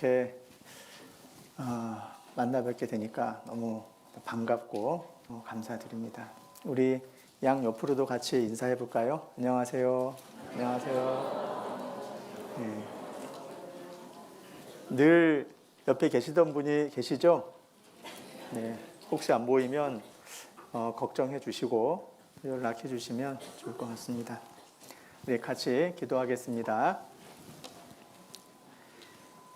이렇게 만나 뵙게 되니까 너무 반갑고 감사드립니다. 우리 양 옆으로도 같이 인사해 볼까요? 안녕하세요. 안녕하세요. 네. 늘 옆에 계시던 분이 계시죠? 네. 혹시 안 보이면 걱정해 주시고 연락해 주시면 좋을 것 같습니다. 네, 같이 기도하겠습니다.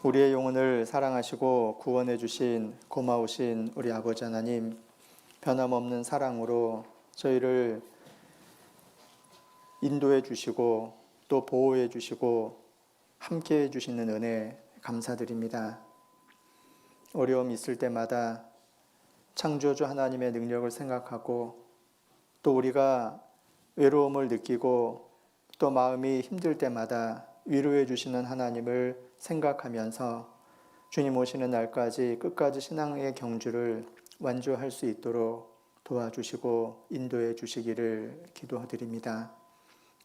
우리의 영혼을 사랑하시고 구원해 주신 고마우신 우리 아버지 하나님, 변함없는 사랑으로 저희를 인도해 주시고 또 보호해 주시고 함께 해 주시는 은혜 감사드립니다. 어려움 있을 때마다 창조주 하나님의 능력을 생각하고 또 우리가 외로움을 느끼고 또 마음이 힘들 때마다 위로해 주시는 하나님을 생각하면서 주님 오시는 날까지 끝까지 신앙의 경주를 완주할 수 있도록 도와주시고 인도해 주시기를 기도드립니다.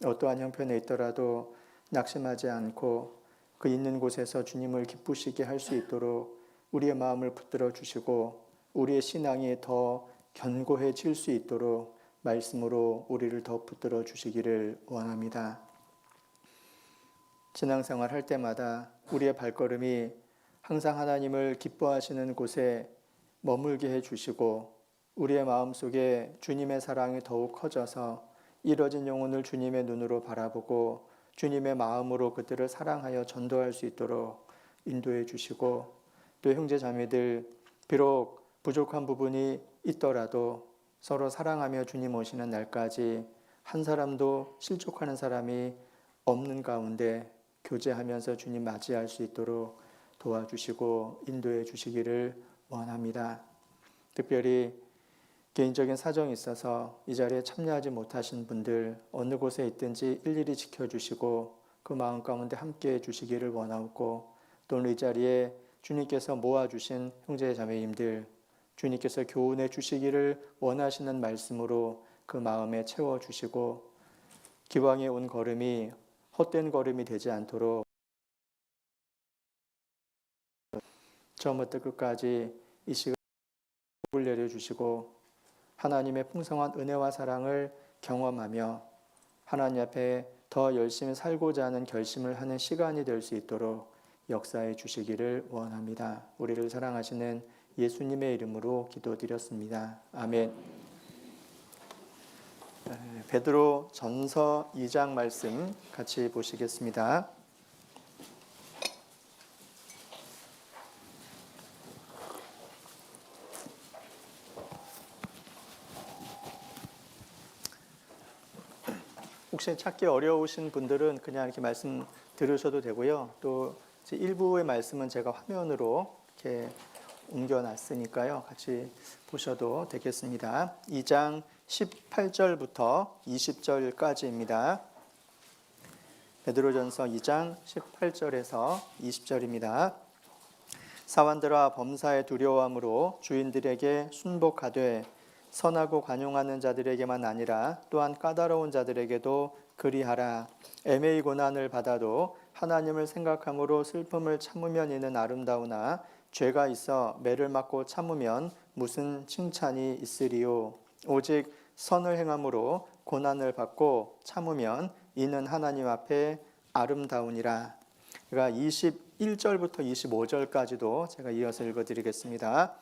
어떠한 형편에 있더라도 낙심하지 않고 그 있는 곳에서 주님을 기쁘시게 할 수 있도록 우리의 마음을 붙들어 주시고 우리의 신앙이 더 견고해질 수 있도록 말씀으로 우리를 더 붙들어 주시기를 원합니다. 신앙생활 할 때마다 우리의 발걸음이 항상 하나님을 기뻐하시는 곳에 머물게 해주시고 우리의 마음속에 주님의 사랑이 더욱 커져서 이뤄진 영혼을 주님의 눈으로 바라보고 주님의 마음으로 그들을 사랑하여 전도할 수 있도록 인도해 주시고 또 형제 자매들 비록 부족한 부분이 있더라도 서로 사랑하며 주님 오시는 날까지 한 사람도 실족하는 사람이 없는 가운데 교제하면서 주님 맞이할 수 있도록 도와주시고 인도해 주시기를 원합니다. 특별히 개인적인 사정이 있어서 이 자리에 참여하지 못하신 분들 어느 곳에 있든지 일일이 지켜주시고 그 마음 가운데 함께해 주시기를 원하고 또는 이 자리에 주님께서 모아주신 형제 자매님들 주님께서 교훈해 주시기를 원하시는 말씀으로 그 마음에 채워주시고 기왕에 온 걸음이 헛된 걸음이 되지 않도록 처음부터 끝까지 이 시간을 내려주시고 하나님의 풍성한 은혜와 사랑을 경험하며 하나님 앞에 더 열심히 살고자 하는 결심을 하는 시간이 될 수 있도록 역사해 주시기를 원합니다. 우리를 사랑하시는 예수님의 이름으로 기도드렸습니다. 아멘. 베드로 전서 2장 말씀 같이 보시겠습니다. 혹시 찾기 어려우신 분들은 그냥 이렇게 말씀 들으셔도 되고요. 또 일부의 말씀은 제가 화면으로 이렇게 옮겨놨으니까요. 같이 보셔도 되겠습니다. 2장 18절부터 20절까지입니다. 베드로전서 2장 18절에서 20절입니다. 사환들아 범사에 두려워함으로 주인들에게 순복하되 선하고 관용하는 자들에게만 아니라 또한 까다로운 자들에게도 그리하라. 애매히 고난을 받아도 하나님을 생각함으로 슬픔을 참으면 이는 아름다우나 죄가 있어 매를 맞고 참으면 무슨 칭찬이 있으리요. 오직 선을 행함으로 고난을 받고 참으면 이는 하나님 앞에 아름다우니라. 그러니까 21절부터 25절까지도 제가 이어서 읽어드리겠습니다.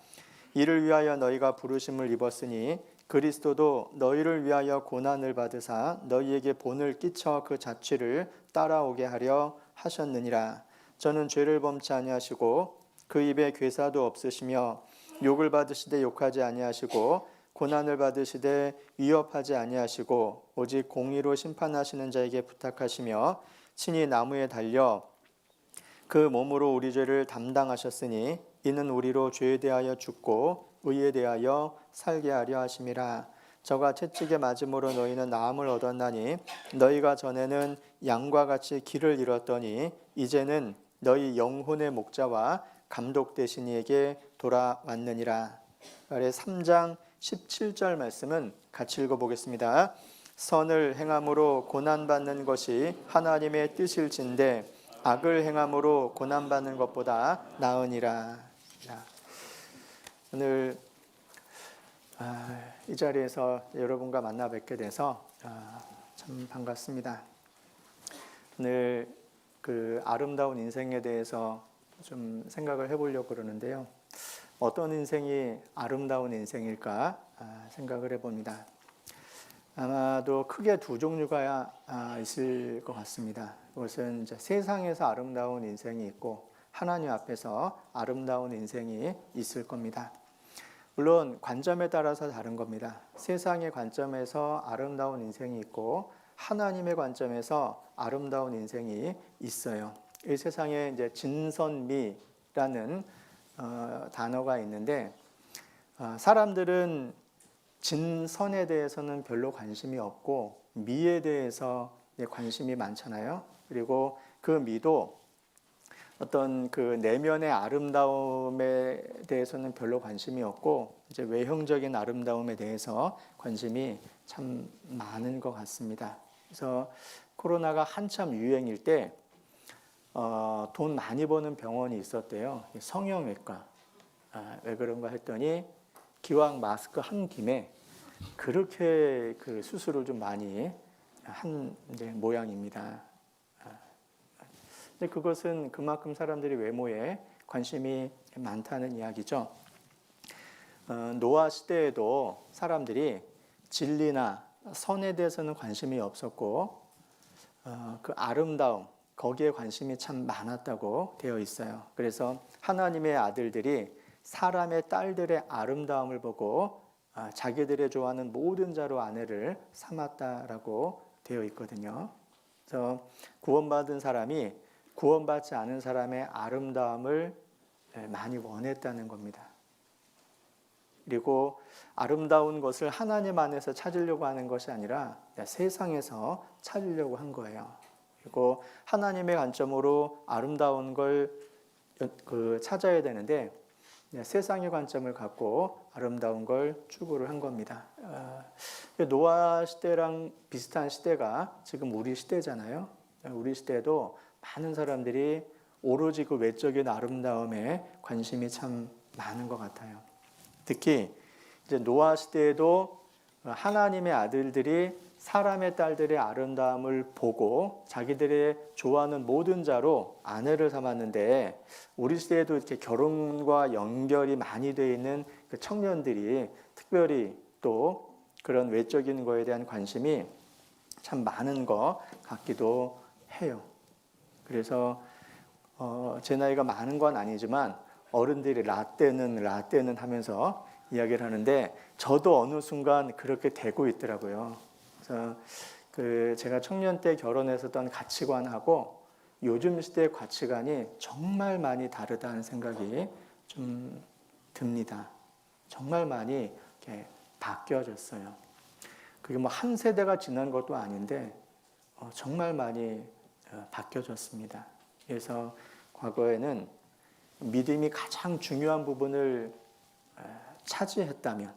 이를 위하여 너희가 부르심을 입었으니 그리스도도 너희를 위하여 고난을 받으사 너희에게 본을 끼쳐 그 자취를 따라오게 하려 하셨느니라. 저는 죄를 범치 아니하시고 그 입에 괴사도 없으시며 욕을 받으시되 욕하지 아니하시고 고난을 받으시되 위협하지 아니하시고 오직 공의로 심판하시는 자에게 부탁하시며 친히 나무에 달려 그 몸으로 우리 죄를 담당하셨으니 이는 우리로 죄에 대하여 죽고 의에 대하여 살게 하려 하심이라. 저가 채찍에 맞음으로 너희는 나음을 얻었나니 너희가 전에는 양과 같이 길을 잃었더니 이제는 너희 영혼의 목자와 감독 되신 이에게 돌아왔느니라. 아래 3장 17절 말씀은 같이 읽어보겠습니다. 선을 행함으로 고난받는 것이 하나님의 뜻일진데 악을 행함으로 고난받는 것보다 나으니라. 오늘 이 자리에서 여러분과 만나 뵙게 돼서 참 반갑습니다. 오늘 그 아름다운 인생에 대해서 좀 생각을 해보려고 그러는데요. 어떤 인생이 아름다운 인생일까 생각을 해봅니다. 아마도 크게 두 종류가 있을 것 같습니다. 그것은 이제 세상에서 아름다운 인생이 있고 하나님 앞에서 아름다운 인생이 있을 겁니다. 물론 관점에 따라서 다른 겁니다. 세상의 관점에서 아름다운 인생이 있고 하나님의 관점에서 아름다운 인생이 있어요. 이 세상에 이제 진선미라는 단어가 있는데 사람들은 진선에 대해서는 별로 관심이 없고 미에 대해서 관심이 많잖아요. 그리고 그 미도 어떤 그 내면의 아름다움에 대해서는 별로 관심이 없고 이제 외형적인 아름다움에 대해서 관심이 참 많은 것 같습니다. 그래서 코로나가 한참 유행일 때 돈 많이 버는 병원이 있었대요. 성형외과. 왜 그런가 했더니 기왕 마스크 한 김에 그렇게 그 수술을 좀 많이 한 모양입니다. 근데 그것은 그만큼 사람들이 외모에 관심이 많다는 이야기죠. 노아 시대에도 사람들이 진리나 선에 대해서는 관심이 없었고 그 아름다움 거기에 관심이 참 많았다고 되어 있어요. 그래서 하나님의 아들들이 사람의 딸들의 아름다움을 보고 자기들의 좋아하는 모든 자로 아내를 삼았다라고 되어 있거든요. 그래서 구원받은 사람이 구원받지 않은 사람의 아름다움을 많이 원했다는 겁니다. 그리고 아름다운 것을 하나님 안에서 찾으려고 하는 것이 아니라 세상에서 찾으려고 한 거예요. 그리고 하나님의 관점으로 아름다운 걸 찾아야 되는데 세상의 관점을 갖고 아름다운 걸 추구를 한 겁니다. 노아 시대랑 비슷한 시대가 지금 우리 시대잖아요. 우리 시대에도 많은 사람들이 오로지 그 외적인 아름다움에 관심이 참 많은 것 같아요. 특히 이제 노아 시대에도 하나님의 아들들이 사람의 딸들의 아름다움을 보고 자기들의 좋아하는 모든 자로 아내를 삼았는데 우리 시대에도 이렇게 결혼과 연결이 많이 되어 있는 그 청년들이 특별히 또 그런 외적인 거에 대한 관심이 참 많은 것 같기도 해요. 그래서 제 나이가 많은 건 아니지만 어른들이 라떼는 하면서 이야기를 하는데 저도 어느 순간 그렇게 되고 있더라고요. 그래서 제가 청년 때 결혼했었던 가치관하고 요즘 시대의 가치관이 정말 많이 다르다는 생각이 좀 듭니다. 정말 많이 이렇게 바뀌어졌어요. 그게 뭐 한 세대가 지난 것도 아닌데 정말 많이 바뀌어졌습니다. 그래서 과거에는 믿음이 가장 중요한 부분을 차지했다면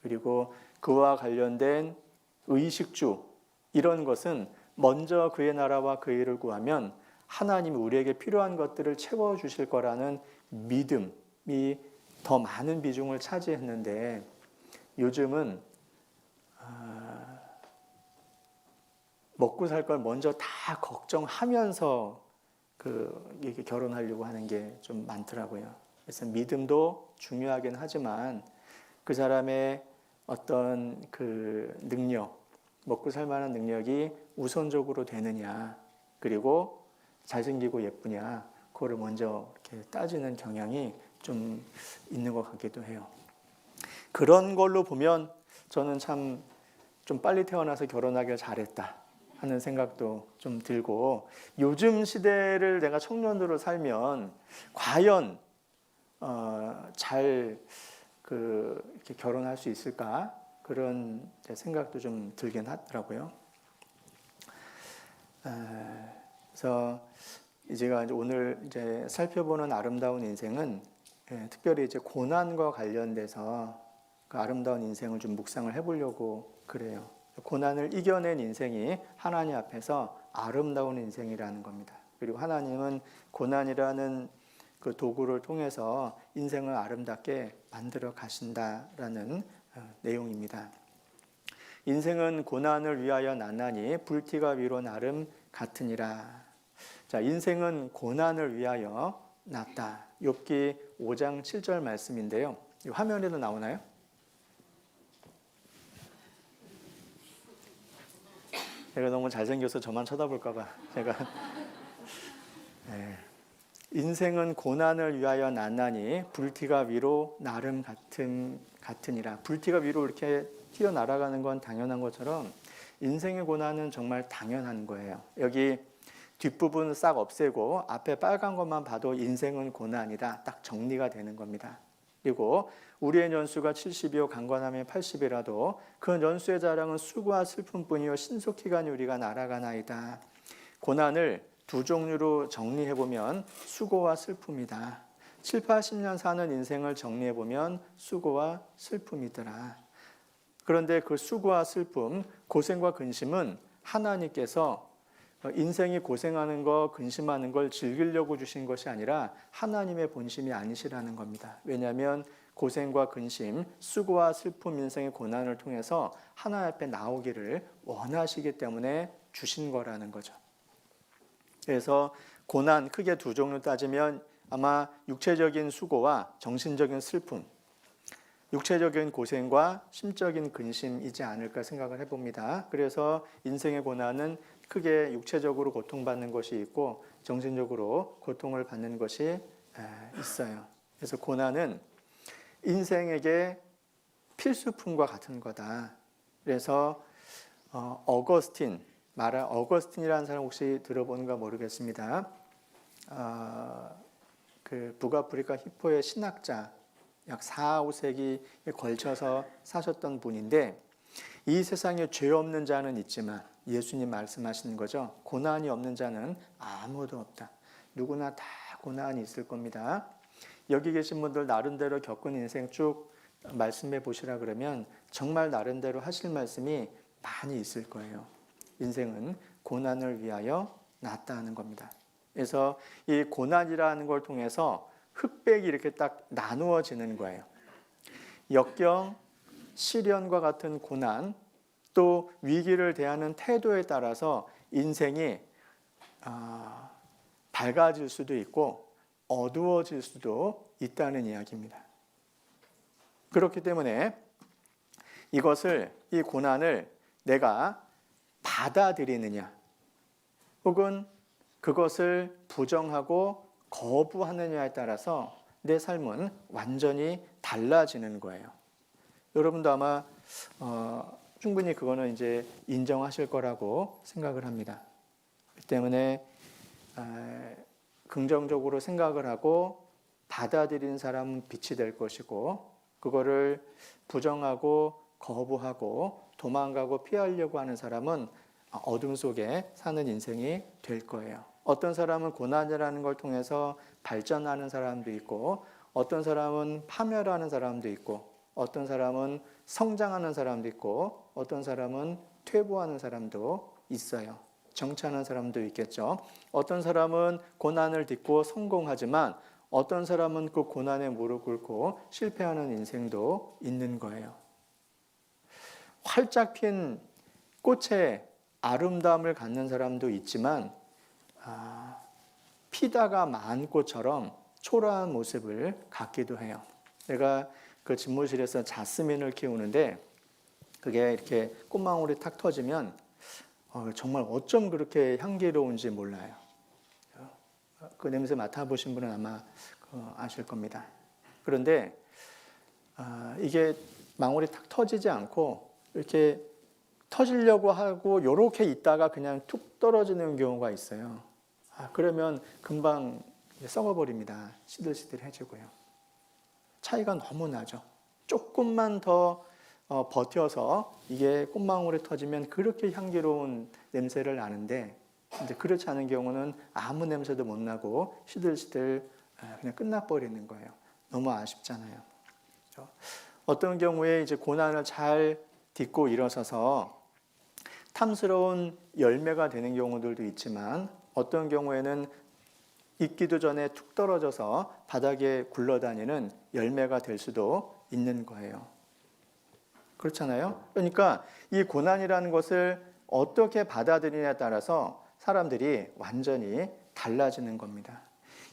그리고 그와 관련된 의식주 이런 것은 먼저 그의 나라와 그 일을 구하면 하나님이 우리에게 필요한 것들을 채워주실 거라는 믿음이 더 많은 비중을 차지했는데 요즘은 먹고 살 걸 먼저 다 걱정하면서 이게 결혼하려고 하는 게 좀 많더라고요. 그래서 믿음도 중요하긴 하지만 그 사람의 어떤 그 능력, 먹고 살 만한 능력이 우선적으로 되느냐, 그리고 잘생기고 예쁘냐, 그거를 먼저 이렇게 따지는 경향이 좀 있는 것 같기도 해요. 그런 걸로 보면 저는 참 좀 빨리 태어나서 결혼하길 잘했다 하는 생각도 좀 들고 요즘 시대를 내가 청년으로 살면 과연 잘 이렇게 결혼할 수 있을까 그런 생각도 좀 들긴 하더라고요. 그래서 제가 오늘 이제 살펴보는 아름다운 인생은 특별히 이제 고난과 관련돼서 그 아름다운 인생을 좀 묵상을 해보려고 그래요. 고난을 이겨낸 인생이 하나님 앞에서 아름다운 인생이라는 겁니다. 그리고 하나님은 고난이라는 그 도구를 통해서 인생을 아름답게 만들어 가신다라는 내용입니다. 인생은 고난을 위하여 났나니 불티가 위로 나름 같으니라. 자, 인생은 고난을 위하여 났다. 욥기 5장 7절 말씀인데요. 이 화면에도 나오나요? 제가 너무 잘생겨서 저만 쳐다볼까 봐 제가 네. 인생은 고난을 위하여 났나니 불티가 위로 나름 같으니라. 불티가 위로 이렇게 튀어 날아가는 건 당연한 것처럼 인생의 고난은 정말 당연한 거예요. 여기 뒷부분 싹 없애고 앞에 빨간 것만 봐도 인생은 고난이다. 딱 정리가 되는 겁니다. 그리고 우리의 연수가 70이요 강건함이 80이라도 그 연수의 자랑은 수고와 슬픔뿐이요 신속히 가니 우리가 날아가나이다. 고난을 두 종류로 정리해보면 수고와 슬픔이다. 7, 80년 사는 인생을 정리해보면 수고와 슬픔이더라. 그런데 그 수고와 슬픔, 고생과 근심은 하나님께서 인생이 고생하는 거, 근심하는 걸 즐기려고 주신 것이 아니라 하나님의 본심이 아니시라는 겁니다. 왜냐하면 고생과 근심, 수고와 슬픔, 인생의 고난을 통해서 하나님 앞에 나오기를 원하시기 때문에 주신 거라는 거죠. 그래서 고난 크게 두 종류 따지면 아마 육체적인 수고와 정신적인 슬픔, 육체적인 고생과 심적인 근심이지 않을까 생각을 해봅니다. 그래서 인생의 고난은 크게 육체적으로 고통받는 것이 있고 정신적으로 고통을 받는 것이 있어요. 그래서 고난은 인생에게 필수품과 같은 거다. 그래서 어거스틴이라는 사람 혹시 들어보는가 모르겠습니다. 그 북아프리카 히포의 신학자, 약 4, 5세기에 걸쳐서 사셨던 분인데 이 세상에 죄 없는 자는 있지만 예수님 말씀하시는 거죠. 고난이 없는 자는 아무도 없다. 누구나 다 고난이 있을 겁니다. 여기 계신 분들 나름대로 겪은 인생 쭉 말씀해 보시라 그러면 정말 나름대로 하실 말씀이 많이 있을 거예요. 인생은 고난을 위하여 났다는 겁니다. 그래서 이 고난이라는 걸 통해서 흑백이 이렇게 딱 나누어지는 거예요. 역경, 시련과 같은 고난, 또 위기를 대하는 태도에 따라서 인생이 밝아질 수도 있고 어두워질 수도 있다는 이야기입니다. 그렇기 때문에 이 고난을 내가 받아들이느냐 혹은 그것을 부정하고 거부하느냐에 따라서 내 삶은 완전히 달라지는 거예요. 여러분도 아마 충분히 그거는 이제 인정하실 거라고 생각을 합니다. 그렇기 때문에 긍정적으로 생각을 하고 받아들이는 사람은 빛이 될 것이고 그거를 부정하고 거부하고 도망가고 피하려고 하는 사람은 어둠 속에 사는 인생이 될 거예요. 어떤 사람은 고난이라는 걸 통해서 발전하는 사람도 있고 어떤 사람은 파멸하는 사람도 있고 어떤 사람은 성장하는 사람도 있고 어떤 사람은 퇴보하는 사람도 있어요. 정치하는 사람도 있겠죠. 어떤 사람은 고난을 딛고 성공하지만 어떤 사람은 그 고난에 무릎 꿇고 실패하는 인생도 있는 거예요. 활짝 핀 꽃의 아름다움을 갖는 사람도 있지만 피다가 만 꽃처럼 초라한 모습을 갖기도 해요. 제가 그 집무실에서 자스민을 키우는데 그게 이렇게 꽃망울이 탁 터지면 정말 어쩜 그렇게 향기로운지 몰라요. 그 냄새 맡아보신 분은 아마 아실 겁니다. 그런데 이게 망울이 탁 터지지 않고 이렇게 터지려고 하고 이렇게 있다가 그냥 툭 떨어지는 경우가 있어요. 그러면 금방 썩어버립니다. 시들시들해지고요. 차이가 너무 나죠. 조금만 더 버텨서 이게 꽃망울이 터지면 그렇게 향기로운 냄새를 나는데 이제 그렇지 않은 경우는 아무 냄새도 못 나고 시들시들 그냥 끝나버리는 거예요. 너무 아쉽잖아요. 어떤 경우에 이제 고난을 잘 딛고 일어서서 탐스러운 열매가 되는 경우들도 있지만 어떤 경우에는 익기도 전에 툭 떨어져서 바닥에 굴러다니는 열매가 될 수도 있는 거예요. 그렇잖아요? 그러니까 이 고난이라는 것을 어떻게 받아들이냐에 따라서 사람들이 완전히 달라지는 겁니다.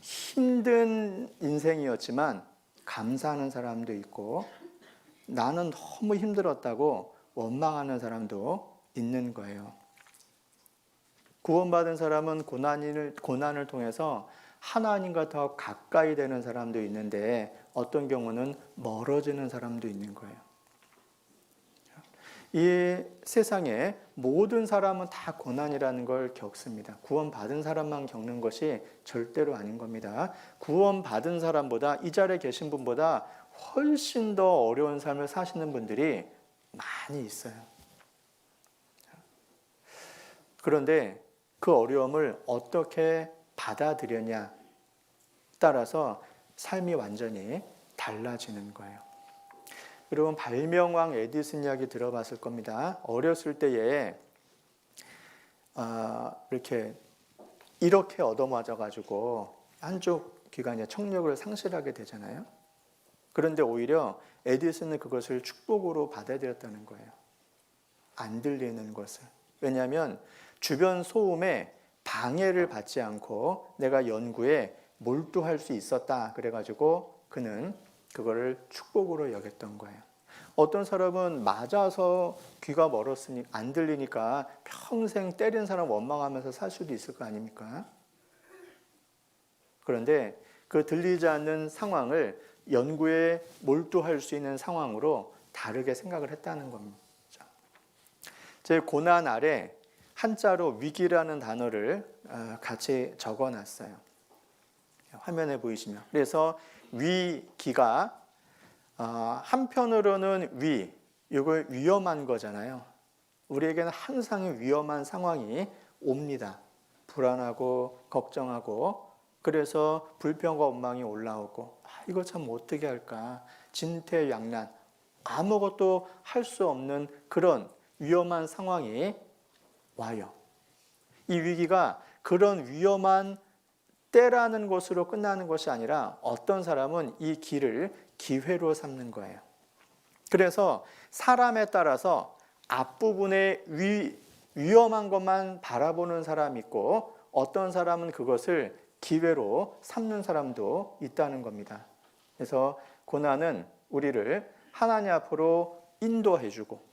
힘든 인생이었지만 감사하는 사람도 있고 나는 너무 힘들었다고 원망하는 사람도 있는 거예요. 구원받은 사람은 고난을 통해서 하나님과 더 가까이 되는 사람도 있는데 어떤 경우는 멀어지는 사람도 있는 거예요. 이 세상에 모든 사람은 다 고난이라는 걸 겪습니다. 구원받은 사람만 겪는 것이 절대로 아닌 겁니다. 구원받은 사람보다 이 자리에 계신 분보다 훨씬 더 어려운 삶을 사시는 분들이 많이 있어요. 그런데 그 어려움을 어떻게 받아들였냐 따라서 삶이 완전히 달라지는 거예요. 여러분 발명왕 에디슨 이야기 들어봤을 겁니다. 어렸을 때에 이렇게 얻어맞아가지고 한쪽 귀가 이제 청력을 상실하게 되잖아요. 그런데 오히려 에디슨은 그것을 축복으로 받아들였다는 거예요. 안 들리는 것을. 왜냐하면 주변 소음에 방해를 받지 않고 내가 연구에 몰두할 수 있었다. 그래가지고 그는 그거를 축복으로 여겼던 거예요. 어떤 사람은 맞아서 귀가 멀었으니 안 들리니까 평생 때린 사람 원망하면서 살 수도 있을 거 아닙니까? 그런데 그 들리지 않는 상황을 연구에 몰두할 수 있는 상황으로 다르게 생각을 했다는 겁니다. 제 고난 아래 한자로 위기라는 단어를 같이 적어놨어요. 화면에 보이시면. 그래서 위기가 한편으로는 이걸 위험한 거잖아요. 우리에게는 항상 위험한 상황이 옵니다. 불안하고 걱정하고 그래서 불평과 원망이 올라오고 이거 참 어떻게 할까? 진퇴양난 아무것도 할 수 없는 그런 위험한 상황이 와요. 이 위기가 그런 위험한 때라는 것으로 끝나는 것이 아니라 어떤 사람은 이 길을 기회로 삼는 거예요. 그래서 사람에 따라서 앞부분에 위험한 것만 바라보는 사람이 있고 어떤 사람은 그것을 기회로 삼는 사람도 있다는 겁니다. 그래서 고난은 우리를 하나님 앞으로 인도해주고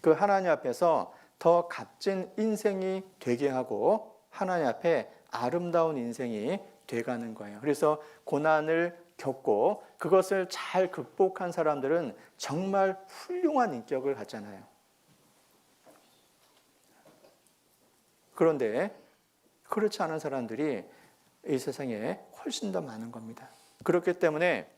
그 하나님 앞에서 더 값진 인생이 되게 하고 하나님 앞에 아름다운 인생이 돼가는 거예요. 그래서 고난을 겪고 그것을 잘 극복한 사람들은 정말 훌륭한 인격을 갖잖아요. 그런데 그렇지 않은 사람들이 이 세상에 훨씬 더 많은 겁니다. 그렇기 때문에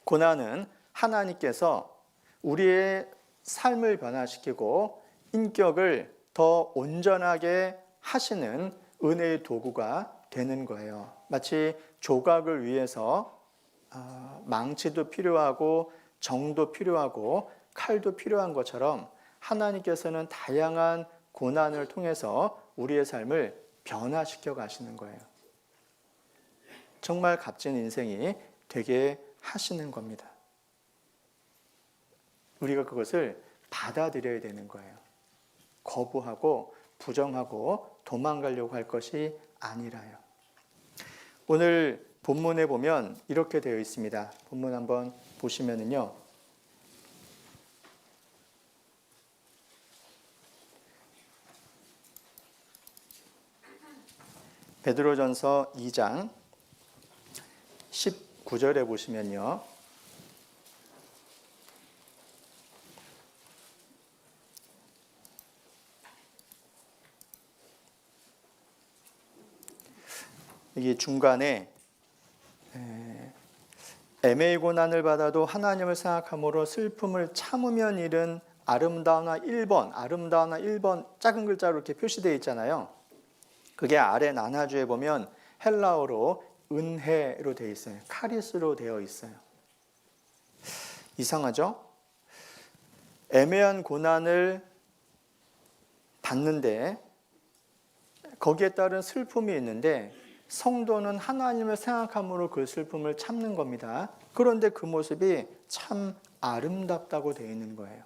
고난은 하나님께서 우리의 삶을 변화시키고 인격을 더 온전하게 하시는 은혜의 도구가 되는 거예요. 마치 조각을 위해서 망치도 필요하고 정도 필요하고 칼도 필요한 것처럼 하나님께서는 다양한 고난을 통해서 우리의 삶을 변화시켜 가시는 거예요. 정말 값진 인생이 되게 하시는 겁니다. 우리가 그것을 받아들여야 되는 거예요. 거부하고 부정하고 도망가려고 할 것이 아니라요. 오늘 본문에 보면 이렇게 되어 있습니다. 본문 한번 보시면은요. 베드로전서 2장 19절에 보시면요. 이게 중간에 애매히 고난을 받아도 하나님을 생각함으로 슬픔을 참으면 이른 아름다우나 1번 작은 글자로 이렇게 표시되어 있잖아요. 그게 아래 나나주에 보면 헬라어로 은혜로 되어 있어요. 카리스로 되어 있어요. 이상하죠? 애매한 고난을 받는데 거기에 따른 슬픔이 있는데 성도는 하나님을 생각함으로 그 슬픔을 참는 겁니다. 그런데 그 모습이 참 아름답다고 되어 있는 거예요.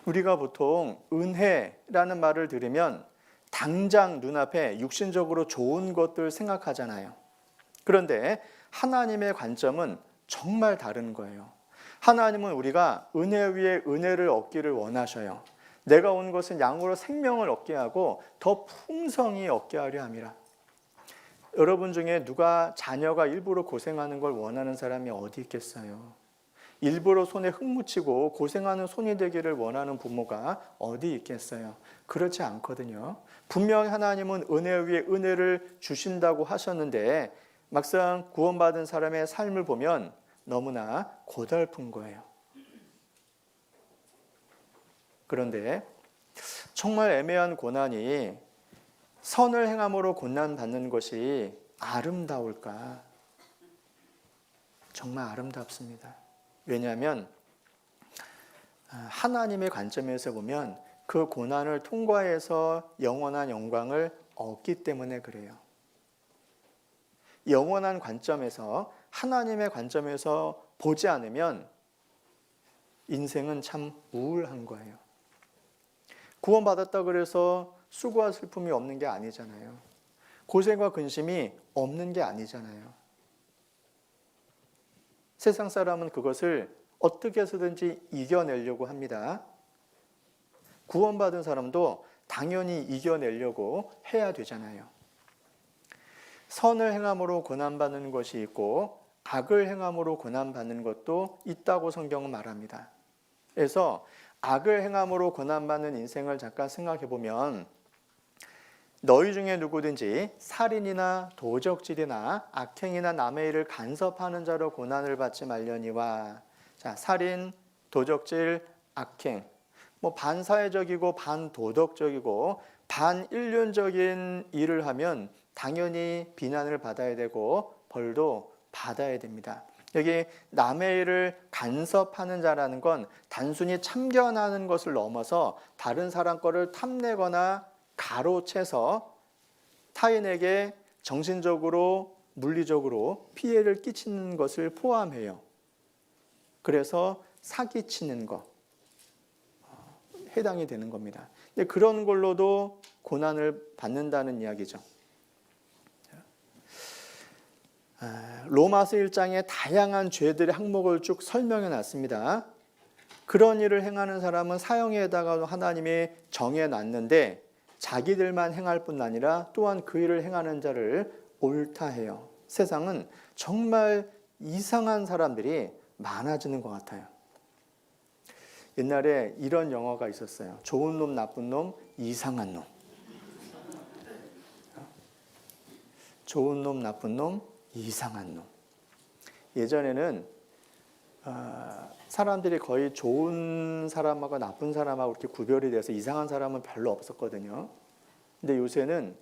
우리가 보통 은혜라는 말을 들으면 당장 눈앞에 육신적으로 좋은 것들 생각하잖아요. 그런데 하나님의 관점은 정말 다른 거예요. 하나님은 우리가 은혜 위에 은혜를 얻기를 원하셔요. 내가 온 것은 양으로 생명을 얻게 하고 더 풍성히 얻게 하려 함이라. 여러분 중에 누가 자녀가 일부러 고생하는 걸 원하는 사람이 어디 있겠어요? 일부러 손에 흙 묻히고 고생하는 손이 되기를 원하는 부모가 어디 있겠어요? 그렇지 않거든요. 분명히 하나님은 은혜 위에 은혜를 주신다고 하셨는데 막상 구원받은 사람의 삶을 보면 너무나 고달픈 거예요. 그런데 정말 애매한 고난이 선을 행함으로 고난받는 것이 아름다울까? 정말 아름답습니다. 왜냐하면 하나님의 관점에서 보면 그 고난을 통과해서 영원한 영광을 얻기 때문에 그래요. 영원한 관점에서, 하나님의 관점에서 보지 않으면 인생은 참 우울한 거예요. 구원받았다 그래서 수고와 슬픔이 없는 게 아니잖아요. 고생과 근심이 없는 게 아니잖아요. 세상 사람은 그것을 어떻게 해서든지 이겨내려고 합니다. 구원받은 사람도 당연히 이겨내려고 해야 되잖아요. 선을 행함으로 고난받는 것이 있고 악을 행함으로 고난받는 것도 있다고 성경은 말합니다. 그래서 악을 행함으로 고난받는 인생을 잠깐 생각해 보면 너희 중에 누구든지 살인이나 도적질이나 악행이나 남의 일을 간섭하는 자로 고난을 받지 말려니와. 자, 살인, 도적질, 악행, 반사회적이고 반도덕적이고 반인륜적인 일을 하면 당연히 비난을 받아야 되고 벌도 받아야 됩니다. 여기 남의 일을 간섭하는 자라는 건 단순히 참견하는 것을 넘어서 다른 사람 거를 탐내거나 가로채서 타인에게 정신적으로 물리적으로 피해를 끼치는 것을 포함해요. 그래서 사기치는 것 해당이 되는 겁니다. 근데 그런 걸로도 고난을 받는다는 이야기죠. 로마서 1장에 다양한 죄들의 항목을 쭉 설명해 놨습니다. 그런 일을 행하는 사람은 사형에다가 하나님이 정해놨는데 자기들만 행할 뿐 아니라 또한 그 일을 행하는 자를 옳다 해요. 세상은 정말 이상한 사람들이 많아지는 것 같아요. 옛날에 이런 영화가 있었어요. 좋은 놈, 나쁜 놈, 이상한 놈. 좋은 놈, 나쁜 놈, 이상한 놈. 예전에는 사람들이 거의 좋은 사람하고 나쁜 사람하고 이렇게 구별이 돼서 이상한 사람은 별로 없었거든요. 근데 요새는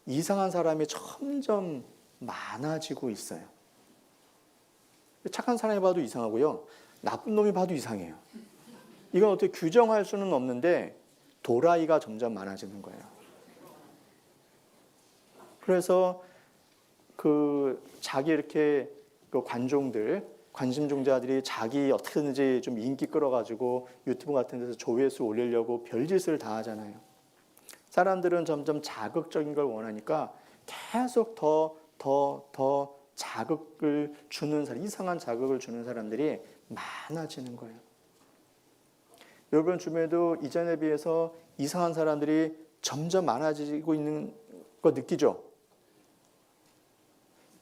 이상한 사람이 점점 많아지고 있어요. 착한 사람이 봐도 이상하고요. 나쁜 놈이 봐도 이상해요. 이건 어떻게 규정할 수는 없는데 도라이가 점점 많아지는 거예요. 그래서 자기 이렇게 관종들, 관심종자들이 자기 어떻게든지 좀 인기 끌어가지고 유튜브 같은 데서 조회수 올리려고 별짓을 다 하잖아요. 사람들은 점점 자극적인 걸 원하니까 계속 더 자극을 주는 사람, 이상한 자극을 주는 사람들이 많아지는 거예요. 여러분 주변에도 이전에 비해서 이상한 사람들이 점점 많아지고 있는 거 느끼죠?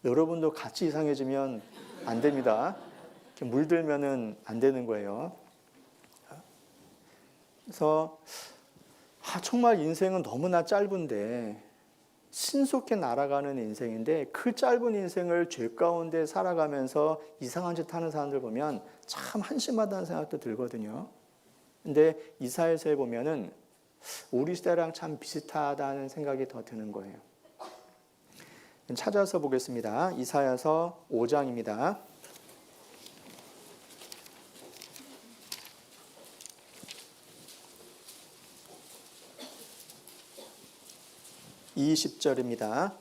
여러분도 같이 이상해지면 안 됩니다. 물들면은 안 되는 거예요. 그래서 정말 인생은 너무나 짧은데 신속히 날아가는 인생인데 그 짧은 인생을 죄 가운데 살아가면서 이상한 짓 하는 사람들 보면 참 한심하다는 생각도 들거든요. 근데 이사야서에 보면은 우리 시대랑 참 비슷하다는 생각이 더 드는 거예요. 찾아서 보겠습니다. 이사야서 5장입니다. 20절입니다.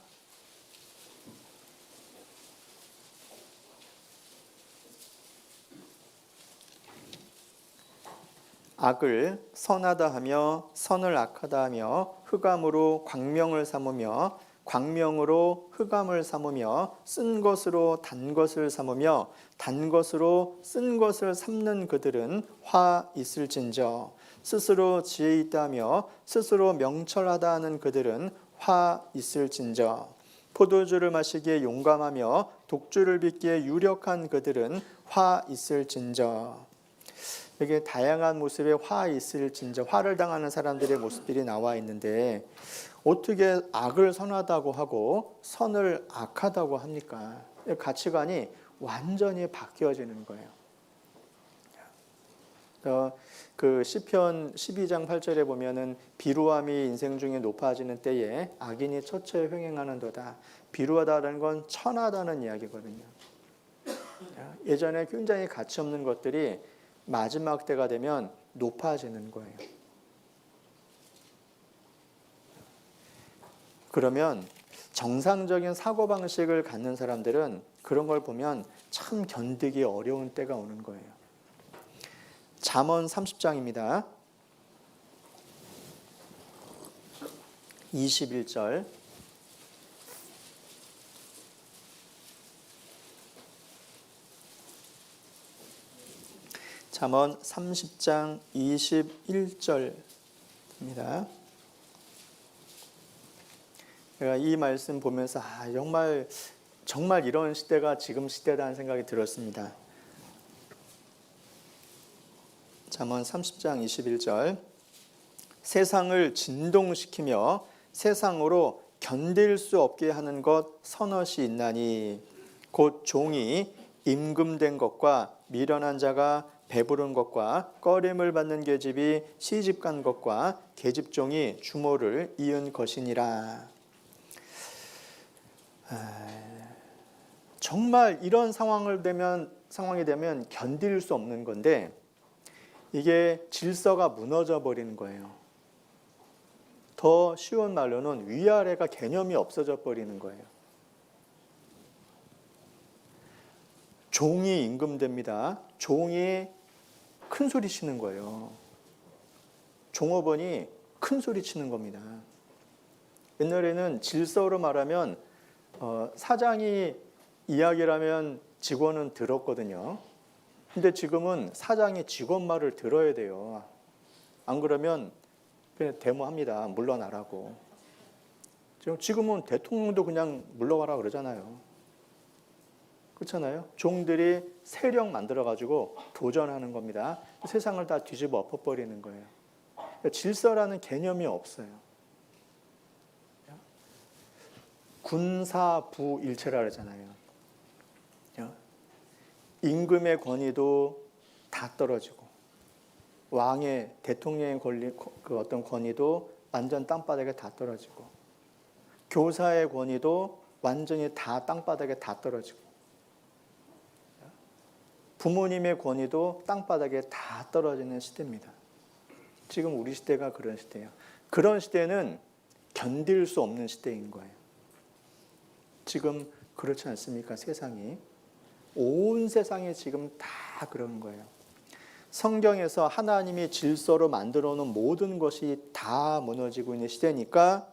악을 선하다 하며 선을 악하다 하며 흑암으로 광명을 삼으며 광명으로 흑암을 삼으며 쓴 것으로 단 것을 삼으며 단 것으로 쓴 것을 삼는 그들은 화 있을진저 스스로 지혜 있다 하며 스스로 명철하다 하는 그들은 화 있을진저 포도주를 마시기에 용감하며 독주를 빚기에 유력한 그들은 화 있을진저. 여기 다양한 모습의 화 있을진저, 화를 당하는 사람들의 모습들이 나와 있는데 어떻게 악을 선하다고 하고 선을 악하다고 합니까? 가치관이 완전히 바뀌어지는 거예요. 그 시편 12장 8절에 보면은 비루함이 인생 중에 높아지는 때에 악인이 처처에 횡행하는도다. 비루하다는 건 천하다는 이야기거든요. 예전에 굉장히 가치 없는 것들이 마지막 때가 되면 높아지는 거예요. 그러면 정상적인 사고방식을 갖는 사람들은 그런 걸 보면 참 견디기 어려운 때가 오는 거예요. 잠언 30장입니다. 21절. 잠언 30장 21절입니다. 제가 이 말씀 보면서 정말 이런 시대가 지금 시대다는 생각이 들었습니다. 잠언 30장 21절. 세상을 진동시키며 세상으로 견딜 수 없게 하는 것 서너시 있나니 곧 종이 임금된 것과 미련한 자가 배부른 것과 꺼림을 받는 계집이 시집간 것과 계집종이 주모를 이은 것이니라. 정말 이런 상황이 되면 견딜 수 없는 건데 이게 질서가 무너져 버리는 거예요. 더 쉬운 말로는 위아래가 개념이 없어져 버리는 거예요. 종이 임금됩니다. 종이 큰 소리 치는 거예요. 종업원이 큰 소리 치는 겁니다. 옛날에는 질서로 말하면 사장이 이야기를 하면 직원은 들었거든요. 근데 지금은 사장이 직원 말을 들어야 돼요. 안 그러면 그냥 데모합니다. 물러나라고. 지금은 대통령도 그냥 물러가라 그러잖아요. 그렇잖아요. 종들이 세력 만들어가지고 도전하는 겁니다. 세상을 다 뒤집어 엎어버리는 거예요. 질서라는 개념이 없어요. 군사부일체라 그러잖아요. 임금의 권위도 다 떨어지고 왕의 대통령의 어떤 권위도 완전 땅바닥에 다 떨어지고 교사의 권위도 완전히 다 땅바닥에 다 떨어지고 부모님의 권위도 땅바닥에 다 떨어지는 시대입니다. 지금 우리 시대가 그런 시대예요. 그런 시대는 견딜 수 없는 시대인 거예요. 지금 그렇지 않습니까? 세상이. 온 세상이 지금 다 그런 거예요. 성경에서 하나님이 질서로 만들어 놓은 모든 것이 다 무너지고 있는 시대니까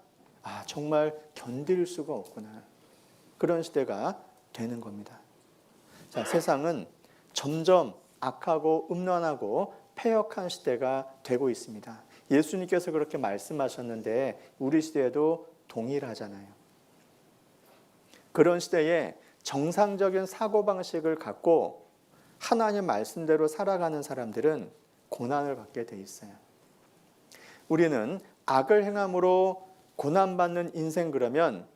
정말 견딜 수가 없구나. 그런 시대가 되는 겁니다. 자, 세상은 점점 악하고 음란하고 패역한 시대가 되고 있습니다. 예수님께서 그렇게 말씀하셨는데 우리 시대에도 동일하잖아요. 그런 시대에 정상적인 사고방식을 갖고 하나님 말씀대로 살아가는 사람들은 고난을 받게 돼 있어요. 우리는 악을 행함으로 고난받는 인생 그러면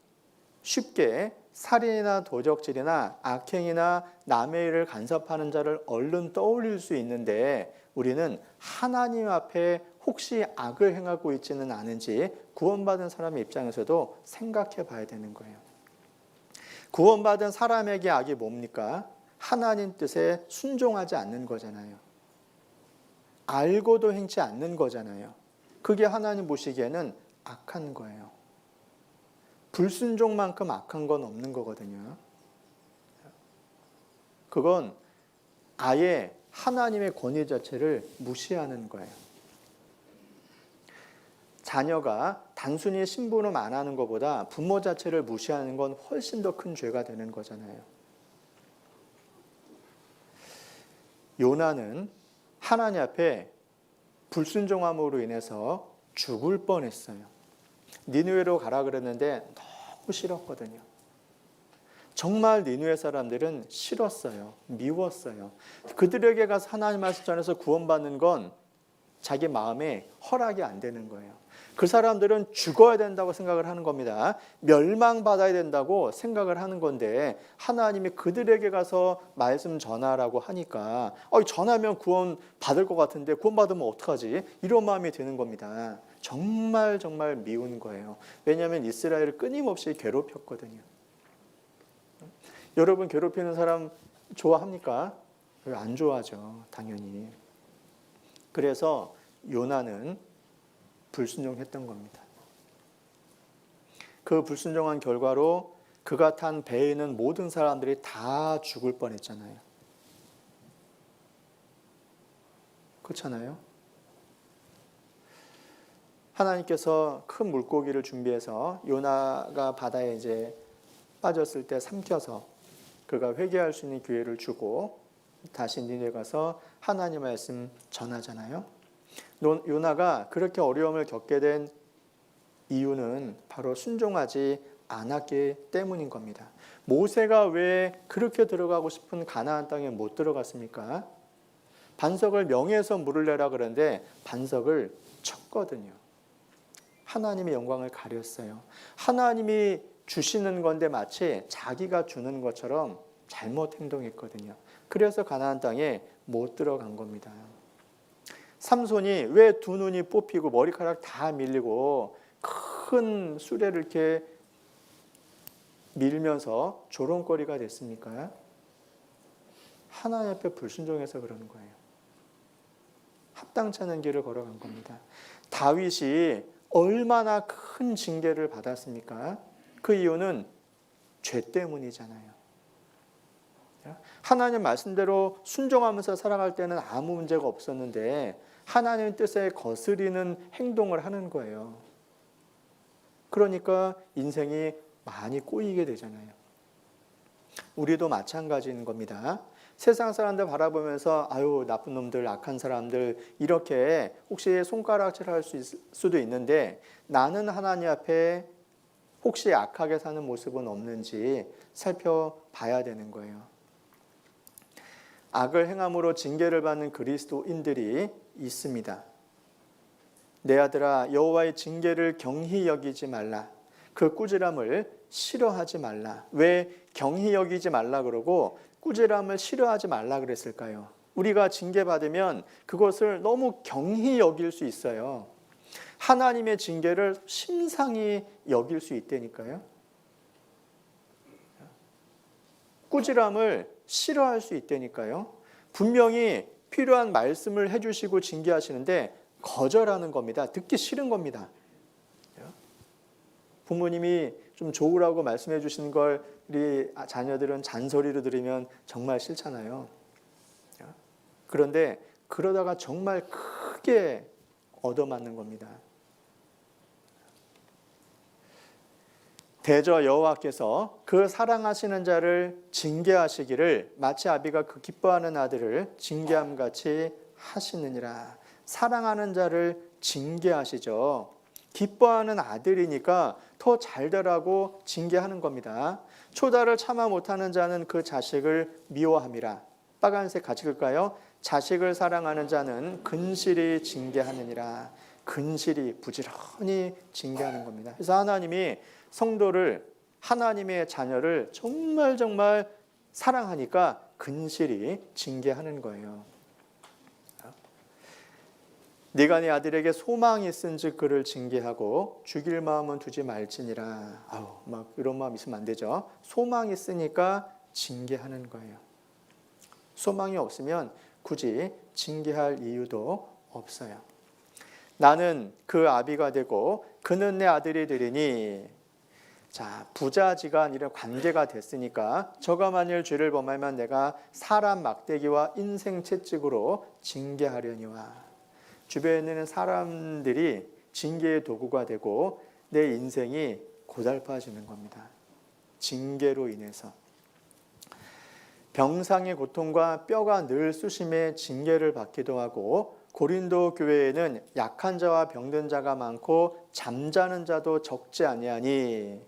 쉽게 살인이나 도적질이나 악행이나 남의 일을 간섭하는 자를 얼른 떠올릴 수 있는데 우리는 하나님 앞에 혹시 악을 행하고 있지는 않은지 구원받은 사람의 입장에서도 생각해 봐야 되는 거예요. 구원받은 사람에게 악이 뭡니까? 하나님 뜻에 순종하지 않는 거잖아요. 알고도 행치 않는 거잖아요. 그게 하나님 보시기에는 악한 거예요. 불순종만큼 악한 건 없는 거거든요. 그건 아예 하나님의 권위 자체를 무시하는 거예요. 자녀가 단순히 심부름 안 하는 것보다 부모 자체를 무시하는 건 훨씬 더 큰 죄가 되는 거잖아요. 요나는 하나님 앞에 불순종함으로 인해서 죽을 뻔했어요. 니느웨로 가라 그랬는데 너무 싫었거든요. 정말 니느웨 사람들은 싫었어요. 미웠어요. 그들에게 가서 하나님 말씀 전해서 구원받는 건 자기 마음에 허락이 안 되는 거예요. 그 사람들은 죽어야 된다고 생각을 하는 겁니다. 멸망받아야 된다고 생각을 하는 건데 하나님이 그들에게 가서 말씀 전하라고 하니까 전하면 구원 받을 것 같은데 구원 받으면 어떡하지? 이런 마음이 드는 겁니다. 정말 정말 미운 거예요. 왜냐하면 이스라엘을 끊임없이 괴롭혔거든요. 여러분 괴롭히는 사람 좋아합니까? 안 좋아하죠. 당연히. 그래서 요나는 불순종했던 겁니다. 그 불순종한 결과로 그가 탄 배에 있는 모든 사람들이 다 죽을 뻔했잖아요. 그렇잖아요. 하나님께서 큰 물고기를 준비해서 요나가 바다에 이제 빠졌을 때 삼켜서 그가 회개할 수 있는 기회를 주고 다시 니느웨 가서 하나님 말씀 전하잖아요. 요나가 그렇게 어려움을 겪게 된 이유는 바로 순종하지 않았기 때문인 겁니다. 모세가 왜 그렇게 들어가고 싶은 가나안 땅에 못 들어갔습니까? 반석을 명해서 물을 내라 그러는데 반석을 쳤거든요. 하나님의 영광을 가렸어요. 하나님이 주시는 건데 마치 자기가 주는 것처럼 잘못 행동했거든요. 그래서 가나안 땅에 못 들어간 겁니다. 삼손이 왜 두 눈이 뽑히고 머리카락 다 밀리고 큰 수레를 이렇게 밀면서 조롱거리가 됐습니까? 하나님 앞에 불순종해서 그러는 거예요. 합당치 않은 길을 걸어간 겁니다. 다윗이 얼마나 큰 징계를 받았습니까? 그 이유는 죄 때문이잖아요. 하나님 말씀대로 순종하면서 살아갈 때는 아무 문제가 없었는데 하나님의 뜻에 거스리는 행동을 하는 거예요. 그러니까 인생이 많이 꼬이게 되잖아요. 우리도 마찬가지인 겁니다. 세상 사람들 바라보면서 아유 나쁜 놈들, 악한 사람들 이렇게 혹시 손가락질할 수도 있는데 나는 하나님 앞에 혹시 악하게 사는 모습은 없는지 살펴봐야 되는 거예요. 악을 행함으로 징계를 받는 그리스도인들이 있습니다. 내 아들아 여호와의 징계를 경히 여기지 말라. 그 꾸지람을 싫어하지 말라. 왜 경히 여기지 말라 그러고 꾸지람을 싫어하지 말라 그랬을까요? 우리가 징계받으면 그것을 너무 경히 여길 수 있어요. 하나님의 징계를 심상히 여길 수 있다니까요. 꾸지람을 싫어할 수 있다니까요. 분명히 필요한 말씀을 해주시고 징계하시는데 거절하는 겁니다. 듣기 싫은 겁니다. 부모님이 좀 좋으라고 말씀해 주시는 걸 우리 자녀들은 잔소리로 들으면 정말 싫잖아요. 그런데 그러다가 정말 크게 얻어맞는 겁니다. 대저 여호와께서 그 사랑하시는 자를 징계하시기를 마치 아비가 그 기뻐하는 아들을 징계함같이 하시느니라. 사랑하는 자를 징계하시죠. 기뻐하는 아들이니까 더 잘되라고 징계하는 겁니다. 초다를 참아 못하는 자는 그 자식을 미워함이라. 빨간색 같이 읽을까요? 자식을 사랑하는 자는 근실히 징계하느니라. 근실히 부지런히 징계하는 겁니다. 그래서 하나님이 성도를 하나님의 자녀를 정말 정말 사랑하니까 근실히 징계하는 거예요. 네가 네 아들에게 소망이 있은즉 그를 징계하고 죽일 마음은 두지 말지니라. 막 이런 마음 있으면 안 되죠. 소망이 있으니까 징계하는 거예요. 소망이 없으면 굳이 징계할 이유도 없어요. 나는 그 아비가 되고 그는 내 아들이 되리니 자, 부자지간 이런 관계가 됐으니까 저가 만일 죄를 범하면 내가 사람 막대기와 인생 채찍으로 징계하려니와. 주변에 있는 사람들이 징계의 도구가 되고 내 인생이 고달파지는 겁니다. 징계로 인해서. 병상의 고통과 뼈가 늘 쑤심에 징계를 받기도 하고, 고린도 교회에는 약한 자와 병든 자가 많고 잠자는 자도 적지 아니하니.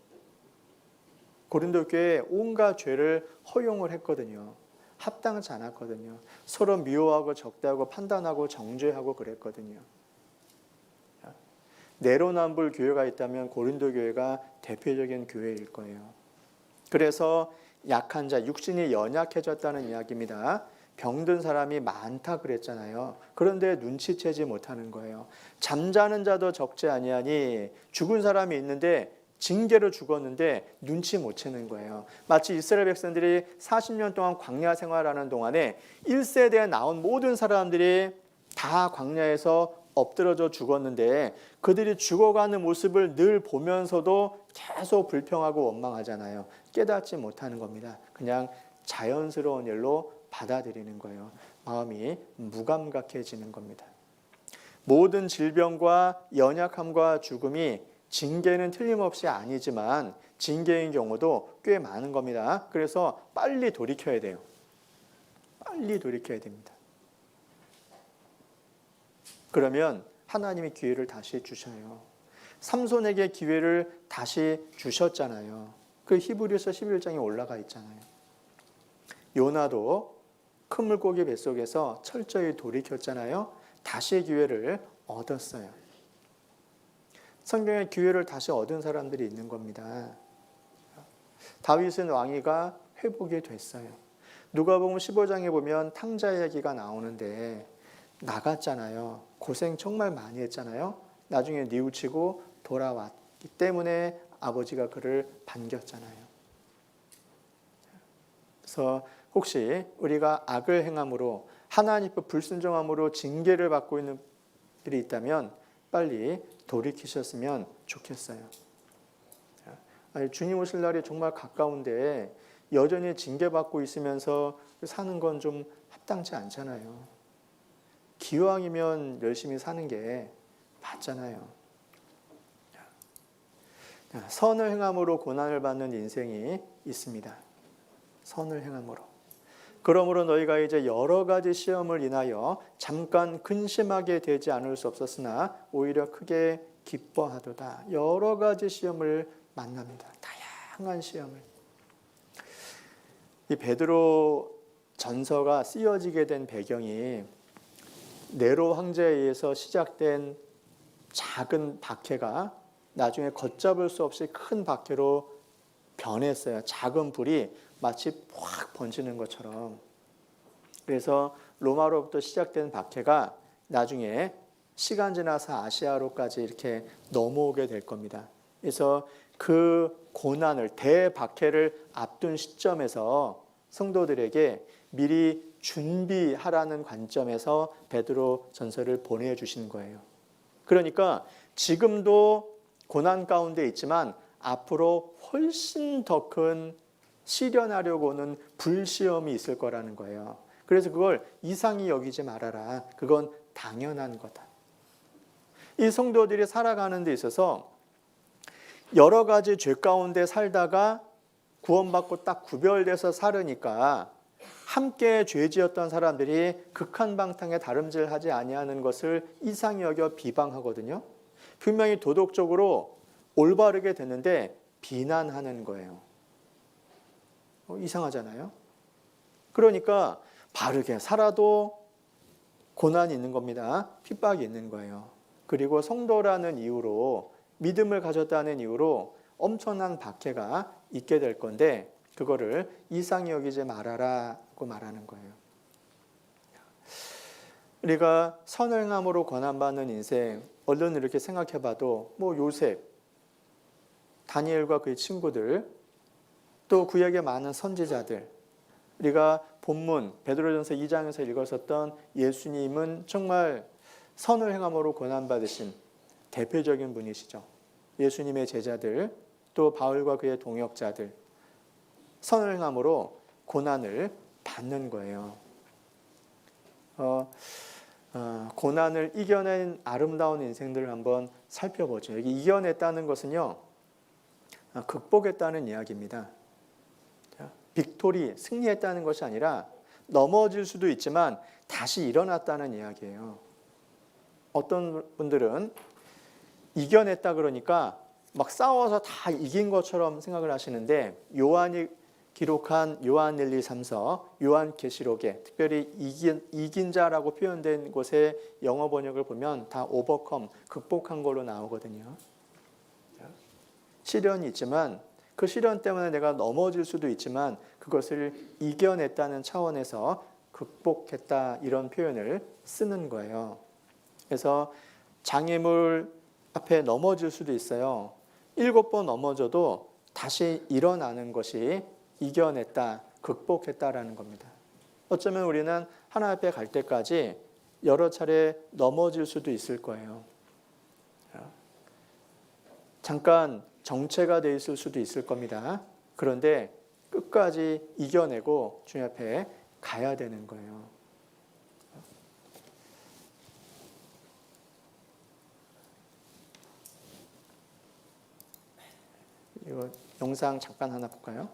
고린도 교회에 온갖 죄를 허용을 했거든요. 합당치 않았거든요. 서로 미워하고 적대하고 판단하고 정죄하고 그랬거든요. 내로남불 교회가 있다면 고린도 교회가 대표적인 교회일 거예요. 그래서 약한 자, 육신이 연약해졌다는 이야기입니다. 병든 사람이 많다 그랬잖아요. 그런데 눈치채지 못하는 거예요. 잠자는 자도 적지 아니하니. 죽은 사람이 있는데 징계로 죽었는데 눈치 못 채는 거예요. 마치 이스라엘 백성들이 40년 동안 광야 생활하는 동안에 1세대에 나온 모든 사람들이 다 광야에서 엎드러져 죽었는데 그들이 죽어가는 모습을 늘 보면서도 계속 불평하고 원망하잖아요. 깨닫지 못하는 겁니다. 그냥 자연스러운 일로 받아들이는 거예요. 마음이 무감각해지는 겁니다. 모든 질병과 연약함과 죽음이 징계는 틀림없이 아니지만 징계인 경우도 꽤 많은 겁니다. 그래서 빨리 돌이켜야 돼요. 빨리 돌이켜야 됩니다. 그러면 하나님이 기회를 다시 주셔요. 삼손에게 기회를 다시 주셨잖아요. 그 히브리서 11장에 올라가 있잖아요. 요나도 큰 물고기 뱃속에서 철저히 돌이켰잖아요. 다시 기회를 얻었어요. 성경에 기회를 다시 얻은 사람들이 있는 겁니다. 다윗은 왕위가 회복이 됐어요. 누가복음 15장에 보면 탕자 이야기가 나오는데 나갔잖아요. 고생 정말 많이 했잖아요. 나중에 뉘우치고 돌아왔기 때문에 아버지가 그를 반겼잖아요. 그래서 혹시 우리가 악을 행함으로 하나님 앞에 불순종함으로 징계를 받고 있는 분들이 있다면 빨리 돌이키셨으면 좋겠어요. 아니, 주님 오실 날이 정말 가까운데 여전히 징계받고 있으면서 사는 건 좀 합당치 않잖아요. 기왕이면 열심히 사는 게 맞잖아요. 선을 행함으로 고난을 받는 인생이 있습니다. 선을 행함으로. 그러므로 너희가 이제 여러 가지 시험을 인하여 잠깐 근심하게 되지 않을 수 없었으나 오히려 크게 기뻐하도다. 여러 가지 시험을 만납니다. 다양한 시험을. 이 베드로 전서가 쓰여지게 된 배경이 네로 황제에 의해서 시작된 작은 박해가 나중에 걷잡을 수 없이 큰 박해로 변했어요. 작은 불이 마치 확 번지는 것처럼. 그래서 로마로부터 시작된 박해가 나중에 시간 지나서 아시아로까지 이렇게 넘어오게 될 겁니다. 그래서 그 고난을, 대박해를 앞둔 시점에서 성도들에게 미리 준비하라는 관점에서 베드로 전서를 보내주신 거예요. 그러니까 지금도 고난 가운데 있지만 앞으로 훨씬 더 큰 실현하려고 오는 불시험이 있을 거라는 거예요. 그래서 그걸 이상히 여기지 말아라. 그건 당연한 거다. 이 성도들이 살아가는 데 있어서 여러 가지 죄 가운데 살다가 구원받고 딱 구별돼서 살으니까 함께 죄지었던 사람들이 극한방탕에 다름질하지 아니하는 것을 이상히 여겨 비방하거든요. 분명히 도덕적으로 올바르게 됐는데 비난하는 거예요. 이상하잖아요. 그러니까 바르게 살아도 고난이 있는 겁니다. 핍박이 있는 거예요. 그리고 성도라는 이유로, 믿음을 가졌다는 이유로 엄청난 박해가 있게 될 건데 그거를 이상히 여기지 말아라고 말하는 거예요. 우리가 선을 행함으로 고난받는 인생, 얼른 이렇게 생각해봐도 요셉, 다니엘과 그의 친구들, 또 구약의 많은 선지자들, 우리가 본문 베드로전서 2장에서 읽었었던 예수님은 정말 선을 행함으로 고난받으신 대표적인 분이시죠. 예수님의 제자들, 또 바울과 그의 동역자들 선을 행함으로 고난을 받는 거예요. 고난을 이겨낸 아름다운 인생들을 한번 살펴보죠. 여기 이겨냈다는 것은요, 극복했다는 이야기입니다. 빅토리, 승리했다는 것이 아니라 넘어질 수도 있지만 다시 일어났다는 이야기예요. 어떤 분들은 이겨냈다 그러니까 막 싸워서 다 이긴 것처럼 생각을 하시는데, 요한이 기록한 요한 1, 2, 3서, 요한계시록에 특별히 이긴 자라고 표현된 곳의 영어 번역을 보면 다 overcome, 극복한 걸로 나오거든요. 시련이 있지만 그 시련 때문에 내가 넘어질 수도 있지만 그것을 이겨냈다는 차원에서 극복했다, 이런 표현을 쓰는 거예요. 그래서 장애물 앞에 넘어질 수도 있어요. 7번 넘어져도 다시 일어나는 것이 이겨냈다, 극복했다라는 겁니다. 어쩌면 우리는 하나님 앞에 갈 때까지 여러 차례 넘어질 수도 있을 거예요. 잠깐 정체가 돼 있을 수도 있을 겁니다. 그런데 끝까지 이겨내고 주님 앞에 가야 되는 거예요. 이거 영상 잠깐 하나 볼까요?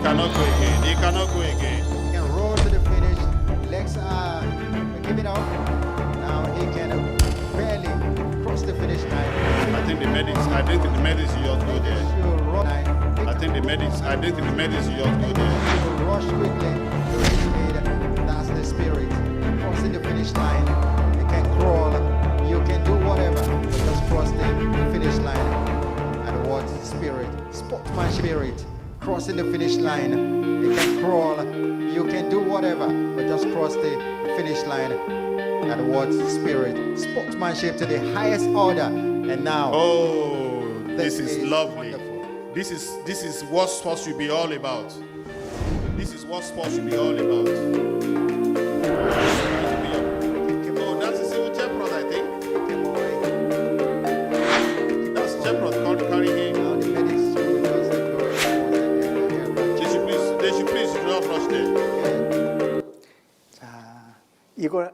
Cannot go again. He cannot go again. He can roll to the finish. Legs are give it up. Now he can barely cross the finish line. I think the medics just go there. Should run. I think the medics just go there. Should rush quickly to his speed. That's the spirit. Crossing the finish line. He can crawl. You can do whatever. Just cross the finish line. And what spirit? Sportsman spirit. Crossing the finish line. You can crawl, you can do whatever, but just cross the finish line. And what spirit, sportsmanship to the highest order. And now, Oh, this is lovely. wonderful. This is what sports should be all about. This is what sports should be all about. Oh, that's a single Jeprod, I think. That's Jeprod carrying him. Now the medics should just They should please do not rush there. 자, 이걸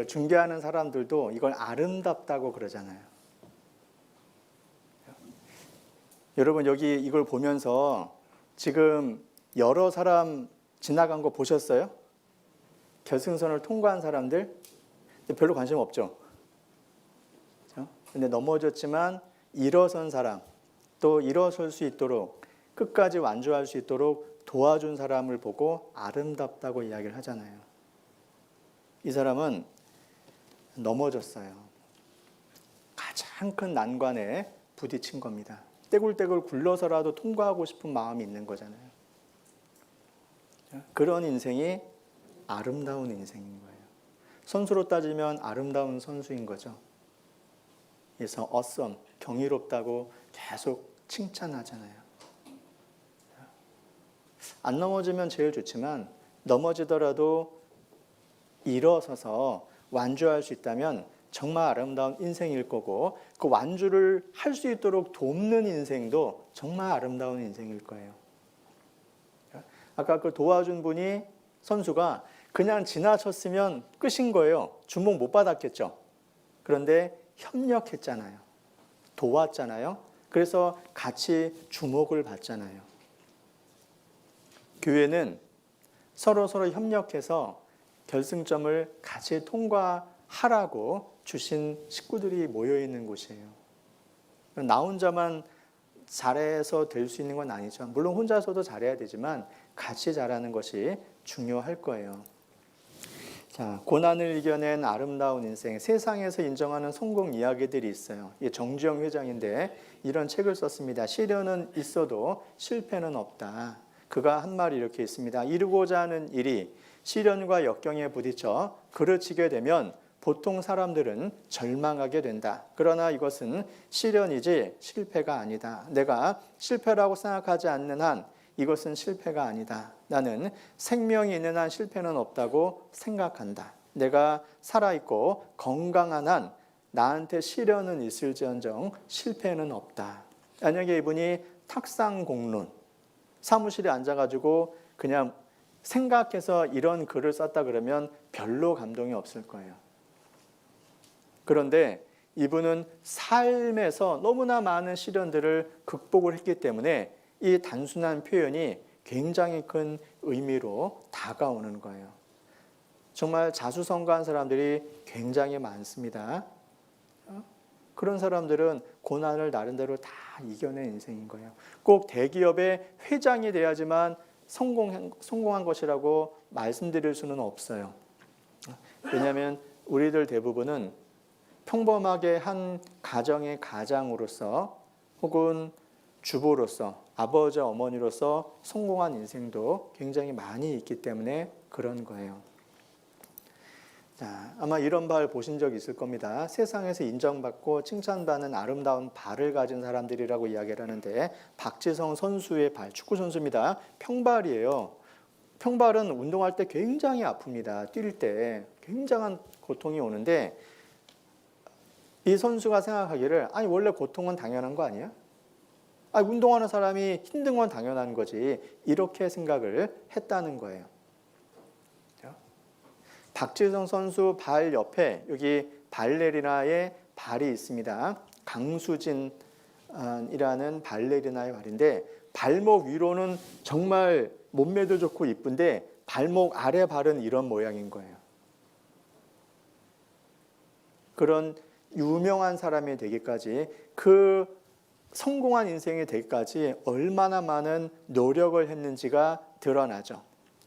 중계하는 사람들도 이걸 아름답다고 그러잖아요. 여러분, 여기 이걸 보면서 지금 여러 사람 지나간 거 보셨어요? 결승선을 통과한 사람들 별로 관심 없죠. 근데 넘어졌지만 일어선 사람, 또 일어설 수 있도록 끝까지 완주할 수 있도록 도와준 사람을 보고 아름답다고 이야기를 하잖아요. 이 사람은 넘어졌어요. 가장 큰 난관에 부딪힌 겁니다. 떼굴떼굴 굴러서라도 통과하고 싶은 마음이 있는 거잖아요. 그런 인생이 아름다운 인생인 거예요. 선수로 따지면 아름다운 선수인 거죠. 그래서 awesome, 경이롭다고 계속 칭찬하잖아요. 안 넘어지면 제일 좋지만 넘어지더라도 일어서서 완주할 수 있다면 정말 아름다운 인생일 거고 그 완주를 할 수 있도록 돕는 인생도 정말 아름다운 인생일 거예요. 아까 그 도와준 분이 선수가 그냥 지나쳤으면 끝인 거예요. 주목 못 받았겠죠. 그런데 협력했잖아요. 도왔잖아요. 그래서 같이 주목을 받잖아요. 교회는 서로 협력해서 결승점을 같이 통과하라고 주신 식구들이 모여 있는 곳이에요. 나 혼자만 잘해서 될 수 있는 건 아니죠. 물론 혼자서도 잘해야 되지만 같이 잘하는 것이 중요할 거예요. 자, 고난을 이겨낸 아름다운 인생, 세상에서 인정하는 성공 이야기들이 있어요. 이게 정주영 회장인데 이런 책을 썼습니다. 시련은 있어도 실패는 없다. 그가 한 말이 이렇게 있습니다. 이루고자 하는 일이 시련과 역경에 부딪혀 그르치게 되면 보통 사람들은 절망하게 된다. 그러나 이것은 시련이지 실패가 아니다. 내가 실패라고 생각하지 않는 한 이것은 실패가 아니다. 나는 생명이 있는 한 실패는 없다고 생각한다. 내가 살아있고 건강한 한 나한테 시련은 있을지언정 실패는 없다. 만약에 이분이 탁상공론, 사무실에 앉아가지고 그냥 생각해서 이런 글을 썼다 그러면 별로 감동이 없을 거예요. 그런데 이분은 삶에서 너무나 많은 시련들을 극복을 했기 때문에 이 단순한 표현이 굉장히 큰 의미로 다가오는 거예요. 정말 자수성가한 사람들이 굉장히 많습니다. 그런 사람들은 고난을 나름대로 다 이겨낸 인생인 거예요. 꼭 대기업의 회장이 돼야지만 성공한 것이라고 말씀드릴 수는 없어요. 왜냐하면 우리들 대부분은 평범하게 한 가정의 가장으로서 혹은 주부로서 아버지 어머니로서 성공한 인생도 굉장히 많이 있기 때문에 그런 거예요. 자, 아마 이런 발 보신 적 있을 겁니다. 세상에서 인정받고 칭찬받는 아름다운 발을 가진 사람들이라고 이야기를 하는데 박지성 선수의 발, 축구 선수입니다. 평발이에요. 평발은 운동할 때 굉장히 아픕니다. 뛸 때 굉장한 고통이 오는데 이 선수가 생각하기를 아니 원래 고통은 당연한 거 아니야? 아니, 운동하는 사람이 힘든 건 당연한 거지. 이렇게 생각을 했다는 거예요. 박지성 선수 발 옆에 여기 발레리나의 발이 있습니다. 강수진이라는 발레리나의 발인데 발목 위로는 정말 몸매도 좋고 이쁜데 발목 아래 발은 이런 모양인 거예요. 그런 유명한 사람이 되기까지 그 성공한 인생이 되기까지 얼마나 많은 노력을 했는지가 드러나죠.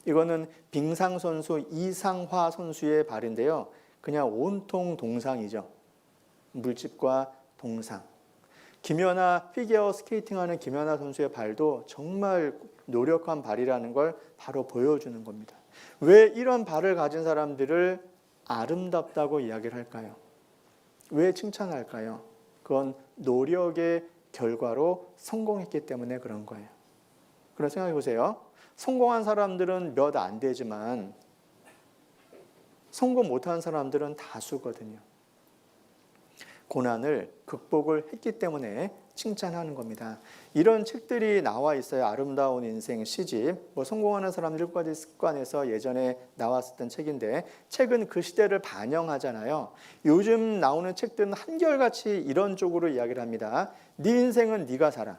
이거는 빙상 선수 이상화 선수의 발인데요. 그냥 온통 동상이죠. 물집과 동상. 김연아 피겨 스케이팅하는 김연아 선수의 발도 정말 노력한 발이라는 걸 바로 보여주는 겁니다. 왜 이런 발을 가진 사람들을 아름답다고 이야기를 할까요? 왜 칭찬할까요? 그건 노력의 결과로 성공했기 때문에 그런 거예요. 그럼 생각해 보세요. 성공한 사람들은 몇 안 되지만 성공 못한 사람들은 다수거든요. 고난을 극복을 했기 때문에 칭찬하는 겁니다. 이런 책들이 나와 있어요. 아름다운 인생 시집, 성공하는 사람들 6가지 습관에서 예전에 나왔었던 책인데 책은 그 시대를 반영하잖아요. 요즘 나오는 책들은 한결같이 이런 쪽으로 이야기를 합니다. 네 인생은 네가 살아.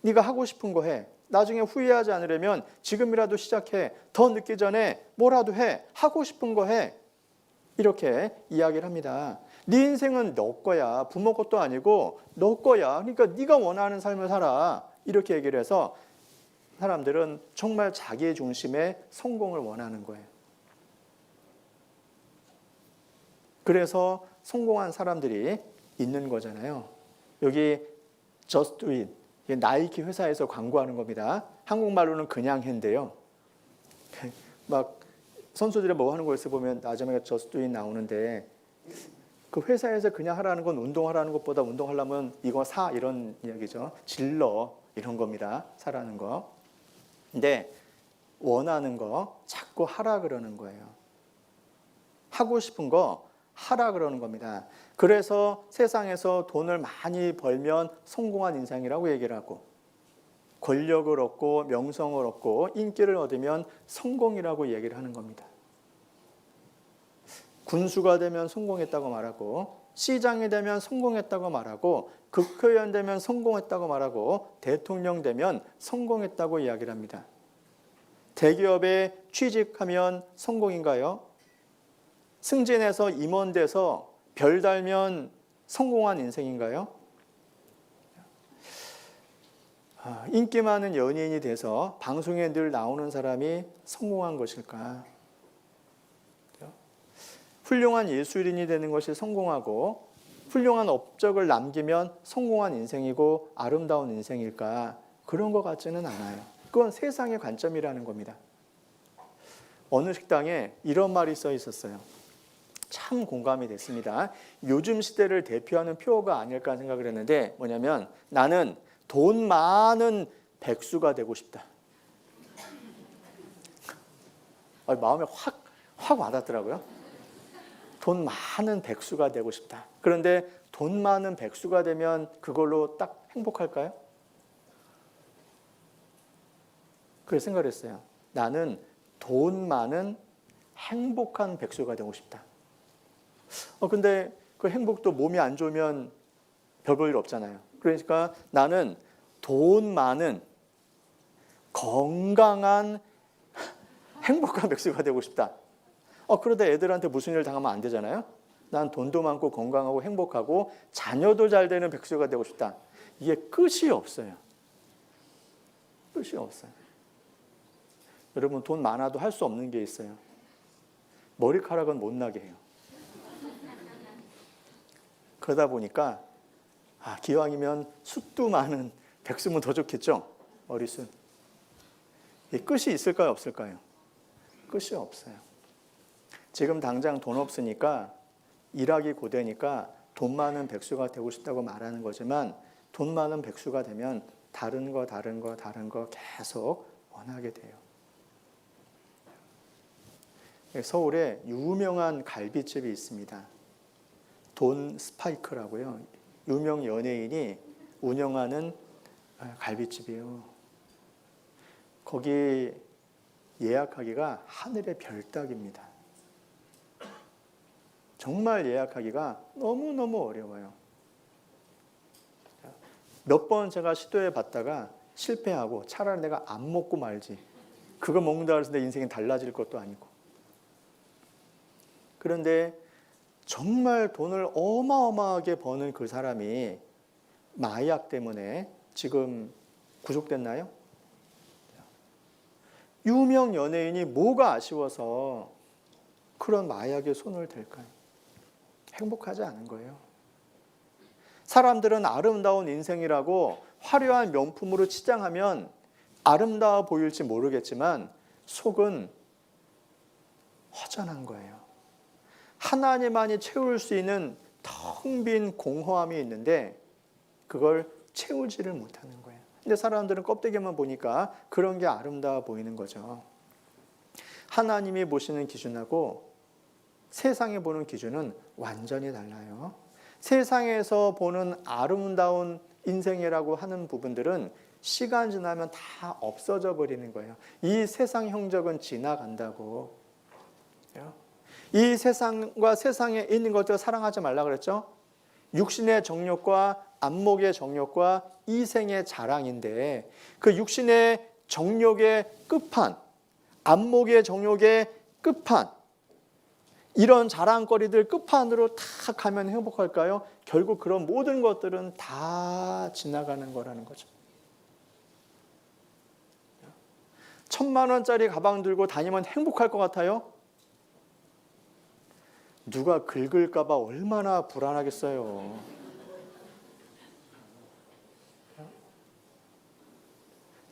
네가 하고 싶은 거 해. 나중에 후회하지 않으려면 지금이라도 시작해. 더 늦기 전에 뭐라도 해. 하고 싶은 거 해. 이렇게 이야기를 합니다. 네 인생은 너 거야. 부모 것도 아니고 너 거야. 그러니까 네가 원하는 삶을 살아. 이렇게 얘기를 해서 사람들은 정말 자기 중심의 성공을 원하는 거예요. 그래서 성공한 사람들이 있는 거잖아요. 여기 Just Do It. 나이키 회사에서 광고하는 겁니다. 한국말로는 그냥 해인데요. 막 선수들이 뭐 하는 거에서 보면 나중에 Just Do It 나오는데 그 회사에서 그냥 하라는 건 운동하라는 것보다 운동하려면 이거 사 이런 이야기죠. 질러 이런 겁니다. 사라는 거. 근데 원하는 거 자꾸 하라 그러는 거예요. 하고 싶은 거 하라 그러는 겁니다. 그래서 세상에서 돈을 많이 벌면 성공한 인생이라고 얘기를 하고, 권력을 얻고 명성을 얻고 인기를 얻으면 성공이라고 얘기를 하는 겁니다. 군수가 되면 성공했다고 말하고, 시장이 되면 성공했다고 말하고, 국회의원 되면 성공했다고 말하고, 대통령 되면 성공했다고 이야기를 합니다. 대기업에 취직하면 성공인가요? 승진해서 임원 돼서 별 달면 성공한 인생인가요? 인기 많은 연예인이 돼서 방송에 늘 나오는 사람이 성공한 것일까? 훌륭한 예술인이 되는 것이 성공하고 훌륭한 업적을 남기면 성공한 인생이고 아름다운 인생일까? 그런 것 같지는 않아요. 그건 세상의 관점이라는 겁니다. 어느 식당에 이런 말이 써 있었어요. 참 공감이 됐습니다. 요즘 시대를 대표하는 표어가 아닐까 생각을 했는데, 뭐냐면 나는 돈 많은 백수가 되고 싶다. 마음에 확 와닿더라고요. 돈 많은 백수가 되고 싶다. 그런데 돈 많은 백수가 되면 그걸로 딱 행복할까요? 그래서 생각을 했어요. 나는 돈 많은 행복한 백수가 되고 싶다. 근데 그 행복도 몸이 안 좋으면 별 볼 일 없잖아요. 그러니까 나는 돈 많은 건강한 행복한 백수가 되고 싶다. 그러다 애들한테 무슨 일 당하면 안 되잖아요. 난 돈도 많고 건강하고 행복하고 자녀도 잘 되는 백수가 되고 싶다. 이게 끝이 없어요. 끝이 없어요. 여러분, 돈 많아도 할 수 없는 게 있어요. 머리카락은 못 나게 해요. 그러다 보니까 기왕이면 숱도 많은 백수면 더 좋겠죠? 머리숱. 끝이 있을까요? 없을까요? 끝이 없어요. 지금 당장 돈 없으니까 일하기 고되니까 돈 많은 백수가 되고 싶다고 말하는 거지만, 돈 많은 백수가 되면 다른 거 계속 원하게 돼요. 서울에 유명한 갈비집이 있습니다. 돈 스파이크라고요. 유명 연예인이 운영하는 갈비집이에요. 거기 예약하기가 하늘의 별 따기입니다. 정말 예약하기가 너무너무 어려워요. 몇 번 제가 시도해 봤다가 실패하고 차라리 내가 안 먹고 말지. 그거 먹는다고 해서 내 인생이 달라질 것도 아니고. 그런데 정말 돈을 어마어마하게 버는 그 사람이 마약 때문에 지금 구속됐나요? 유명 연예인이 뭐가 아쉬워서 그런 마약에 손을 댈까요? 행복하지 않은 거예요. 사람들은 아름다운 인생이라고 화려한 명품으로 치장하면 아름다워 보일지 모르겠지만 속은 허전한 거예요. 하나님만이 채울 수 있는 텅 빈 공허함이 있는데 그걸 채우지를 못하는 거예요. 근데 사람들은 껍데기만 보니까 그런 게 아름다워 보이는 거죠. 하나님이 보시는 기준하고 세상에 보는 기준은 완전히 달라요. 세상에서 보는 아름다운 인생이라고 하는 부분들은 시간 지나면 다 없어져 버리는 거예요. 이 세상 형적은 지나간다고. 이 세상과 세상에 있는 것들을 사랑하지 말라 그랬죠? 육신의 정욕과 안목의 정욕과 이생의 자랑인데, 그 육신의 정욕의 끝판, 안목의 정욕의 끝판, 이런 자랑거리들 끝판으로 탁 가면 행복할까요? 결국 그런 모든 것들은 다 지나가는 거라는 거죠. 1,000만 원짜리 가방 들고 다니면 행복할 것 같아요? 누가 긁을까 봐 얼마나 불안하겠어요.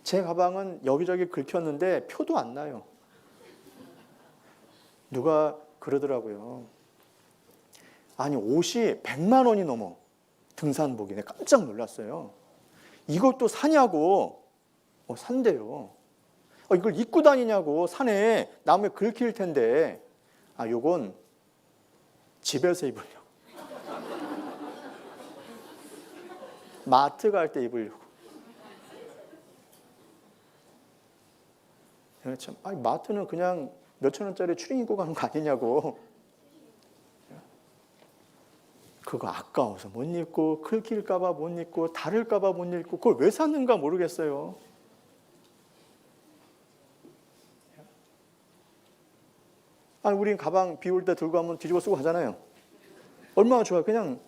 제 가방은 여기저기 긁혔는데 표도 안 나요. 누가 그러더라고요. 아니, 옷이 100만 원이 넘어. 등산복이네. 깜짝 놀랐어요. 이것도 사냐고. 산대요. 이걸 입고 다니냐고. 산에 나무에 긁힐 텐데. 요건 집에서 입으려고. 마트 갈 때 입으려고. 참, 아니, 마트는 그냥 몇천 원짜리 추링 입고 가는 거 아니냐고. 그거 아까워서 못 입고, 긁힐까 봐 못 입고, 다를까 봐 못 입고, 그걸 왜 샀는가 모르겠어요. 아니, 우린 가방 비 올 때 들고 가면 뒤집어 쓰고 가잖아요. 얼마나 좋아요. 그냥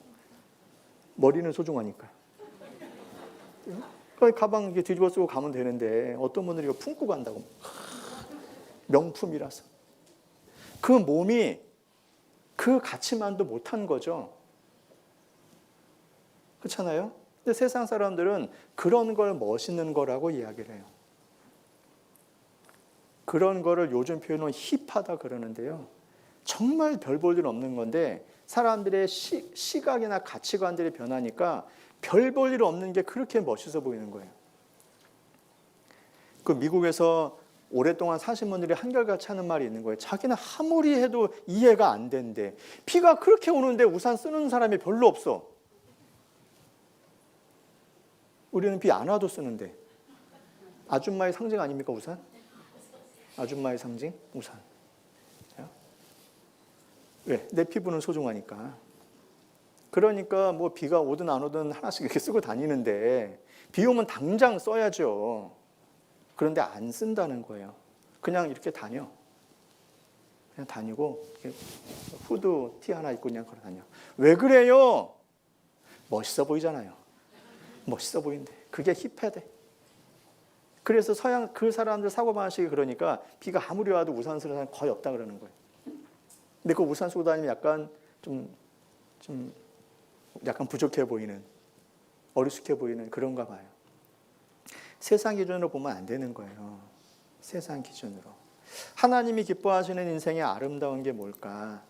머리는 소중하니까. 그 가방 이렇게 뒤집어 쓰고 가면 되는데 어떤 분들이 이거 품고 간다고. 명품이라서. 그 몸이 그 가치만도 못한 거죠. 그렇잖아요? 근데 세상 사람들은 그런 걸 멋있는 거라고 이야기를 해요. 그런 거를 요즘 표현은 힙하다 그러는데요. 정말 별 볼 일 없는 건데 사람들의 시각이나 가치관들이 변하니까 별 볼 일 없는 게 그렇게 멋있어 보이는 거예요. 그 미국에서 오랫동안 사신 분들이 한결같이 하는 말이 있는 거예요. 자기는 아무리 해도 이해가 안 된대. 비가 그렇게 오는데 우산 쓰는 사람이 별로 없어. 우리는 비 안 와도 쓰는데. 아줌마의 상징 아닙니까, 우산? 아줌마의 상징? 우산. 왜? 내 피부는 소중하니까. 그러니까 뭐 비가 오든 안 오든 하나씩 이렇게 쓰고 다니는데 비 오면 당장 써야죠. 그런데 안 쓴다는 거예요. 그냥 이렇게 다녀. 그냥 다니고 후드 티 하나 입고 그냥 걸어 다녀. 왜 그래요? 멋있어 보이잖아요. 멋있어 보인대. 그게 힙해대. 그래서 서양 그 사람들 사고방식이 그러니까 비가 아무리 와도 우산 쓰는 사람 거의 없다 그러는 거예요. 근데 그 우산 쓰고 다니면 약간 좀 약간 부족해 보이는, 어리숙해 보이는 그런가 봐요. 세상 기준으로 보면 안 되는 거예요. 세상 기준으로. 하나님이 기뻐하시는 인생의 아름다운 게 뭘까?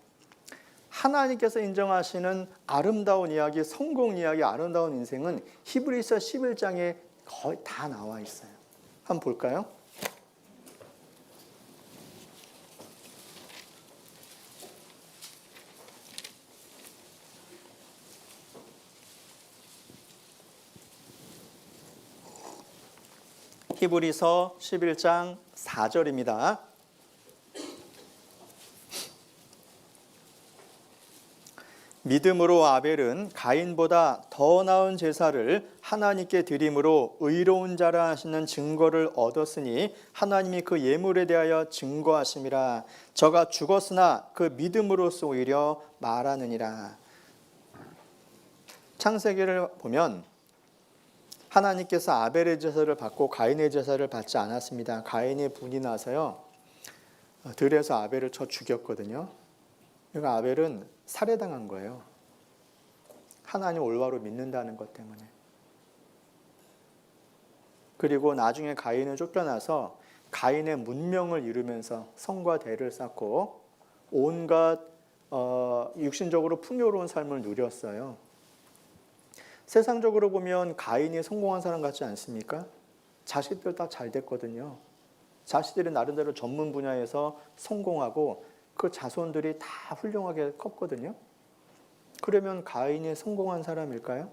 하나님께서 인정하시는 아름다운 이야기, 성공 이야기, 아름다운 인생은 히브리서 11장에 거의 다 나와 있어요. 한번 볼까요? 히브리서 11장 4절입니다. 믿음으로 아벨은 가인보다 더 나은 제사를 하나님께 드림으로 의로운 자라 하시는 증거를 얻었으니 하나님이 그 예물에 대하여 증거하심이라. 저가 죽었으나 그 믿음으로써 오히려 말하느니라. 창세기를 보면 하나님께서 아벨의 제사를 받고 가인의 제사를 받지 않았습니다. 가인이 분이 나서요, 들에서 아벨을 쳐 죽였거든요. 그러니까 아벨은 살해당한 거예요. 하나님 올바로 믿는다는 것 때문에. 그리고 나중에 가인은 쫓겨나서 가인의 문명을 이루면서 성과 대를 쌓고 온갖 육신적으로 풍요로운 삶을 누렸어요. 세상적으로 보면 가인이 성공한 사람 같지 않습니까? 자식들 다 잘 됐거든요. 자식들이 나름대로 전문 분야에서 성공하고 그 자손들이 다 훌륭하게 컸거든요. 그러면 가인이 성공한 사람일까요?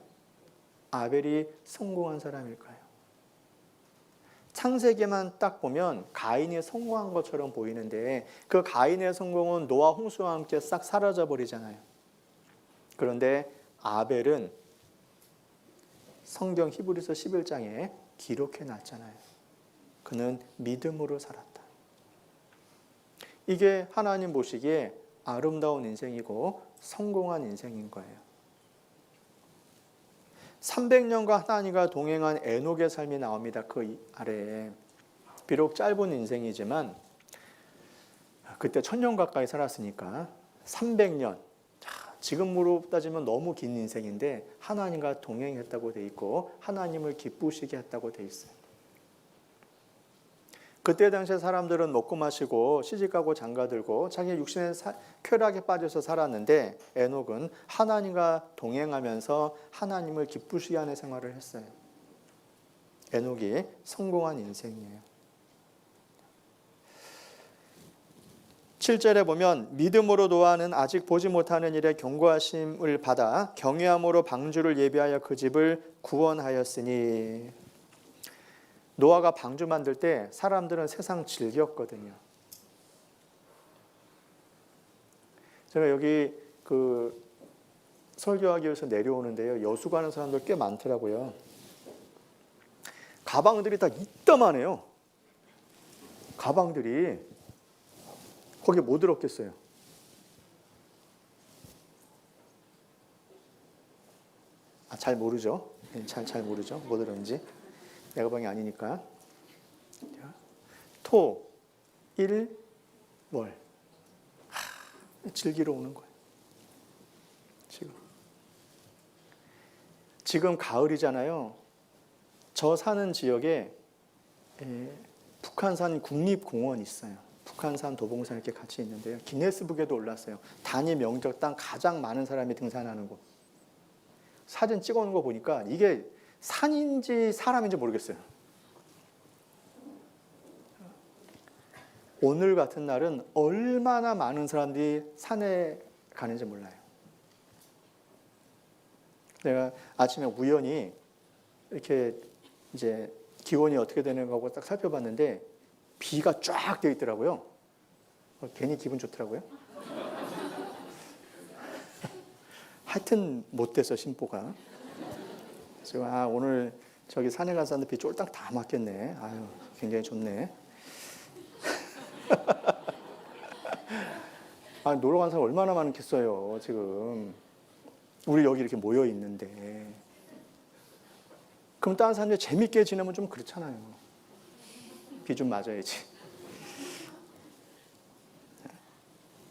아벨이 성공한 사람일까요? 창세기만 딱 보면 가인이 성공한 것처럼 보이는데 그 가인의 성공은 노아 홍수와 함께 싹 사라져 버리잖아요. 그런데 아벨은 성경 히브리서 11장에 기록해 놨잖아요. 그는 믿음으로 살았다. 이게 하나님 보시기에 아름다운 인생이고 성공한 인생인 거예요. 300년과 하나님과 동행한 에녹의 삶이 나옵니다. 그 아래에. 비록 짧은 인생이지만 그때 1000년 가까이 살았으니까 300년. 지금으로 따지면 너무 긴 인생인데 하나님과 동행했다고 돼 있고 하나님을 기쁘시게 했다고 돼 있어요. 그때 당시에 사람들은 먹고 마시고 시집가고 장가들고 자기 육신의 쾌락에 빠져서 살았는데 에녹은 하나님과 동행하면서 하나님을 기쁘시게 하는 생활을 했어요. 에녹이 성공한 인생이에요. 7절에 보면 믿음으로 노아는 아직 보지 못하는 일에 경고하심을 받아 경외함으로 방주를 예비하여 그 집을 구원하였으니. 노아가 방주 만들 때 사람들은 세상 즐겼거든요. 제가 여기 그 설교하기 위해서 내려오는데요, 여수 가는 사람들 꽤 많더라고요. 가방들이 다 이따만해요. 가방들이 거기에 뭐 들었겠어요? 잘 모르죠. 잘 모르죠. 뭐 들었는지. 내 가방이 아니니까. 토, 일, 월. 즐기러 오는 거예요. 지금 가을이잖아요. 저 사는 지역에 북한산 국립공원이 있어요. 북한산, 도봉산 이렇게 같이 있는데요. 기네스북에도 올랐어요. 단위 면적당 가장 많은 사람이 등산하는 곳. 사진 찍어놓은 거 보니까 이게 산인지 사람인지 모르겠어요. 오늘 같은 날은 얼마나 많은 사람들이 산에 가는지 몰라요. 내가 아침에 우연히 이렇게 이제 기온이 어떻게 되는 거고 딱 살펴봤는데 비가 쫙 되어 있더라고요. 괜히 기분 좋더라고요. 하여튼 못 돼서 심보가. 그래서 오늘 저기 산에 가서 비 쫄딱 다 맞겠네. 아유, 굉장히 좋네. 놀러 간 사람 얼마나 많겠어요, 지금. 우리 여기 이렇게 모여 있는데. 그럼 다른 사람들이 재밌게 지내면 좀 그렇잖아요. 비 좀 맞아야지.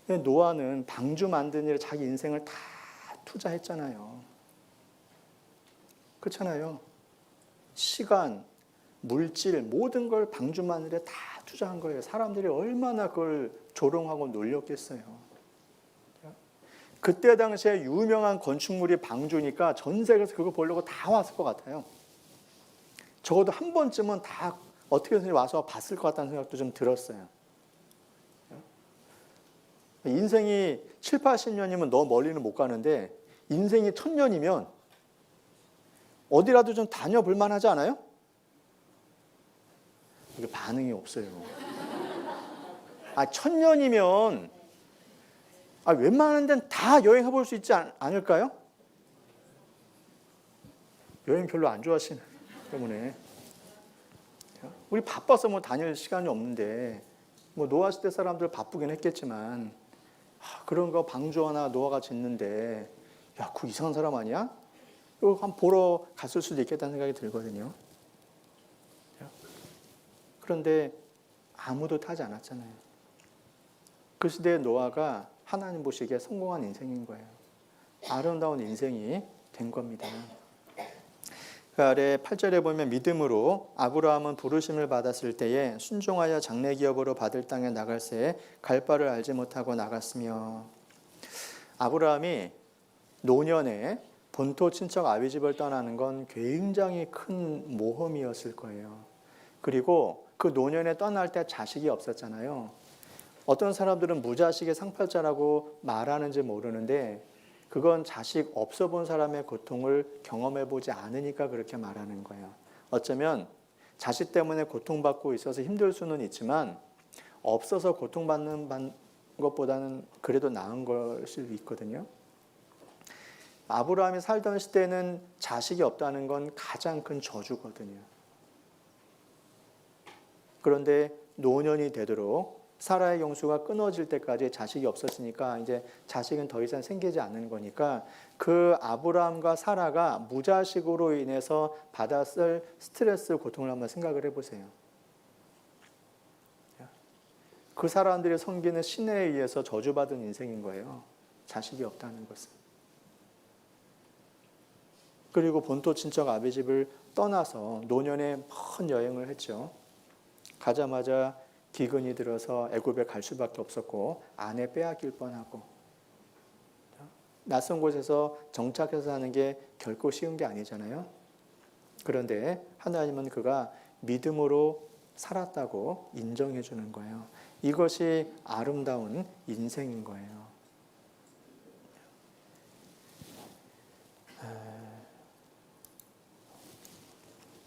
노아는 방주 만드는 일에 자기 인생을 다 투자했잖아요. 그렇잖아요. 시간, 물질, 모든 걸 방주 만드는 일에 다 투자한 거예요. 사람들이 얼마나 그걸 조롱하고 놀렸겠어요. 그때 당시에 유명한 건축물이 방주니까 전 세계에서 그거 보려고 다 왔을 것 같아요. 적어도 한 번쯤은 다 어떻게든 와서 봤을 것 같다는 생각도 좀 들었어요. 인생이 7, 80년이면 너 멀리는 못 가는데 인생이 1000년이면 어디라도 좀 다녀볼 만하지 않아요? 이게 반응이 없어요. 1000년이면 웬만한 데는 다 여행해 볼 수 있지 않을까요? 여행 별로 안 좋아하시는 때문에. 우리 바빠서 뭐 다닐 시간이 없는데 뭐 노아 시대 사람들 바쁘긴 했겠지만 그런 거 방주 하나 노아가 짓는데 그 이상한 사람 아니야? 이거 한번 보러 갔을 수도 있겠다는 생각이 들거든요. 그런데 아무도 타지 않았잖아요. 그 시대의 노아가 하나님 보시기에 성공한 인생인 거예요. 아름다운 인생이 된 겁니다. 그 아래 8절에 보면 믿음으로 아브라함은 부르심을 받았을 때에 순종하여 장래 기업으로 받을 땅에 나갈새 갈 바를 알지 못하고 나갔으며. 아브라함이 노년에 본토 친척 아비집을 떠나는 건 굉장히 큰 모험이었을 거예요. 그리고 그 노년에 떠날 때 자식이 없었잖아요. 어떤 사람들은 무자식의 상팔자라고 말하는지 모르는데 그건 자식 없어 본 사람의 고통을 경험해 보지 않으니까 그렇게 말하는 거예요. 어쩌면 자식 때문에 고통받고 있어서 힘들 수는 있지만 없어서 고통받는 것보다는 그래도 나은 걸 수도 있거든요. 아브라함이 살던 시대는 자식이 없다는 건 가장 큰 저주거든요. 그런데 노년이 되도록 사라의 용수가 끊어질 때까지 자식이 없었으니까 이제 자식은 더 이상 생기지 않는 거니까 그 아브라함과 사라가 무자식으로 인해서 받았을 스트레스, 고통을 한번 생각을 해보세요. 그 사람들이 섬기는 신에 의해서 저주받은 인생인 거예요. 자식이 없다는 것은. 그리고 본토 친척 아비집을 떠나서 노년에 먼 여행을 했죠. 가자마자 기근이 들어서 애굽에 갈 수밖에 없었고 아내 빼앗길 뻔하고 낯선 곳에서 정착해서 사는 게 결코 쉬운 게 아니잖아요. 그런데 하나님은 그가 믿음으로 살았다고 인정해 주는 거예요. 이것이 아름다운 인생인 거예요.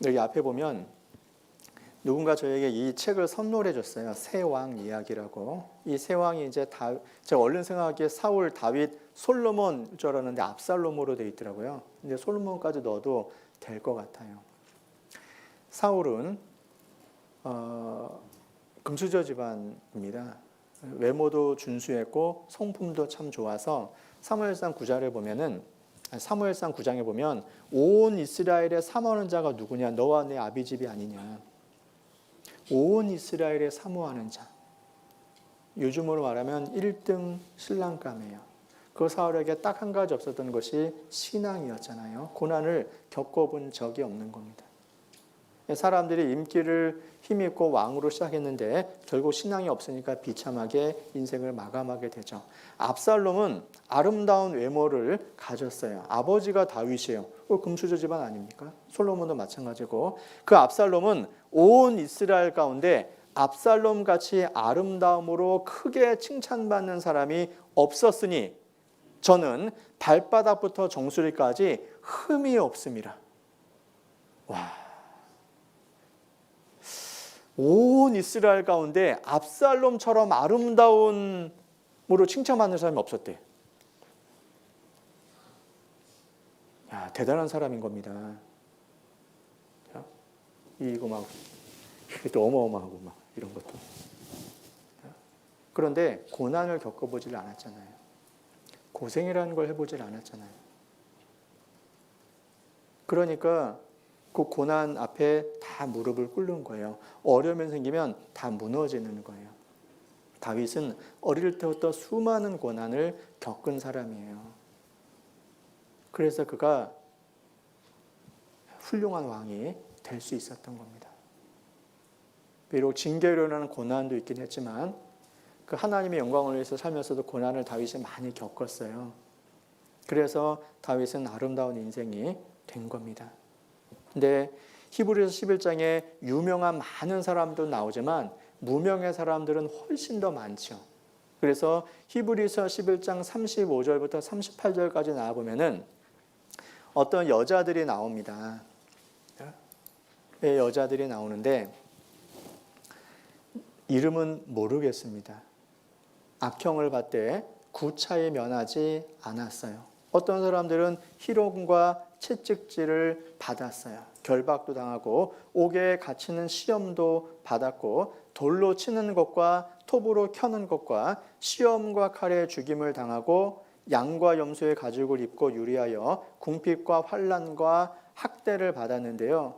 여기 앞에 보면 누군가 저에게 이 책을 선물해 줬어요. 새 왕 이야기라고. 이 새 왕이 이제 제가 얼른 생각하기에 사울, 다윗, 솔로몬 줄 알았는데 압살롬으로 되어 있더라고요. 근데 솔로몬까지 넣어도 될 것 같아요. 사울은 금수저 집안입니다. 외모도 준수했고 성품도 참 좋아서 사무엘상 9장에 보면 온 이스라엘의 사모하는 자가 누구냐? 너와 내 아비집이 아니냐? 온 이스라엘의 사모하는 자. 요즘으로 말하면 1등 신랑감이에요. 그 사울에게 딱 한 가지 없었던 것이 신앙이었잖아요. 고난을 겪어본 적이 없는 겁니다. 사람들이 인기를 힘입고 왕으로 시작했는데 결국 신앙이 없으니까 비참하게 인생을 마감하게 되죠. 압살롬은 아름다운 외모를 가졌어요. 아버지가 다윗이에요. 금수저 집안 아닙니까? 솔로몬도 마찬가지고. 그 압살롬은 온 이스라엘 가운데 압살롬 같이 아름다움으로 크게 칭찬받는 사람이 없었으니 저는 발바닥부터 정수리까지 흠이 없습니다. 와. 온 이스라엘 가운데 압살롬처럼 아름다움으로 칭찬받는 사람이 없었대. 야, 대단한 사람인 겁니다. 이거 막 또 어마어마하고 막 이런 것도. 그런데 고난을 겪어보질 않았잖아요. 고생이라는 걸 해보질 않았잖아요. 그러니까 그 고난 앞에 다 무릎을 꿇는 거예요. 어려움이 생기면 다 무너지는 거예요. 다윗은 어릴 때부터 수많은 고난을 겪은 사람이에요. 그래서 그가 훌륭한 왕이 될 수 있었던 겁니다. 비록 징계로 인한 고난도 있긴 했지만 그 하나님의 영광을 위해서 살면서도 고난을 다윗이 많이 겪었어요. 그래서 다윗은 아름다운 인생이 된 겁니다. 근데 히브리서 11장에 유명한 많은 사람도 나오지만 무명의 사람들은 훨씬 더 많죠. 그래서 히브리서 11장 35절부터 38절까지 나와보면은 어떤 여자들이 나옵니다. 여자들이 나오는데 이름은 모르겠습니다. 악형을 받되 구차히 면하지 않았어요. 어떤 사람들은 희롱과 채찍질을 받았어요. 결박도 당하고 옥에 갇히는 시험도 받았고 돌로 치는 것과 톱으로 켜는 것과 시험과 칼에 죽임을 당하고 양과 염소의 가죽을 입고 유리하여 궁핍과 환난과 학대를 받았는데요.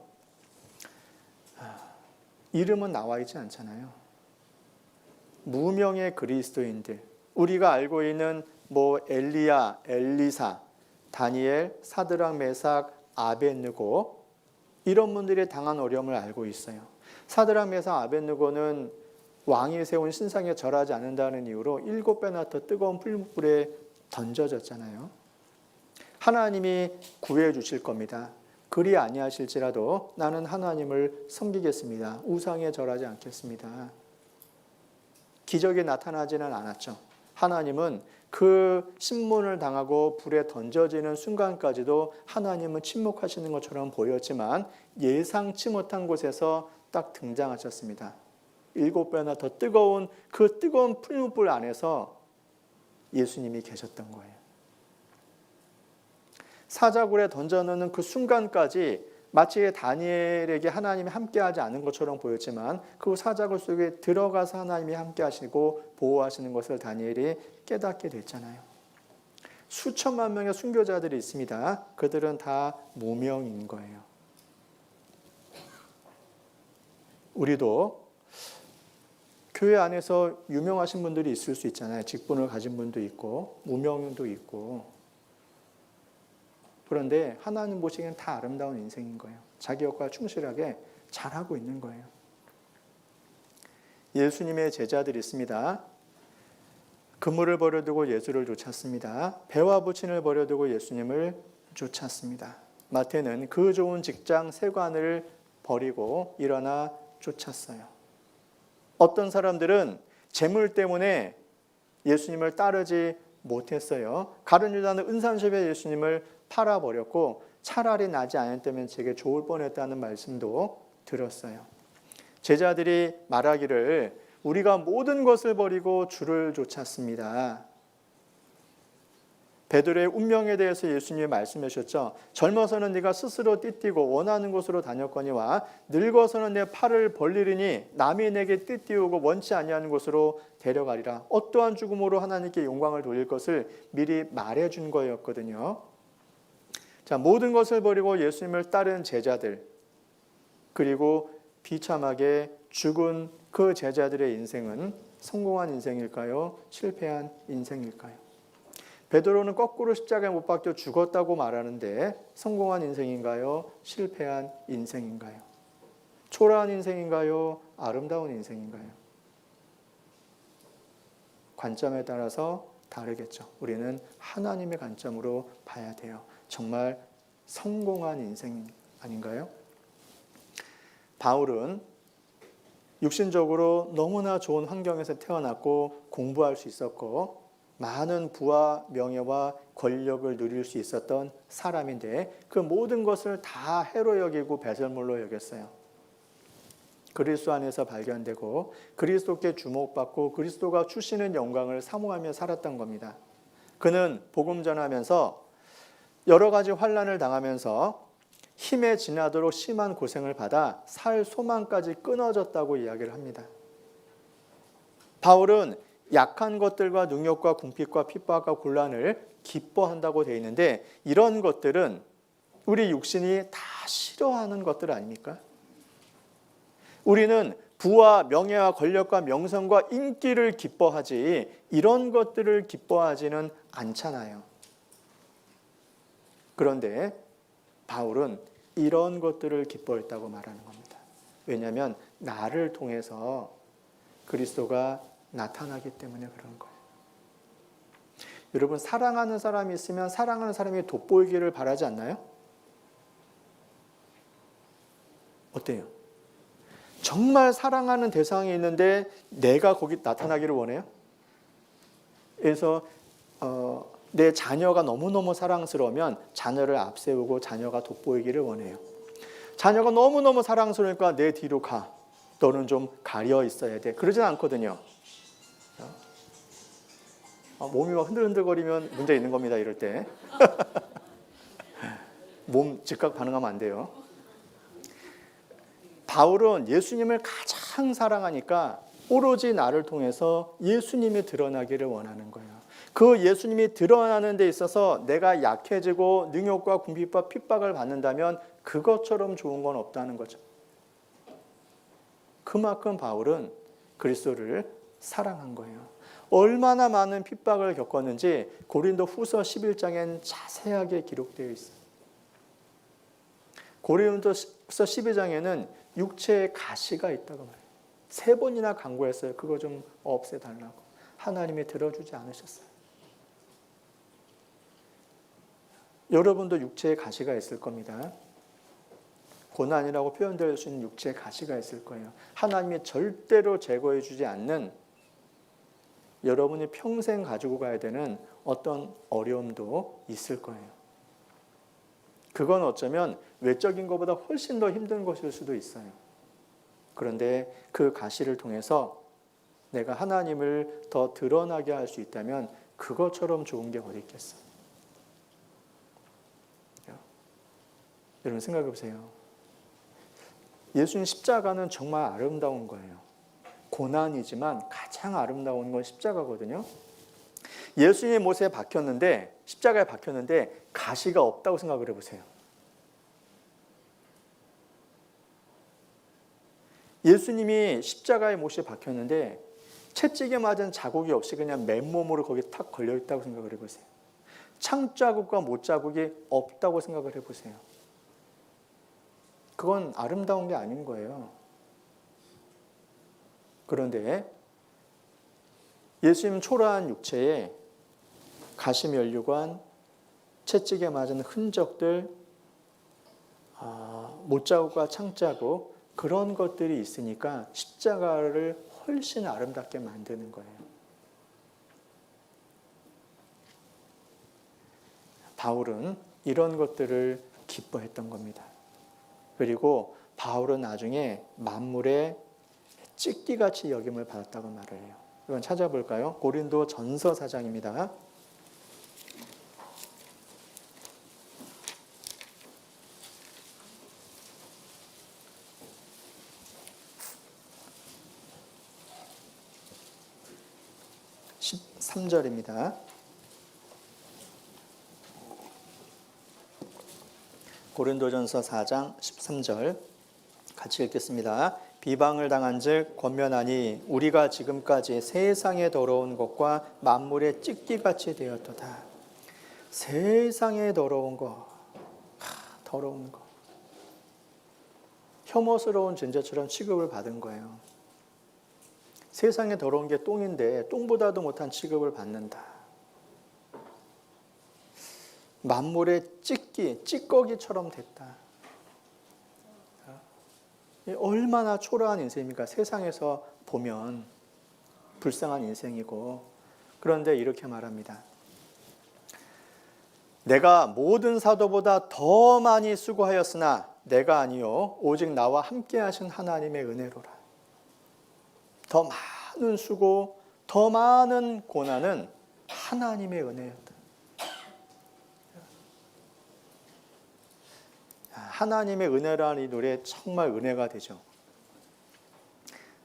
이름은 나와 있지 않잖아요. 무명의 그리스도인들, 우리가 알고 있는 엘리야, 엘리사, 다니엘, 사드락, 메삭, 아벳느고 이런 분들이 당한 어려움을 알고 있어요. 사드락, 메삭, 아벳느고는 왕이 세운 신상에 절하지 않는다는 이유로 7배나 더 뜨거운 풀무불에 던져졌잖아요. 하나님이 구해 주실 겁니다. 그리 아니하실지라도 나는 하나님을 섬기겠습니다. 우상에 절하지 않겠습니다. 기적이 나타나지는 않았죠. 하나님은 그 신문을 당하고 불에 던져지는 순간까지도 하나님은 침묵하시는 것처럼 보였지만 예상치 못한 곳에서 딱 등장하셨습니다. 7배나 더 뜨거운 그 뜨거운 풀무불 안에서 예수님이 계셨던 거예요. 사자굴에 던져넣는 그 순간까지 마치 다니엘에게 하나님이 함께하지 않은 것처럼 보였지만 그 사자굴 속에 들어가서 하나님이 함께하시고 보호하시는 것을 다니엘이 깨닫게 됐잖아요. 수천만 명의 순교자들이 있습니다. 그들은 다 무명인 거예요. 우리도 교회 안에서 유명하신 분들이 있을 수 있잖아요. 직분을 가진 분도 있고 무명도 있고. 그런데 하나님 보시기에는 다 아름다운 인생인 거예요. 자기 역할 충실하게 잘하고 있는 거예요. 예수님의 제자들이 있습니다. 그물을 버려두고 예수를 쫓았습니다. 배와 부친을 버려두고 예수님을 쫓았습니다. 마태는 그 좋은 직장 세관을 버리고 일어나 쫓았어요. 어떤 사람들은 재물 때문에 예수님을 따르지 못했어요. 가룟 유다는 은삼십에 예수님을 팔아버렸고 차라리 나지 않았다면 제게 좋을 뻔했다는 말씀도 들었어요. 제자들이 말하기를 우리가 모든 것을 버리고 주를 쫓았습니다. 베드로의 운명에 대해서 예수님이 말씀하셨죠. 젊어서는 네가 스스로 띠띠고 원하는 곳으로 다녔거니와 늙어서는 내 팔을 벌리리니 남이 내게 띠띠우고 원치 아니하는 곳으로 데려가리라. 어떠한 죽음으로 하나님께 영광을 돌릴 것을 미리 말해준 거였거든요. 자, 모든 것을 버리고 예수님을 따른 제자들, 그리고 비참하게 죽은 그 제자들의 인생은 성공한 인생일까요? 실패한 인생일까요? 베드로는 거꾸로 십자가에 못 박혀 죽었다고 말하는데 성공한 인생인가요? 실패한 인생인가요? 초라한 인생인가요? 아름다운 인생인가요? 관점에 따라서 다르겠죠. 우리는 하나님의 관점으로 봐야 돼요. 정말 성공한 인생 아닌가요? 바울은 육신적으로 너무나 좋은 환경에서 태어났고 공부할 수 있었고 많은 부와 명예와 권력을 누릴 수 있었던 사람인데 그 모든 것을 다 해로 여기고 배설물로 여겼어요. 그리스도 안에서 발견되고 그리스도께 주목받고 그리스도가 주시는 영광을 사모하며 살았던 겁니다. 그는 복음 전하면서 여러 가지 환난을 당하면서 힘에 지나도록 심한 고생을 받아 살 소망까지 끊어졌다고 이야기를 합니다. 바울은 약한 것들과 능욕과 궁핍과 핍박과 곤란을 기뻐한다고 되어 있는데 이런 것들은 우리 육신이 다 싫어하는 것들 아닙니까? 우리는 부와 명예와 권력과 명성과 인기를 기뻐하지 이런 것들을 기뻐하지는 않잖아요. 그런데 바울은 이런 것들을 기뻐했다고 말하는 겁니다. 왜냐하면 나를 통해서 그리스도가 나타나기 때문에 그런 거예요. 여러분, 사랑하는 사람이 있으면 사랑하는 사람이 돋보이기를 바라지 않나요? 어때요? 정말 사랑하는 대상이 있는데 내가 거기 나타나기를 원해요? 그래서 내 자녀가 너무너무 사랑스러우면 자녀를 앞세우고 자녀가 돋보이기를 원해요. 자녀가 너무너무 사랑스러우니까 내 뒤로 가. 너는 좀 가려 있어야 돼. 그러진 않거든요. 몸이 막 흔들흔들거리면 문제 있는 겁니다. 이럴 때. 몸 즉각 반응하면 안 돼요. 바울은 예수님을 가장 사랑하니까 오로지 나를 통해서 예수님이 드러나기를 원하는 거예요. 그 예수님이 드러나는 데 있어서 내가 약해지고 능욕과 궁핍과 핍박을 받는다면 그것처럼 좋은 건 없다는 거죠. 그만큼 바울은 그리스도를 사랑한 거예요. 얼마나 많은 핍박을 겪었는지 고린도 후서 11장엔 자세하게 기록되어 있어요. 고린도서 12장에는 육체의 가시가 있다고 말해요. 3번이나 간구했어요. 그거 좀 없애달라고. 하나님이 들어주지 않으셨어요. 여러분도 육체의 가시가 있을 겁니다. 고난이라고 표현될 수 있는 육체의 가시가 있을 거예요. 하나님이 절대로 제거해 주지 않는 여러분이 평생 가지고 가야 되는 어떤 어려움도 있을 거예요. 그건 어쩌면 외적인 것보다 훨씬 더 힘든 것일 수도 있어요. 그런데 그 가시를 통해서 내가 하나님을 더 드러나게 할 수 있다면 그것처럼 좋은 게 어디 있겠어요. 여러분 생각해 보세요. 예수님 십자가는 정말 아름다운 거예요. 고난이지만 가장 아름다운 건 십자가거든요. 예수님이 못에 박혔는데, 십자가에 박혔는데 가시가 없다고 생각을 해보세요. 예수님이 십자가에 못에 박혔는데 채찍에 맞은 자국이 없이 그냥 맨몸으로 거기 탁 걸려있다고 생각을 해보세요. 창자국과 못자국이 없다고 생각을 해보세요. 그건 아름다운 게 아닌 거예요. 그런데 예수님 초라한 육체에 가시면류관, 채찍에 맞은 흔적들, 못자국과 창자국 그런 것들이 있으니까 십자가를 훨씬 아름답게 만드는 거예요. 바울은 이런 것들을 기뻐했던 겁니다. 그리고 바울은 나중에 만물의 찢기같이 여김을 받았다고 말을 해요. 이건 찾아볼까요? 고린도 전서 4장입니다. (13절입니다) 고린도전서 4장 13절 같이 읽겠습니다. 비방을 당한즉 권면하니 우리가 지금까지 세상에 더러운 것과 만물의 찢기같이 되었도다. 세상에 더러운 거, 더러운 거, 혐오스러운 존재처럼 취급을 받은 거예요. 세상에 더러운 게 똥인데 똥보다도 못한 취급을 받는다. 만물의 찌꺼기처럼 됐다. 얼마나 초라한 인생입니까? 세상에서 보면 불쌍한 인생이고. 그런데 이렇게 말합니다. 내가 모든 사도보다 더 많이 수고하였으나 내가 아니요 오직 나와 함께 하신 하나님의 은혜로라. 더 많은 수고, 더 많은 고난은 하나님의 은혜였다. 하나님의 은혜라는 이 노래 정말 은혜가 되죠.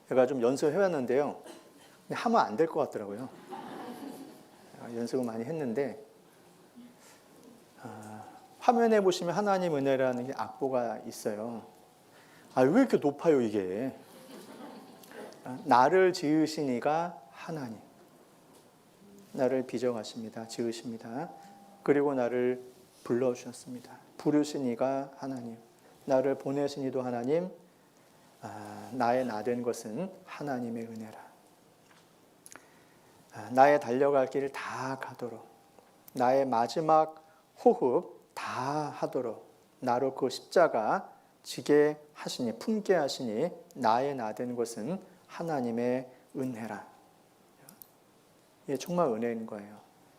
제가 좀 연습해왔는데요. 하면 안 될 것 같더라고요. 연습을 많이 했는데 화면에 보시면 하나님 은혜라는 게 악보가 있어요. 왜 이렇게 높아요 이게. 나를 지으신 이가 하나님. 나를 빚어가십니다. 지으십니다. 그리고 나를 불러주셨습니다. 부르신 이가 하나님. 나를 보내신 이도 하나님. 나의 나 된 것은 하나님의 은혜라. 나의 달려갈 길 다 가도록, 나의 마지막 호흡 다 하도록 나로 그 십자가 지게 하시니, 품게 하시니 나의 나 된 것은 하나님의 은혜라. 이게 정말 은혜인 거예요.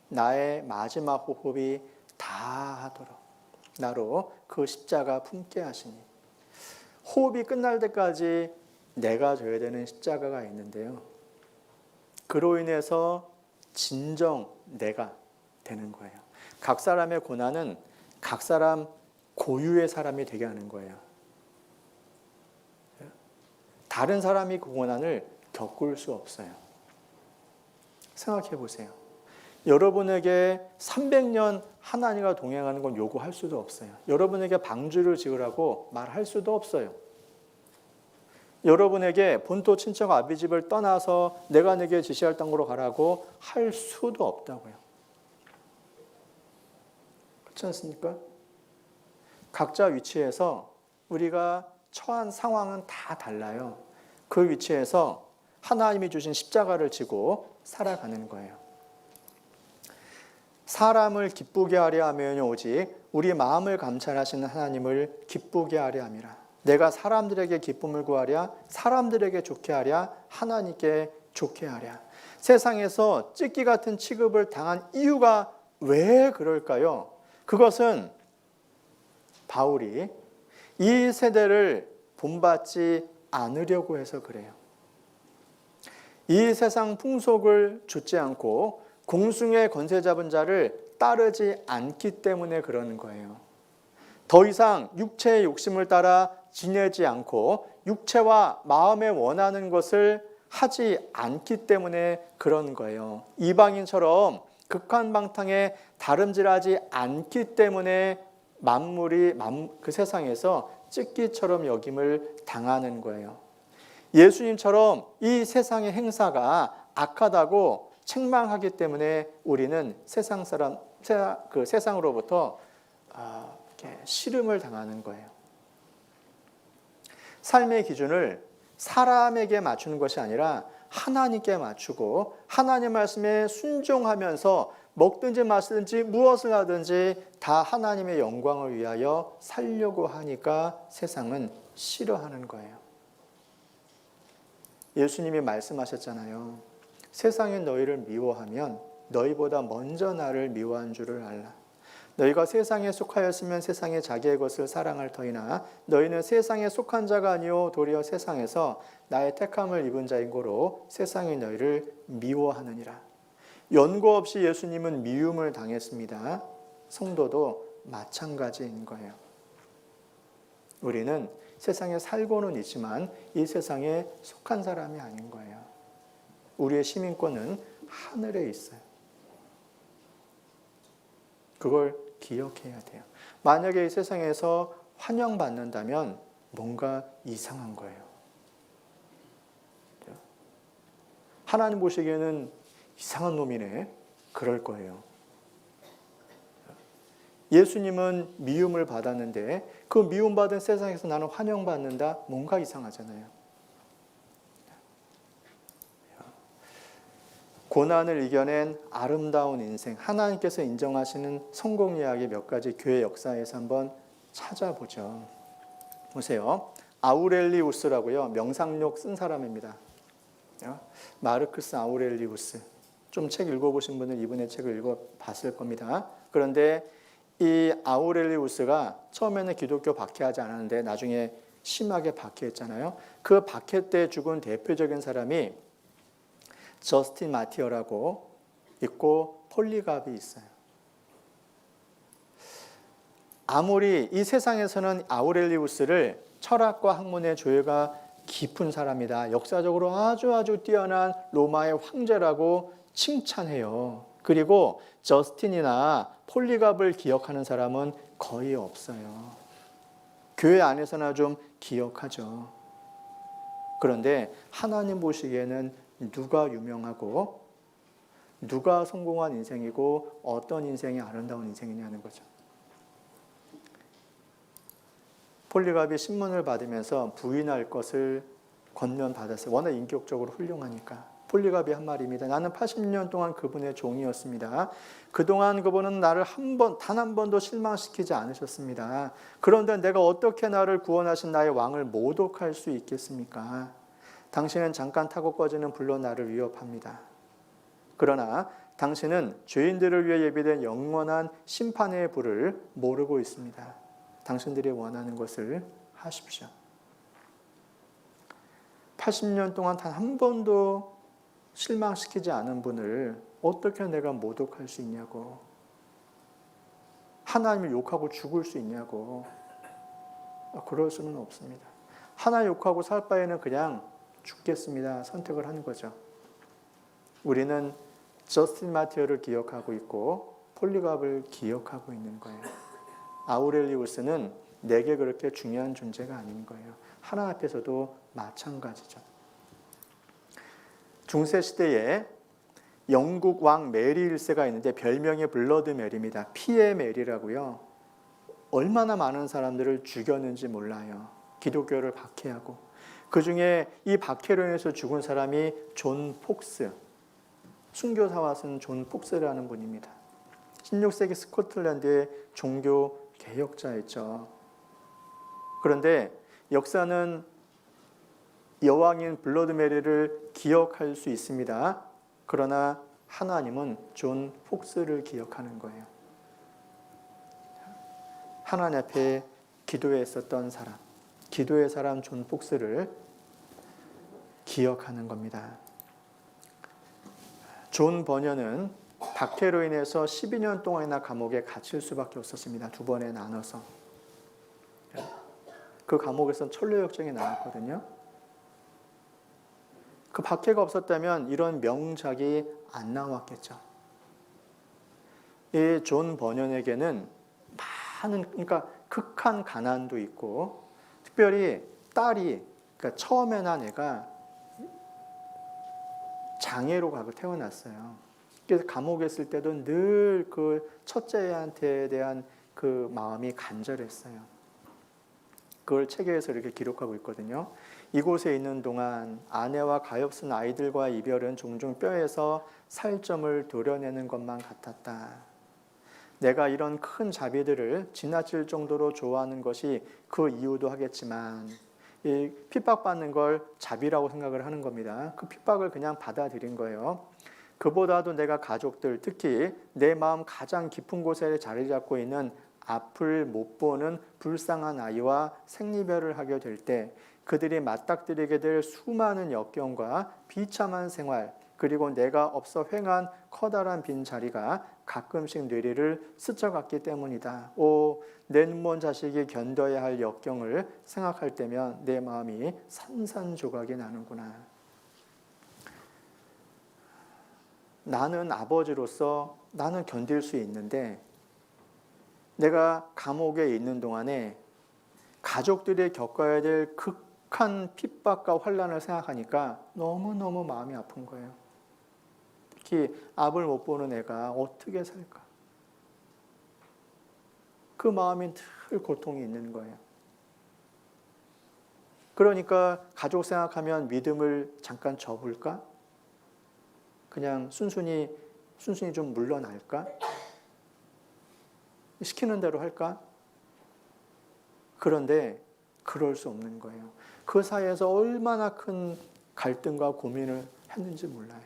나의 마지막 호흡이 다 하도록 나로 그 십자가 품게 하시니. 호흡이 끝날 때까지 내가 져야 되는 십자가가 있는데요. 그로 인해서 진정 내가 되는 거예요. 각 사람의 고난은 각 사람 고유의 사람이 되게 하는 거예요. 다른 사람이 그 고난을 겪을 수 없어요. 생각해 보세요. 여러분에게 300년 하나님과 동행하는 건 요구할 수도 없어요. 여러분에게 방주를 지으라고 말할 수도 없어요. 여러분에게 본토 친척 아비집을 떠나서 내가 내게 지시할 땅으로 가라고 할 수도 없다고요. 그렇지 않습니까? 각자 위치에서 우리가 처한 상황은 다 달라요. 그 위치에서 하나님이 주신 십자가를 지고 살아가는 거예요. 사람을 기쁘게 하려 하면 오직 우리 마음을 감찰하시는 하나님을 기쁘게 하려 함이라. 내가 사람들에게 기쁨을 구하랴, 사람들에게 좋게 하랴, 하나님께 좋게 하랴. 세상에서 찢기 같은 취급을 당한 이유가 왜 그럴까요? 그것은 바울이 이 세대를 본받지 않으려고 해서 그래요. 이 세상 풍속을 좇지 않고 공중의 권세 잡은 자를 따르지 않기 때문에 그러는 거예요. 더 이상 육체의 욕심을 따라 지내지 않고 육체와 마음에 원하는 것을 하지 않기 때문에 그런 거예요. 이방인처럼 극한방탕에 다름질하지 않기 때문에 만물이 그 세상에서 찢기처럼 여김을 당하는 거예요. 예수님처럼 이 세상의 행사가 악하다고 책망하기 때문에 우리는 세상으로부터 싫음을 당하는 거예요. 삶의 기준을 사람에게 맞추는 것이 아니라 하나님께 맞추고 하나님 말씀에 순종하면서 먹든지 마시든지 무엇을 하든지 다 하나님의 영광을 위하여 살려고 하니까 세상은 싫어하는 거예요. 예수님이 말씀하셨잖아요. 세상이 너희를 미워하면 너희보다 먼저 나를 미워한 줄을 알라. 너희가 세상에 속하였으면 세상에 자기의 것을 사랑할 터이나 너희는 세상에 속한 자가 아니요 도리어 세상에서 나의 택함을 입은 자인 고로 세상이 너희를 미워하느니라. 연고 없이 예수님은 미움을 당했습니다. 성도도 마찬가지인 거예요. 우리는 세상에 살고는 있지만 이 세상에 속한 사람이 아닌 거예요. 우리의 시민권은 하늘에 있어요. 그걸 기억해야 돼요. 만약에 이 세상에서 환영받는다면 뭔가 이상한 거예요. 하나님 보시기에는 이상한 놈이네. 그럴 거예요. 예수님은 미움을 받았는데 그 미움받은 세상에서 나는 환영받는다? 뭔가 이상하잖아요. 고난을 이겨낸 아름다운 인생, 하나님께서 인정하시는 성공 이야기 몇 가지 교회 역사에서 한번 찾아보죠. 보세요. 아우렐리우스라고요. 명상록 쓴 사람입니다. 마르크스 아우렐리우스. 좀 책 읽어보신 분은 이분의 책을 읽어봤을 겁니다. 그런데 이 아우렐리우스가 처음에는 기독교 박해하지 않았는데 나중에 심하게 박해했잖아요. 그 박해 때 죽은 대표적인 사람이 저스틴 마티어라고 있고 폴리갑이 있어요. 아무리 이 세상에서는 아우렐리우스를 철학과 학문의 조예가 깊은 사람이다. 역사적으로 아주 뛰어난 로마의 황제라고 칭찬해요. 그리고 저스틴이나 폴리갑을 기억하는 사람은 거의 없어요. 교회 안에서나 좀 기억하죠. 그런데 하나님 보시기에는 누가 유명하고 누가 성공한 인생이고 어떤 인생이 아름다운 인생이냐는 거죠. 폴리갑이 신문을 받으면서 부인할 것을 권면받았어요. 워낙 인격적으로 훌륭하니까. 폴리갑이 한 말입니다. 나는 80년 동안 그분의 종이었습니다. 그동안 그분은 나를 단 한 번도 실망시키지 않으셨습니다. 그런데 내가 어떻게 나를 구원하신 나의 왕을 모독할 수 있겠습니까? 당신은 잠깐 타고 꺼지는 불로 나를 위협합니다. 그러나 당신은 죄인들을 위해 예비된 영원한 심판의 불을 모르고 있습니다. 당신들이 원하는 것을 하십시오. 80년 동안 단 한 번도 실망시키지 않은 분을 어떻게 내가 모독할 수 있냐고. 하나님을 욕하고 죽을 수 있냐고. 그럴 수는 없습니다. 하나님 욕하고 살 바에는 그냥 죽겠습니다. 선택을 하는 거죠. 우리는 저스틴 마티어를 기억하고 있고 폴리갑을 기억하고 있는 거예요. 아우렐리우스는 내게 그렇게 중요한 존재가 아닌 거예요. 하나님 앞에서도 마찬가지죠. 중세 시대에 영국 왕 메리 1세가 있는데 별명이 블러드 메리입니다. 피의 메리라고요. 얼마나 많은 사람들을 죽였는지 몰라요. 기독교를 박해하고. 그중에 이 박해로 인해서 죽은 사람이 존 폭스, 순교사와 쓴 존 폭스라는 분입니다. 16세기 스코틀랜드의 종교 개혁자였죠. 그런데 역사는 여왕인 블러드 메리를 기억할 수 있습니다. 그러나 하나님은 존 폭스를 기억하는 거예요. 하나님 앞에 기도했었던 사람, 기도의 사람 존 폭스를 기억하는 겁니다. 존 버녀는 박해로 인해서 12년 동안이나 감옥에 갇힐 수밖에 없었습니다. 두 번에 나눠서. 그 감옥에서 천로역정이 나왔거든요. 그 박해가 없었다면 이런 명작이 안 나왔겠죠. 이 존 버년에게는 그러니까 극한 가난도 있고, 특별히 딸이, 그러니까 처음에 난 애가 장애로 가고 태어났어요. 그래서 감옥에 있을 때도 늘 그 첫째한테 대한 그 마음이 간절했어요. 그걸 책에서 이렇게 기록하고 있거든요. 이곳에 있는 동안 아내와 가엾은 아이들과의 이별은 종종 뼈에서 살점을 도려내는 것만 같았다. 내가 이런 큰 자비들을 지나칠 정도로 좋아하는 것이 그 이유도 하겠지만 이 핍박받는 걸 자비라고 생각을 하는 겁니다. 그 핍박을 그냥 받아들인 거예요. 그보다도 내가 가족들, 특히 내 마음 가장 깊은 곳에 자리 잡고 있는 앞을 못 보는 불쌍한 아이와 생리별을 하게 될 때 그들이 맞닥뜨리게 될 수많은 역경과 비참한 생활, 그리고 내가 없어 횡한 커다란 빈자리가 가끔씩 뇌리를 스쳐갔기 때문이다. 내 눈먼 자식이 견뎌야 할 역경을 생각할 때면 내 마음이 산산조각이 나는구나. 나는 아버지로서 나는 견딜 수 있는데 내가 감옥에 있는 동안에 가족들이 겪어야 될 극한 핍박과 환난을 생각하니까 너무너무 마음이 아픈 거예요. 특히 앞을 못 보는 애가 어떻게 살까? 그 마음이 늘 고통이 있는 거예요. 그러니까 가족 생각하면 믿음을 잠깐 접을까? 그냥 순순히 좀 물러날까? 시키는 대로 할까? 그런데 그럴 수 없는 거예요. 그 사이에서 얼마나 큰 갈등과 고민을 했는지 몰라요.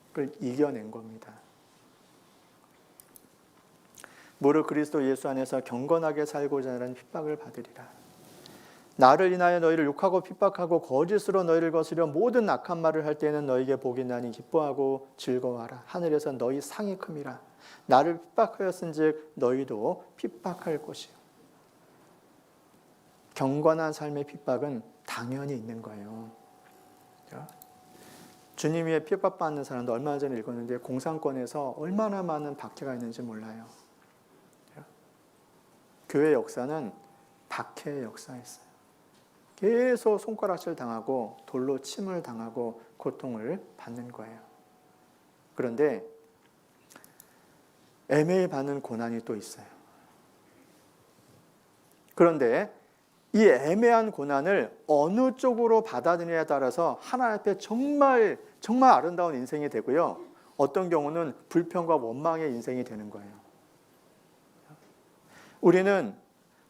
그걸 이겨낸 겁니다. 무릇 그리스도 예수 안에서 경건하게 살고자 하는 핍박을 받으리라. 나를 인하여 너희를 욕하고 핍박하고 거짓으로 너희를 거스려 모든 악한 말을 할 때에는 너희에게 복이 나니 기뻐하고 즐거워하라. 하늘에서 너희 상이 큼이라. 나를 핍박하였은즉 너희도 핍박할 것이요. 경건한 삶의 핍박은 당연히 있는 거예요. 주님 위에 핍박받는 사람도 얼마 전에 읽었는데 공산권에서 얼마나 많은 박해가 있는지 몰라요. 교회 역사는 박해의 역사였어요. 계속 손가락질 당하고 돌로 침을 당하고 고통을 받는 거예요. 그런데 애매히 받는 고난이 또 있어요. 그런데 이 애매한 고난을 어느 쪽으로 받아들이냐에 따라서 하나님 앞에 정말 아름다운 인생이 되고요. 어떤 경우는 불평과 원망의 인생이 되는 거예요. 우리는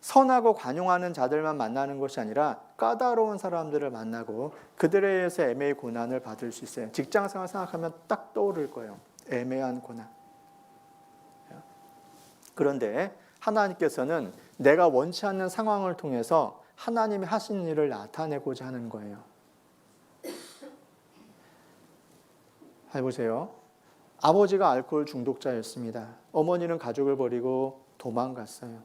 선하고 관용하는 자들만 만나는 것이 아니라 까다로운 사람들을 만나고 그들에 의해서 애매의 고난을 받을 수 있어요. 직장생활 생각하면 딱 떠오를 거예요. 애매한 고난. 그런데 하나님께서는 내가 원치 않는 상황을 통해서 하나님이 하신 일을 나타내고자 하는 거예요. 해보세요. 아버지가 알코올 중독자였습니다. 어머니는 가족을 버리고 도망갔어요.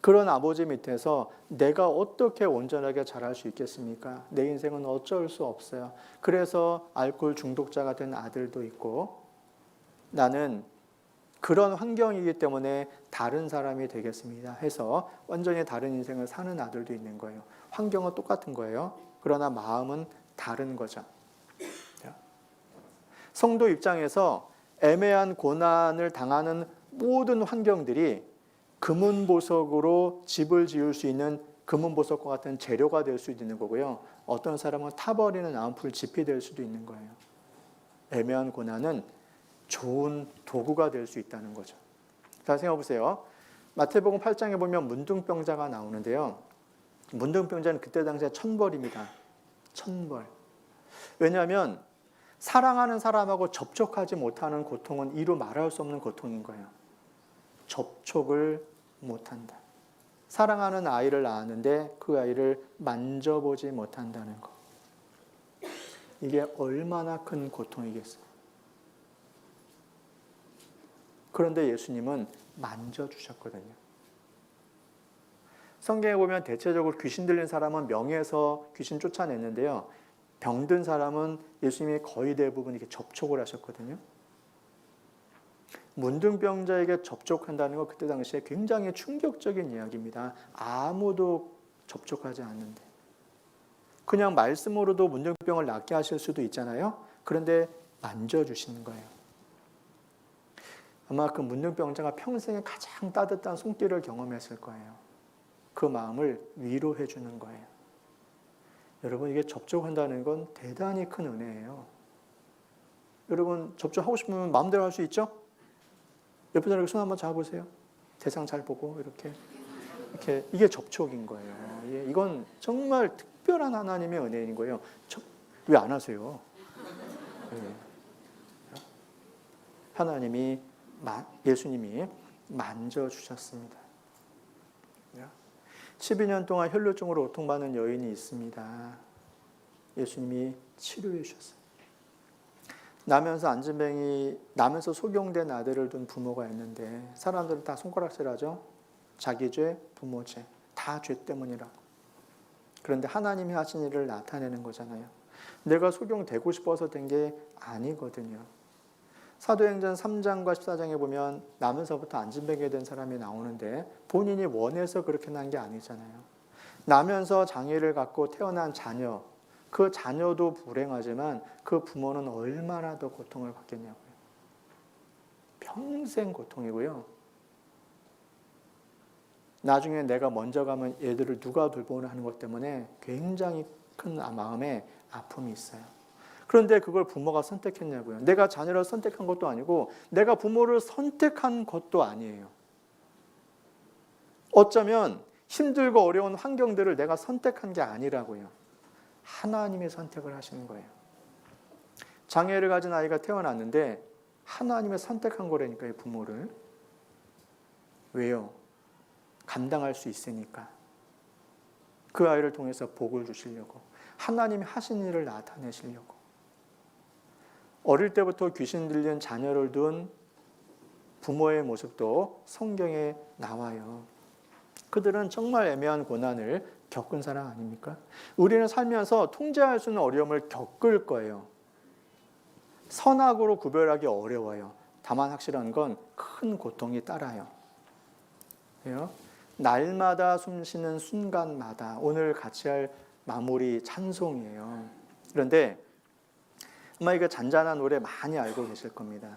그런 아버지 밑에서 내가 어떻게 온전하게 자랄 수 있겠습니까? 내 인생은 어쩔 수 없어요. 그래서 알코올 중독자가 된 아들도 있고 나는 그런 환경이기 때문에 다른 사람이 되겠습니다 해서 완전히 다른 인생을 사는 아들도 있는 거예요. 환경은 똑같은 거예요. 그러나 마음은 다른 거죠. 성도 입장에서 애매한 고난을 당하는 모든 환경들이 금은보석으로 집을 지을 수 있는 금은보석과 같은 재료가 될 수도 있는 거고요. 어떤 사람은 타버리는 앙풀 짚이 될 수도 있는 거예요. 애매한 고난은 좋은 도구가 될 수 있다는 거죠. 자, 생각해 보세요. 마태복음 8장에 보면 문둥병자가 나오는데요. 문둥병자는 그때 당시에 천벌입니다. 천벌. 왜냐하면 사랑하는 사람하고 접촉하지 못하는 고통은 이루 말할 수 없는 고통인 거예요. 접촉을 못한다. 사랑하는 아이를 낳았는데 그 아이를 만져보지 못한다는 것. 이게 얼마나 큰 고통이겠어요. 그런데 예수님은 만져주셨거든요. 성경에 보면 대체적으로 귀신 들린 사람은 명예에서 귀신 쫓아냈는데요. 병든 사람은 예수님이 거의 대부분 이렇게 접촉을 하셨거든요. 문둥병자에게 접촉한다는 건 그때 당시에 굉장히 충격적인 이야기입니다. 아무도 접촉하지 않는데. 그냥 말씀으로도 문둥병을 낫게 하실 수도 있잖아요. 그런데 만져주시는 거예요. 아마 그 문둥병자가 평생에 가장 따뜻한 손길을 경험했을 거예요. 그 마음을 위로해 주는 거예요. 여러분, 이게 접촉한다는 건 대단히 큰 은혜예요. 여러분, 접촉하고 싶으면 마음대로 할 수 있죠? 옆에 사람에게 손 한번 잡아보세요. 대상 잘 보고 이렇게. 이게 접촉인 거예요. 이건 정말 특별한 하나님의 은혜인 거예요. 왜 안 하세요? 하나님이 예수님이 만져주셨습니다. 12년 동안 혈루증으로 고통받는 여인이 있습니다. 예수님이 치료해 주셨어요. 나면서 소경된 아들을 둔 부모가 있는데 사람들은 다 손가락질하죠. 자기 죄, 부모 죄, 다 죄 때문이라고. 그런데 하나님이 하신 일을 나타내는 거잖아요. 내가 소경되고 싶어서 된 게 아니거든요. 사도행전 3장과 14장에 보면 나면서부터 안진뱅이 된 사람이 나오는데 본인이 원해서 그렇게 난 게 아니잖아요. 나면서 장애를 갖고 태어난 자녀, 그 자녀도 불행하지만 그 부모는 얼마나 더 고통을 받겠냐고요. 평생 고통이고요. 나중에 내가 먼저 가면 얘들을 누가 돌보나 하는 것 때문에 굉장히 큰 마음에 아픔이 있어요. 그런데 그걸 부모가 선택했냐고요. 내가 자녀를 선택한 것도 아니고 내가 부모를 선택한 것도 아니에요. 어쩌면 힘들고 어려운 환경들을 내가 선택한 게 아니라고요. 하나님이 선택을 하시는 거예요. 장애를 가진 아이가 태어났는데 하나님이 선택한 거라니까요, 부모를. 왜요? 감당할 수 있으니까. 그 아이를 통해서 복을 주시려고. 하나님이 하신 일을 나타내시려고. 어릴 때부터 귀신 들린 자녀를 둔 부모의 모습도 성경에 나와요. 그들은 정말 애매한 고난을 겪은 사람 아닙니까? 우리는 살면서 통제할 수 있는 어려움을 겪을 거예요. 선악으로 구별하기 어려워요. 다만 확실한 건 큰 고통이 따라요. 날마다 숨쉬는 순간마다 오늘 같이 할 마무리 찬송이에요. 그런데 아마 이거 잔잔한 노래 많이 알고 계실 겁니다.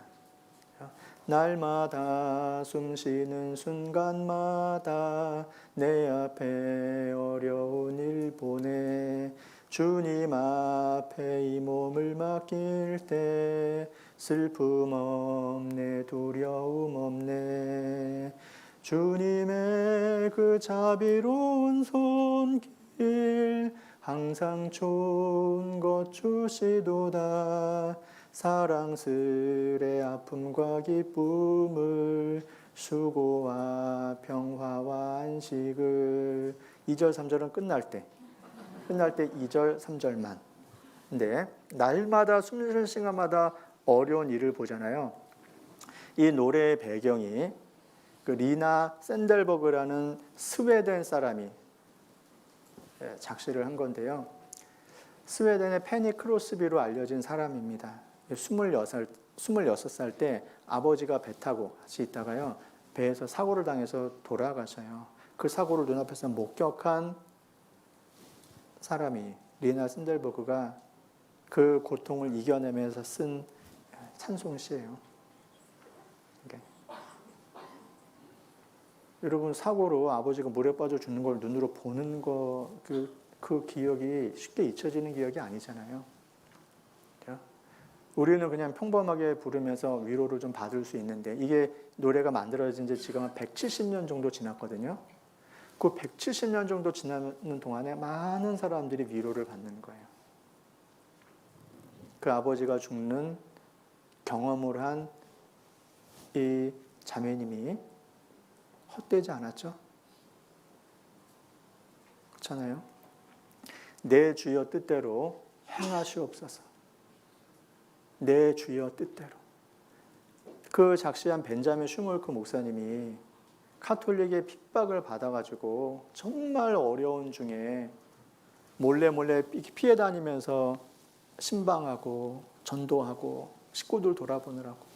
날마다 숨쉬는 순간마다 내 앞에 어려운 일 보내 주님 앞에 이 몸을 맡길 때 슬픔 없네 두려움 없네 주님의 그 자비로운 손길 항상 좋은 것 주시도다 사랑스레 아픔과 기쁨을 수고와 평화와 안식을 2절 3절은 끝날 때 2절 3절만. 근데 날마다 숨쉬는 시간마다 어려운 일을 보잖아요. 이 노래의 배경이 그 리나 샌델버그라는 스웨덴 사람이 작시를 한 건데요. 스웨덴의 페니 크로스비로 알려진 사람입니다. 26살 때 아버지가 배 타고 같이 있다가요. 배에서 사고를 당해서 돌아가셔요. 그 사고를 눈앞에서 목격한 사람이 리나 샌델버그가 그 고통을 이겨내면서 쓴 찬송시예요. 여러분 사고로 아버지가 물에 빠져 죽는 걸 눈으로 보는 거 그 기억이 쉽게 잊혀지는 기억이 아니잖아요. 우리는 그냥 평범하게 부르면서 위로를 좀 받을 수 있는데 이게 노래가 만들어진 지 지금 한 170년 정도 지났거든요. 그 170년 정도 지나는 동안에 많은 사람들이 위로를 받는 거예요. 그 아버지가 죽는 경험을 한 이 자매님이 헛되지 않았죠? 그렇잖아요. 내 주여 뜻대로 행하시옵소서. 내 주여 뜻대로. 그 작시한 벤자민 슈몰크 목사님이 카톨릭의 핍박을 받아가지고 정말 어려운 중에 몰래 피해 다니면서 신방하고 전도하고 식구들 돌아보느라고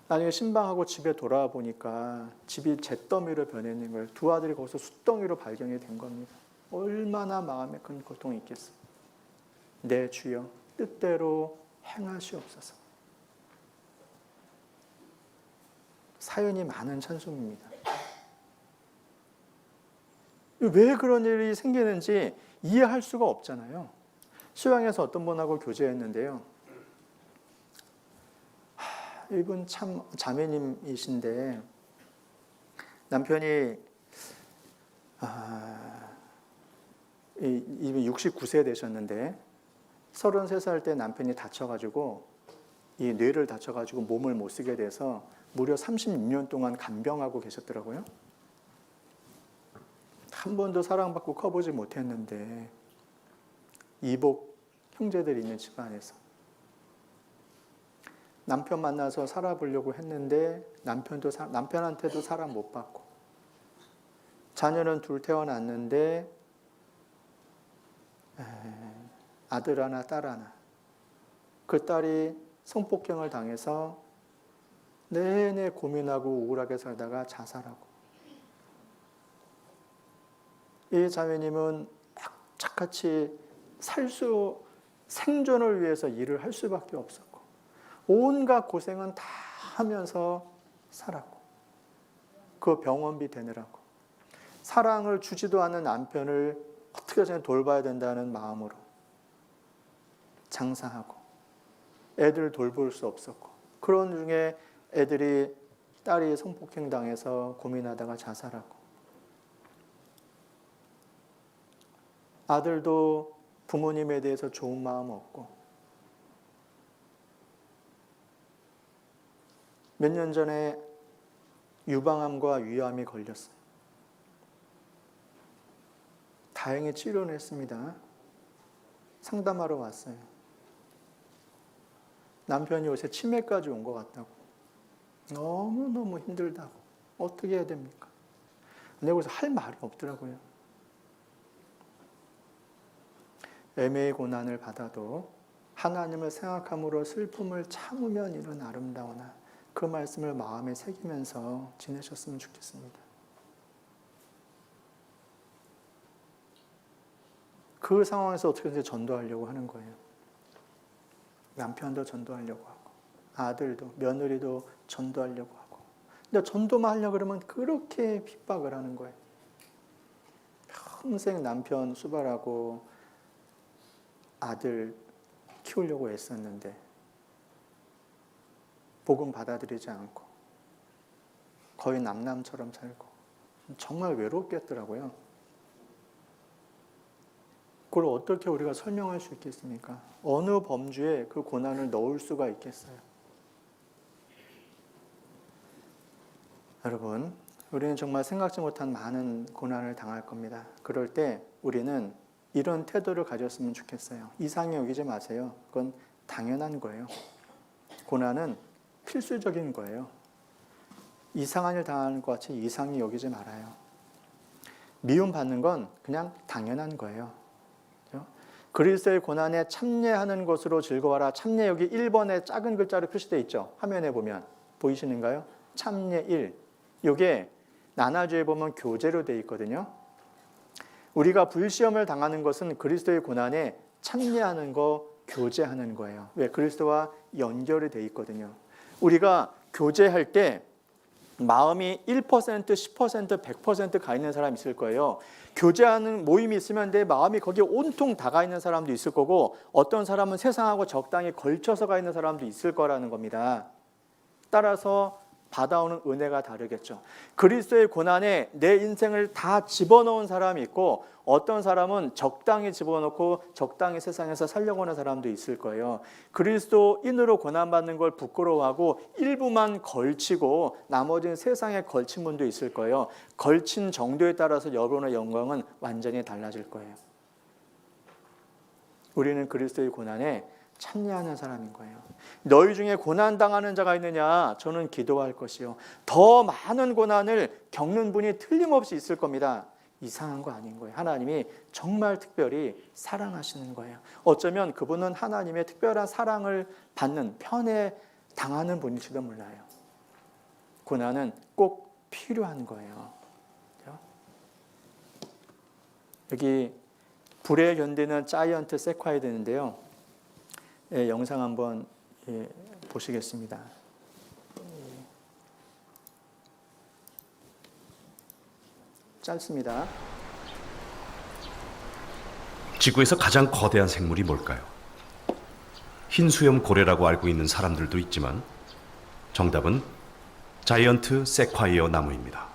나중에 신방하고 집에 돌아와 보니까 집이 잿더미로 변했는 거예요. 두 아들이 거기서 숫덩이로 발견이 된 겁니다. 얼마나 마음에 큰 고통이 있겠어요. 내 주여 뜻대로 행하시옵소서. 사연이 많은 찬송입니다. 왜 그런 일이 생기는지 이해할 수가 없잖아요. 시황에서 어떤 분하고 교제했는데요. 이분 참 자매님이신데 남편이 이미 69세 되셨는데 33살 때 남편이 다쳐가지고 이 뇌를 다쳐가지고 몸을 못 쓰게 돼서 무려 36년 동안 간병하고 계셨더라고요. 한 번도 사랑받고 커보지 못했는데 이복 형제들이 있는 집안에서 남편 만나서 살아보려고 했는데 남편한테도 사랑 못 받고 자녀는 둘 태어났는데 아들 하나 딸 하나 그 딸이 성폭행을 당해서 내내 고민하고 우울하게 살다가 자살하고 이 자매님은 악착같이 생존을 위해서 일을 할 수밖에 없었고 온갖 고생은 다 하면서 살았고 그 병원비 되느라고 사랑을 주지도 않는 남편을 어떻게든 돌봐야 된다는 마음으로 장사하고 애들 돌볼 수 없었고 그런 중에 딸이 성폭행 당해서 고민하다가 자살하고 아들도 부모님에 대해서 좋은 마음 없고 몇 년 전에 유방암과 위암이 걸렸어요. 다행히 치료는 했습니다. 상담하러 왔어요. 남편이 요새 치매까지 온 것 같다고. 너무너무 힘들다고. 어떻게 해야 됩니까? 내가 그래서 할 말이 없더라고요. 애매의 고난을 받아도 하나님을 생각함으로 슬픔을 참으면 이는 아름다우나 그 말씀을 마음에 새기면서 지내셨으면 좋겠습니다. 그 상황에서 어떻게든 전도하려고 하는 거예요. 남편도 전도하려고 하고 아들도 며느리도 전도하려고 하고 근데 전도만 하려고 그러면 그렇게 핍박을 하는 거예요. 평생 남편 수발하고 아들 키우려고 애썼는데 복음 받아들이지 않고 거의 남남처럼 살고 정말 외롭겠더라고요. 그걸 어떻게 우리가 설명할 수 있겠습니까? 어느 범주에 그 고난을 넣을 수가 있겠어요? 여러분, 우리는 정말 생각지 못한 많은 고난을 당할 겁니다. 그럴 때 우리는 이런 태도를 가졌으면 좋겠어요. 이상히 여기지 마세요. 그건 당연한 거예요. 고난은 필수적인 거예요. 이상한 일 당하는 것 같이 이상히 여기지 말아요. 미움받는 건 그냥 당연한 거예요. 그리스도의 고난에 참여하는 것으로 즐거워라. 참여 여기 1번에 작은 글자로 표시되어 있죠. 화면에 보면 보이시는가요? 참여 1. 이게 나나주에 보면 교제로 되어 있거든요. 우리가 불시험을 당하는 것은 그리스도의 고난에 참여하는 거, 교제하는 거예요. 왜? 그리스도와 연결이 되어 있거든요. 우리가 교제할 때 마음이 1%, 10%, 100% 가 있는 사람이 있을 거예요. 교제하는 모임이 있으면 내 마음이 거기에 온통 다 가 있는 사람도 있을 거고 어떤 사람은 세상하고 적당히 걸쳐서 가 있는 사람도 있을 거라는 겁니다. 따라서 받아오는 은혜가 다르겠죠. 그리스도의 고난에 내 인생을 다 집어넣은 사람이 있고 어떤 사람은 적당히 집어넣고 적당히 세상에서 살려고 하는 사람도 있을 거예요. 그리스도인으로 고난받는 걸 부끄러워하고 일부만 걸치고 나머지는 세상에 걸친 분도 있을 거예요. 걸친 정도에 따라서 여러분의 영광은 완전히 달라질 거예요. 우리는 그리스도의 고난에 참여하는 사람인 거예요. 너희 중에 고난당하는 자가 있느냐? 저는 기도할 것이요. 더 많은 고난을 겪는 분이 틀림없이 있을 겁니다. 이상한 거 아닌 거예요. 하나님이 정말 특별히 사랑하시는 거예요. 어쩌면 그분은 하나님의 특별한 사랑을 받는 편에 당하는 분일지도 몰라요. 고난은 꼭 필요한 거예요. 여기 불에 견디는 자이언트 세콰이 되는데요. 영상 한번 보시겠습니다. 짧습니다. 지구에서 가장 거대한 생물이 뭘까요? 흰 수염 고래라고 알고 있는 사람들도 있지만 정답은 자이언트 세콰이어 나무입니다.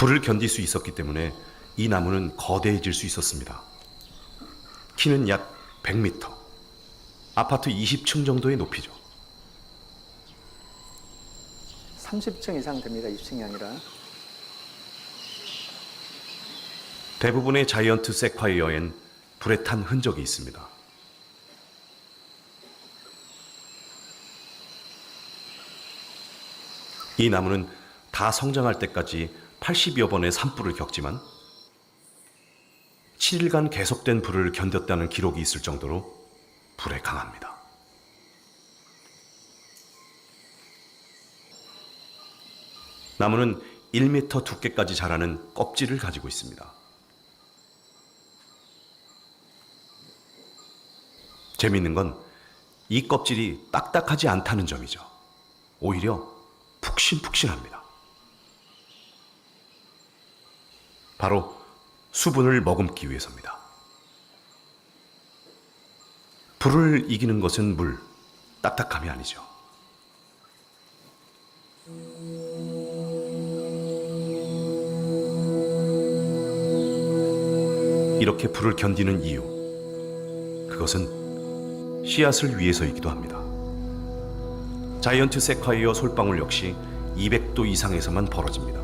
불을 견딜 수 있었기 때문에 이 나무는 거대해질 수 있었습니다. 키는 약 100m, 아파트 20층 정도의 높이죠. 30층 이상 됩니다. 20층이 아니라. 대부분의 자이언트 세콰이어엔 불에 탄 흔적이 있습니다. 이 나무는 다 성장할 때까지 80여 번의 산불을 겪지만 7일간 계속된 불을 견뎠다는 기록이 있을 정도로 불에 강합니다. 나무는 1m 두께까지 자라는 껍질을 가지고 있습니다. 재미있는 건 이 껍질이 딱딱하지 않다는 점이죠. 오히려 푹신푹신합니다. 바로 수분을 머금기 위해서입니다. 불을 이기는 것은 물, 딱딱함이 아니죠. 이렇게 불을 견디는 이유, 그것은 씨앗을 위해서이기도 합니다. 자이언트 세콰이어 솔방울 역시 200도 이상에서만 벌어집니다.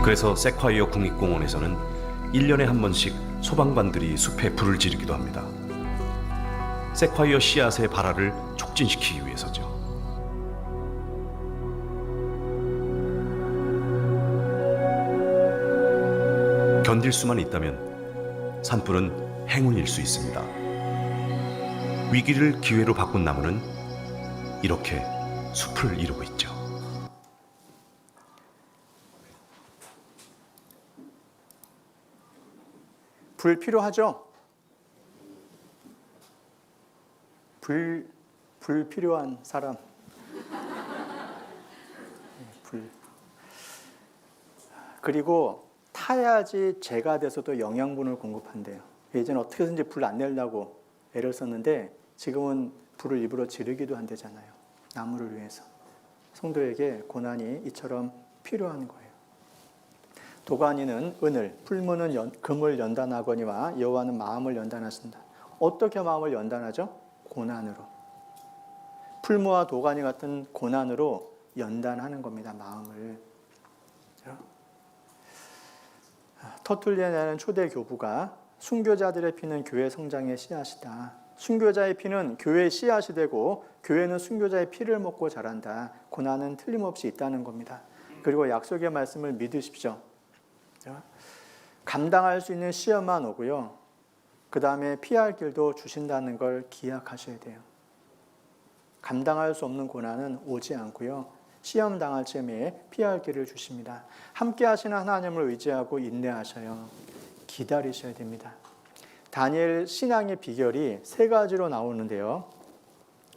그래서 세콰이어 국립공원에서는 1년에 한 번씩 소방관들이 숲에 불을 지르기도 합니다. 세콰이어 씨앗의 발화를 촉진시키기 위해서죠. 견딜 수만 있다면 산불은 행운일 수 있습니다. 위기를 기회로 바꾼 나무는 이렇게 숲을 이루고 있죠. 불 필요하죠? 불 필요한 사람. 불. 그리고 타야지 재가 돼서도 영양분을 공급한대요. 예전에 어떻게든지 불 안 내려고 애를 썼는데 지금은 불을 일부러 지르기도 한대잖아요. 나무를 위해서. 성도에게 고난이 이처럼 필요한 거예요. 도가니는 은을, 풀무는 금을 연단하거니와 여호와는 마음을 연단하신다. 어떻게 마음을 연단하죠? 고난으로. 풀무와 도가니 같은 고난으로 연단하는 겁니다. 마음을. 터툴리아라는 초대 교부가 순교자들의 피는 교회 성장의 씨앗이다. 순교자의 피는 교회의 씨앗이 되고 교회는 순교자의 피를 먹고 자란다. 고난은 틀림없이 있다는 겁니다. 그리고 약속의 말씀을 믿으십시오. 감당할 수 있는 시험만 오고요. 그 다음에 피할 길도 주신다는 걸 기억하셔야 돼요. 감당할 수 없는 고난은 오지 않고요. 시험 당할 즈음에 피할 길을 주십니다. 함께 하시는 하나님을 의지하고 인내하셔요. 기다리셔야 됩니다. 다니엘 신앙의 비결이 세 가지로 나오는데요.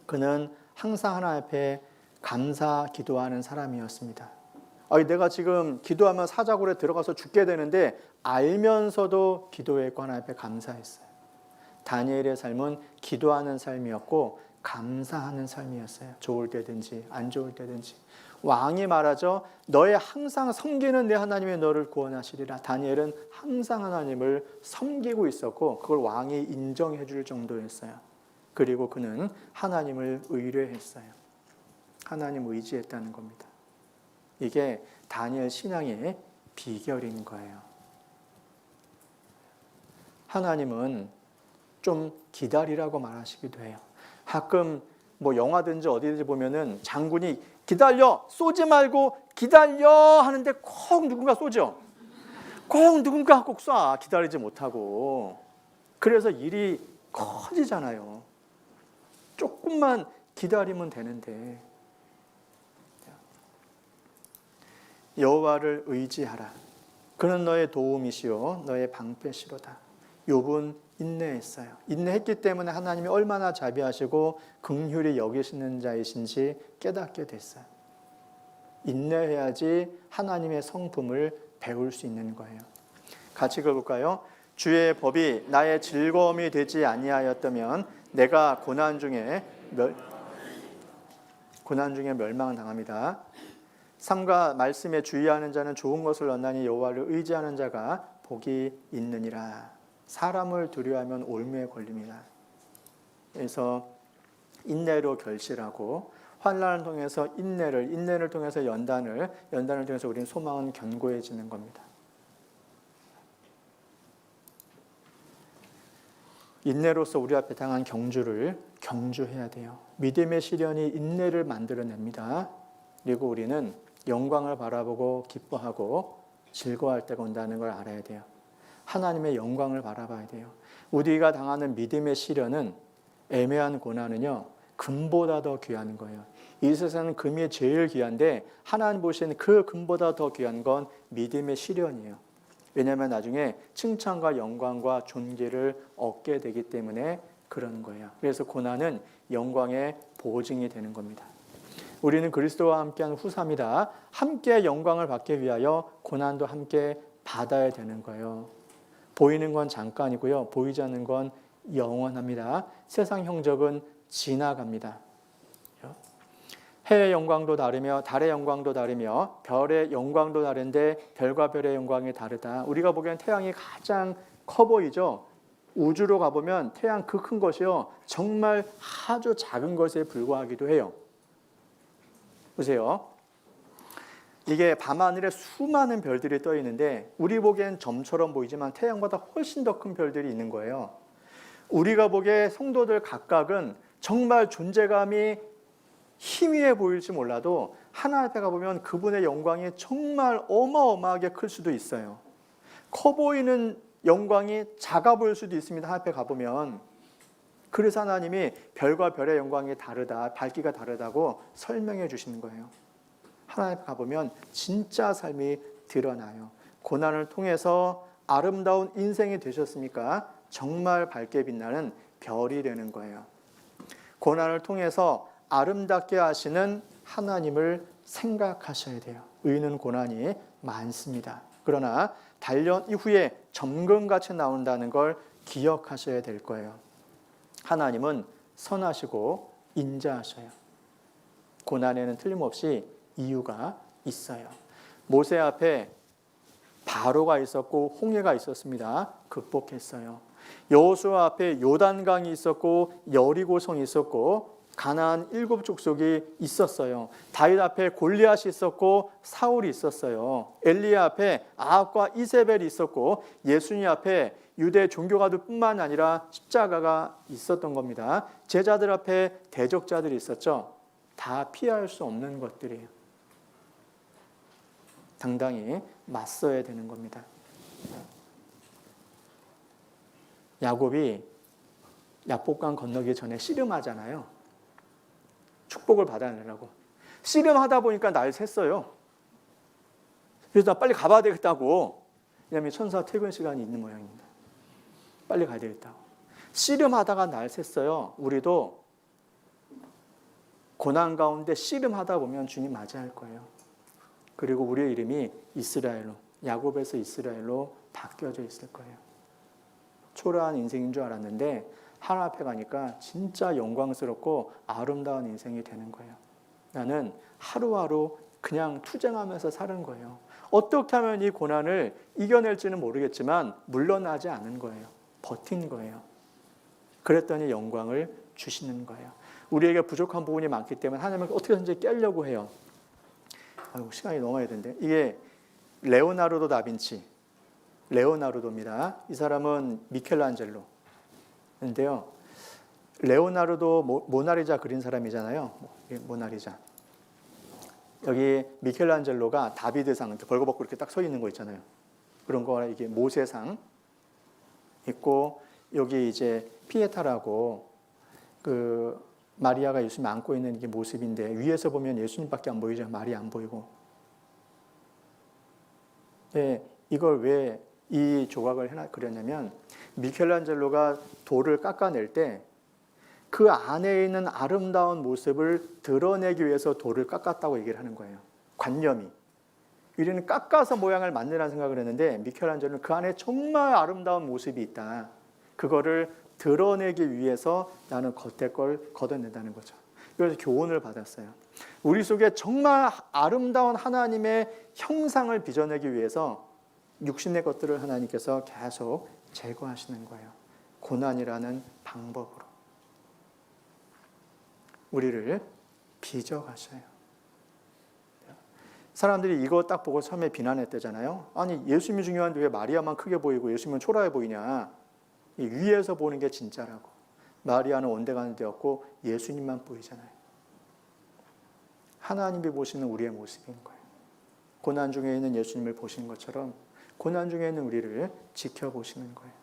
그는 항상 하나님 앞에 감사 기도하는 사람이었습니다. 내가 지금 기도하면 사자굴에 들어가서 죽게 되는데 알면서도 기도했고 하나님 앞에 감사했어요. 다니엘의 삶은 기도하는 삶이었고 감사하는 삶이었어요. 좋을 때든지 안 좋을 때든지. 왕이 말하죠. 너의 항상 섬기는 내 하나님이 너를 구원하시리라. 다니엘은 항상 하나님을 섬기고 있었고 그걸 왕이 인정해 줄 정도였어요. 그리고 그는 하나님을 의뢰했어요. 하나님 의지했다는 겁니다. 이게 다니엘 신앙의 비결인 거예요. 하나님은 좀 기다리라고 말하시기도 해요. 가끔 영화든지 어디든지 보면은 장군이 기다려, 쏘지 말고 기다려 하는데 꼭 누군가 쏘죠. 꼭 누군가 꼭 쏴, 기다리지 못하고. 그래서 일이 커지잖아요. 조금만 기다리면 되는데. 여호와를 의지하라. 그는 너의 도움이시요 너의 방패시로다. 욥은 인내했어요. 인내했기 때문에 하나님이 얼마나 자비하시고 긍휼히 여기시는 자이신지 깨닫게 됐어요. 인내해야지 하나님의 성품을 배울 수 있는 거예요. 같이 읽어볼까요? 주의 법이 나의 즐거움이 되지 아니하였다면 내가 고난 중에 고난 중에 멸망을 당합니다. 삶과 말씀에 주의하는 자는 좋은 것을 얻나니 여호와를 의지하는 자가 복이 있느니라. 사람을 두려워하면 올무에 걸립니다. 그래서 인내로 결실하고 환난을 통해서 인내를 통해서 연단을 통해서 우리는 소망은 견고해지는 겁니다. 인내로서 우리 앞에 당한 경주를 경주해야 돼요. 믿음의 시련이 인내를 만들어냅니다. 그리고 우리는 영광을 바라보고 기뻐하고 즐거워할 때가 온다는 걸 알아야 돼요. 하나님의 영광을 바라봐야 돼요. 우리가 당하는 믿음의 시련은, 애매한 고난은요, 금보다 더 귀한 거예요. 이 세상은 금이 제일 귀한데 하나님 보시는 그 금보다 더 귀한 건 믿음의 시련이에요. 왜냐하면 나중에 칭찬과 영광과 존귀를 얻게 되기 때문에 그런 거예요. 그래서 고난은 영광의 보증이 되는 겁니다. 우리는 그리스도와 함께한 후사입니다. 함께 영광을 받기 위하여 고난도 함께 받아야 되는 거예요. 보이는 건 잠깐이고요. 보이지 않는 건 영원합니다. 세상 형적은 지나갑니다. 해의 영광도 다르며 달의 영광도 다르며 별의 영광도 다른데 별과 별의 영광이 다르다. 우리가 보기엔 태양이 가장 커 보이죠. 우주로 가보면 태양 그 큰 것이요, 정말 아주 작은 것에 불과하기도 해요. 보세요. 이게 밤하늘에 수많은 별들이 떠 있는데 우리 보기엔 점처럼 보이지만 태양보다 훨씬 더 큰 별들이 있는 거예요. 우리가 보기에 성도들 각각은 정말 존재감이 희미해 보일지 몰라도 하나님 앞에 가보면 그분의 영광이 정말 어마어마하게 클 수도 있어요. 커 보이는 영광이 작아 보일 수도 있습니다. 하나님 앞에 가보면. 그래서 하나님이 별과 별의 영광이 다르다, 밝기가 다르다고 설명해 주시는 거예요. 하나님 앞에 가보면 진짜 삶이 드러나요. 고난을 통해서 아름다운 인생이 되셨습니까? 정말 밝게 빛나는 별이 되는 거예요. 고난을 통해서 아름답게 하시는 하나님을 생각하셔야 돼요. 의인은 고난이 많습니다. 그러나 단련 이후에 점검같이 나온다는 걸 기억하셔야 될 거예요. 하나님은 선하시고 인자하셔요. 고난에는 틀림없이 이유가 있어요. 모세 앞에 바로가 있었고 홍해가 있었습니다. 극복했어요. 여호수아 앞에 요단강이 있었고 여리고성이 있었고 가나안 7 족속이 있었어요. 다윗 앞에 골리앗이 있었고 사울이 있었어요. 엘리야 앞에 아합과 이세벨이 있었고 예수님 앞에 유대 종교가들뿐만 아니라 십자가가 있었던 겁니다. 제자들 앞에 대적자들이 있었죠. 다 피할 수 없는 것들이에요. 당당히 맞서야 되는 겁니다. 야곱이 야복강 건너기 전에 씨름하잖아요. 축복을 받아내려고. 씨름하다 보니까 날 샜어요. 그래서 나 빨리 가봐야 되겠다고. 왜냐하면 천사 퇴근 시간이 있는 모양입니다. 빨리 가야 되겠다고. 씨름하다가 날 샜어요. 우리도 고난 가운데 씨름하다 보면 주님 맞이할 거예요. 그리고 우리의 이름이 이스라엘로, 야곱에서 이스라엘로 바뀌어져 있을 거예요. 초라한 인생인 줄 알았는데 하나님 앞에 가니까 진짜 영광스럽고 아름다운 인생이 되는 거예요. 나는 하루하루 그냥 투쟁하면서 사는 거예요. 어떻게 하면 이 고난을 이겨낼지는 모르겠지만 물러나지 않은 거예요. 버틴 거예요. 그랬더니 영광을 주시는 거예요. 우리에게 부족한 부분이 많기 때문에 하나님을 어떻게든지 깨려고 해요. 아이고, 시간이 넘어야 되는데. 이게 레오나르도 다빈치, 레오나르도입니다. 이 사람은 미켈란젤로. 인데요, 레오나르도 모나리자 그린 사람이잖아요. 모나리자. 여기 미켈란젤로가 다비드상 이렇게 벌거벗고 이렇게 딱 서 있는 거 있잖아요. 그런 거 이게 모세상 있고, 여기 이제 피에타라고 그 마리아가 예수님 안고 있는 게 모습인데 위에서 보면 예수님밖에 안 보이죠. 말이 안 보이고. 네, 이걸 왜 이 조각을 그렸냐면 미켈란젤로가 돌을 깎아낼 때 그 안에 있는 아름다운 모습을 드러내기 위해서 돌을 깎았다고 얘기를 하는 거예요. 관념이. 우리는 깎아서 모양을 만들라는 생각을 했는데 미켈란젤로는 그 안에 정말 아름다운 모습이 있다. 그거를 드러내기 위해서 나는 겉에 걸 걷어낸다는 거죠. 그래서 교훈을 받았어요. 우리 속에 정말 아름다운 하나님의 형상을 빚어내기 위해서 육신의 것들을 하나님께서 계속 제거하시는 거예요. 고난이라는 방법으로 우리를 빚어가셔요. 사람들이 이거 딱 보고 처음에 비난했대잖아요. 아니 예수님이 중요한데 왜 마리아만 크게 보이고 예수님은 초라해 보이냐. 이 위에서 보는 게 진짜라고. 마리아는 온데간데 되었고 예수님만 보이잖아요. 하나님이 보시는 우리의 모습인 거예요. 고난 중에 있는 예수님을 보시는 것처럼 고난 중에 있는 우리를 지켜보시는 거예요.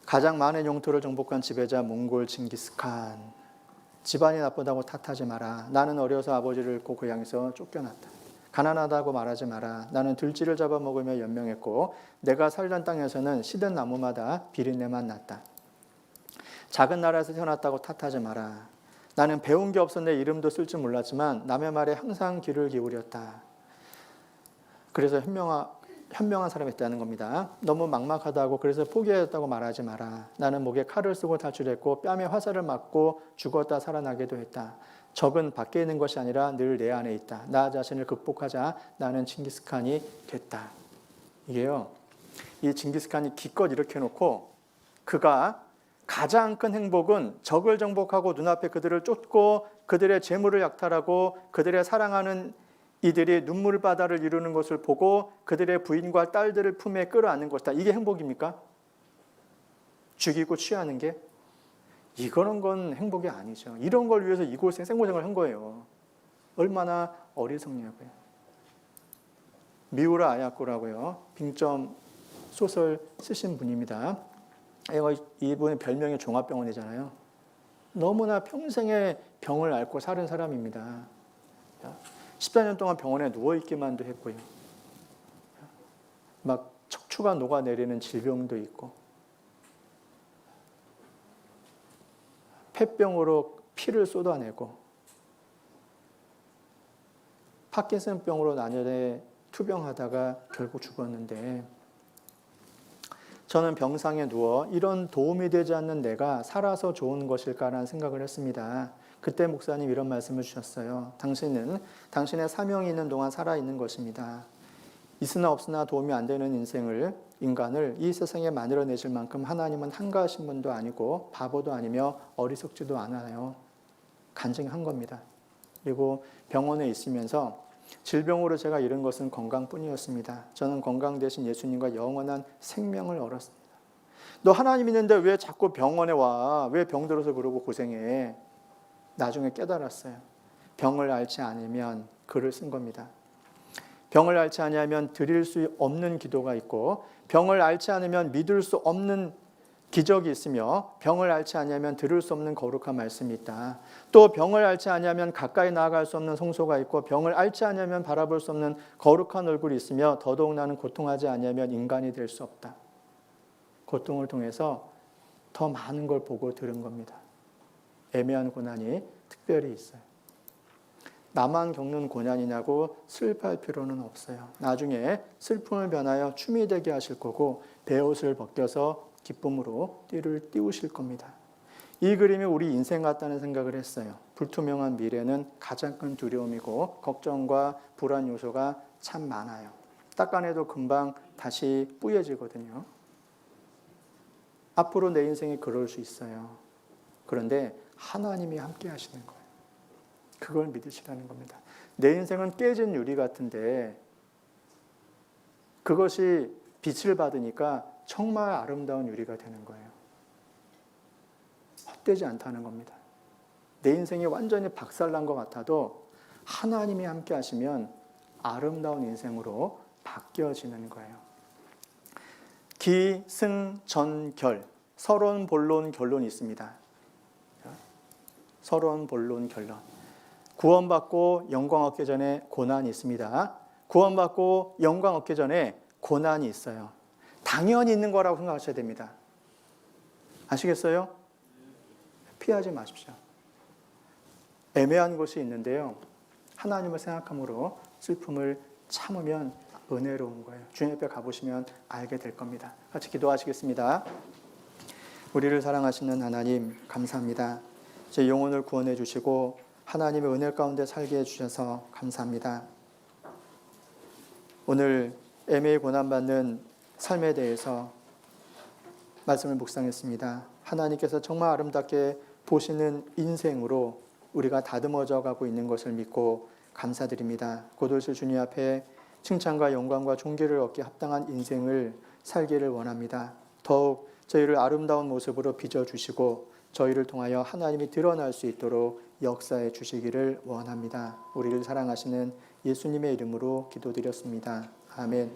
가장 많은 영토를 정복한 지배자 몽골 징기스칸. 집안이 나쁘다고 탓하지 마라. 나는 어려서 아버지를 잃고 고향에서 쫓겨났다. 가난하다고 말하지 마라. 나는 들쥐를 잡아먹으며 연명했고 내가 살던 땅에서는 시든 나무마다 비린내만 났다. 작은 나라에서 태어났다고 탓하지 마라. 나는 배운 게 없어 내 이름도 쓸 줄 몰랐지만 남의 말에 항상 귀를 기울였다. 그래서 현명한 사람이 있다는 겁니다. 너무 막막하다고 그래서 포기했다고 말하지 마라. 나는 목에 칼을 쓰고 탈출했고 뺨에 화살을 맞고 죽었다 살아나기도 했다. 적은 밖에 있는 것이 아니라 늘 내 안에 있다. 나 자신을 극복하자 나는 징기스칸이 됐다. 이게요. 이 징기스칸이 기껏 이렇게 해놓고 그가 가장 큰 행복은 적을 정복하고 눈앞에 그들을 쫓고 그들의 재물을 약탈하고 그들의 사랑하는 이들이 눈물바다를 이루는 것을 보고 그들의 부인과 딸들을 품에 끌어안는 것이다. 이게 행복입니까? 죽이고 취하는 게? 이거는 건 행복이 아니죠. 이런 걸 위해서 이곳에 생고생을 한 거예요. 얼마나 어리석냐고요. 미우라 아야코라고요. 빙점 소설 쓰신 분입니다. 이분의 별명이 종합병원이잖아요. 너무나 평생의 병을 앓고 사는 사람입니다. 14년 동안 병원에 누워있기만도 했고요. 막 척추가 녹아내리는 질병도 있고 폐병으로 피를 쏟아내고 파킨슨병으로 나날에 투병하다가 결국 죽었는데 저는 병상에 누워 이런 도움이 되지 않는 내가 살아서 좋은 것일까라는 생각을 했습니다. 그때 목사님 이런 말씀을 주셨어요. 당신은 당신의 사명이 있는 동안 살아있는 것입니다. 있으나 없으나 도움이 안 되는 인간을 이 세상에 만들어내실 만큼 하나님은 한가하신 분도 아니고 바보도 아니며 어리석지도 않아요. 간증한 겁니다. 그리고 병원에 있으면서 질병으로 제가 잃은 것은 건강뿐이었습니다. 저는 건강 대신 예수님과 영원한 생명을 얻었습니다. 너 하나님 있는데 왜 자꾸 병원에 와? 왜 병들어서 그러고 고생해? 나중에 깨달았어요. 병을 앓지 않으면 글을 쓴 겁니다. 병을 앓지 않으면 드릴 수 없는 기도가 있고 병을 앓지 않으면 믿을 수 없는 기적이 있으며 병을 앓지 않으면 들을 수 없는 거룩한 말씀이 있다. 또 병을 앓지 않으면 가까이 나아갈 수 없는 성소가 있고 병을 앓지 않으면 바라볼 수 없는 거룩한 얼굴이 있으며 더더욱 나는 고통하지 않으면 인간이 될 수 없다. 고통을 통해서 더 많은 걸 보고 들은 겁니다. 애매한 고난이 특별히 있어요. 나만 겪는 고난이냐고 슬퍼할 필요는 없어요. 나중에 슬픔을 변하여 춤이 되게 하실 거고 베옷을 벗겨서 기쁨으로 띠를 띄우실 겁니다. 이 그림이 우리 인생 같다는 생각을 했어요. 불투명한 미래는 가장 큰 두려움이고 걱정과 불안 요소가 참 많아요. 닦아내도 금방 다시 뿌얘지거든요. 앞으로 내 인생이 그럴 수 있어요. 그런데 하나님이 함께 하시는 거예요. 그걸 믿으시라는 겁니다. 내 인생은 깨진 유리 같은데 그것이 빛을 받으니까 정말 아름다운 유리가 되는 거예요. 헛되지 않다는 겁니다. 내 인생이 완전히 박살난 것 같아도 하나님이 함께 하시면 아름다운 인생으로 바뀌어지는 거예요. 기, 승, 전, 결. 서론, 본론, 결론이 있습니다. 서론, 본론, 결론. 구원받고 영광 얻기 전에 고난이 있습니다. 구원받고 영광 얻기 전에 고난이 있어요. 당연히 있는 거라고 생각하셔야 됩니다. 아시겠어요? 피하지 마십시오. 애매한 것이 있는데요. 하나님을 생각함으로 슬픔을 참으면 은혜로운 거예요. 주님 옆에 가보시면 알게 될 겁니다. 같이 기도하시겠습니다. 우리를 사랑하시는 하나님 감사합니다. 제 영혼을 구원해 주시고 하나님의 은혜 가운데 살게 해주셔서 감사합니다. 오늘 애매히 고난받는 삶에 대해서 말씀을 묵상했습니다. 하나님께서 정말 아름답게 보시는 인생으로 우리가 다듬어져 가고 있는 것을 믿고 감사드립니다. 곧 오실 주님 앞에 칭찬과 영광과 존귀를 얻기 합당한 인생을 살기를 원합니다. 더욱 저희를 아름다운 모습으로 빚어주시고 저희를 통하여 하나님이 드러날 수 있도록 역사해 주시기를 원합니다. 우리를 사랑하시는 예수님의 이름으로 기도드렸습니다. 아멘.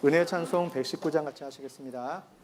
은혜의 찬송 119장 같이 하시겠습니다.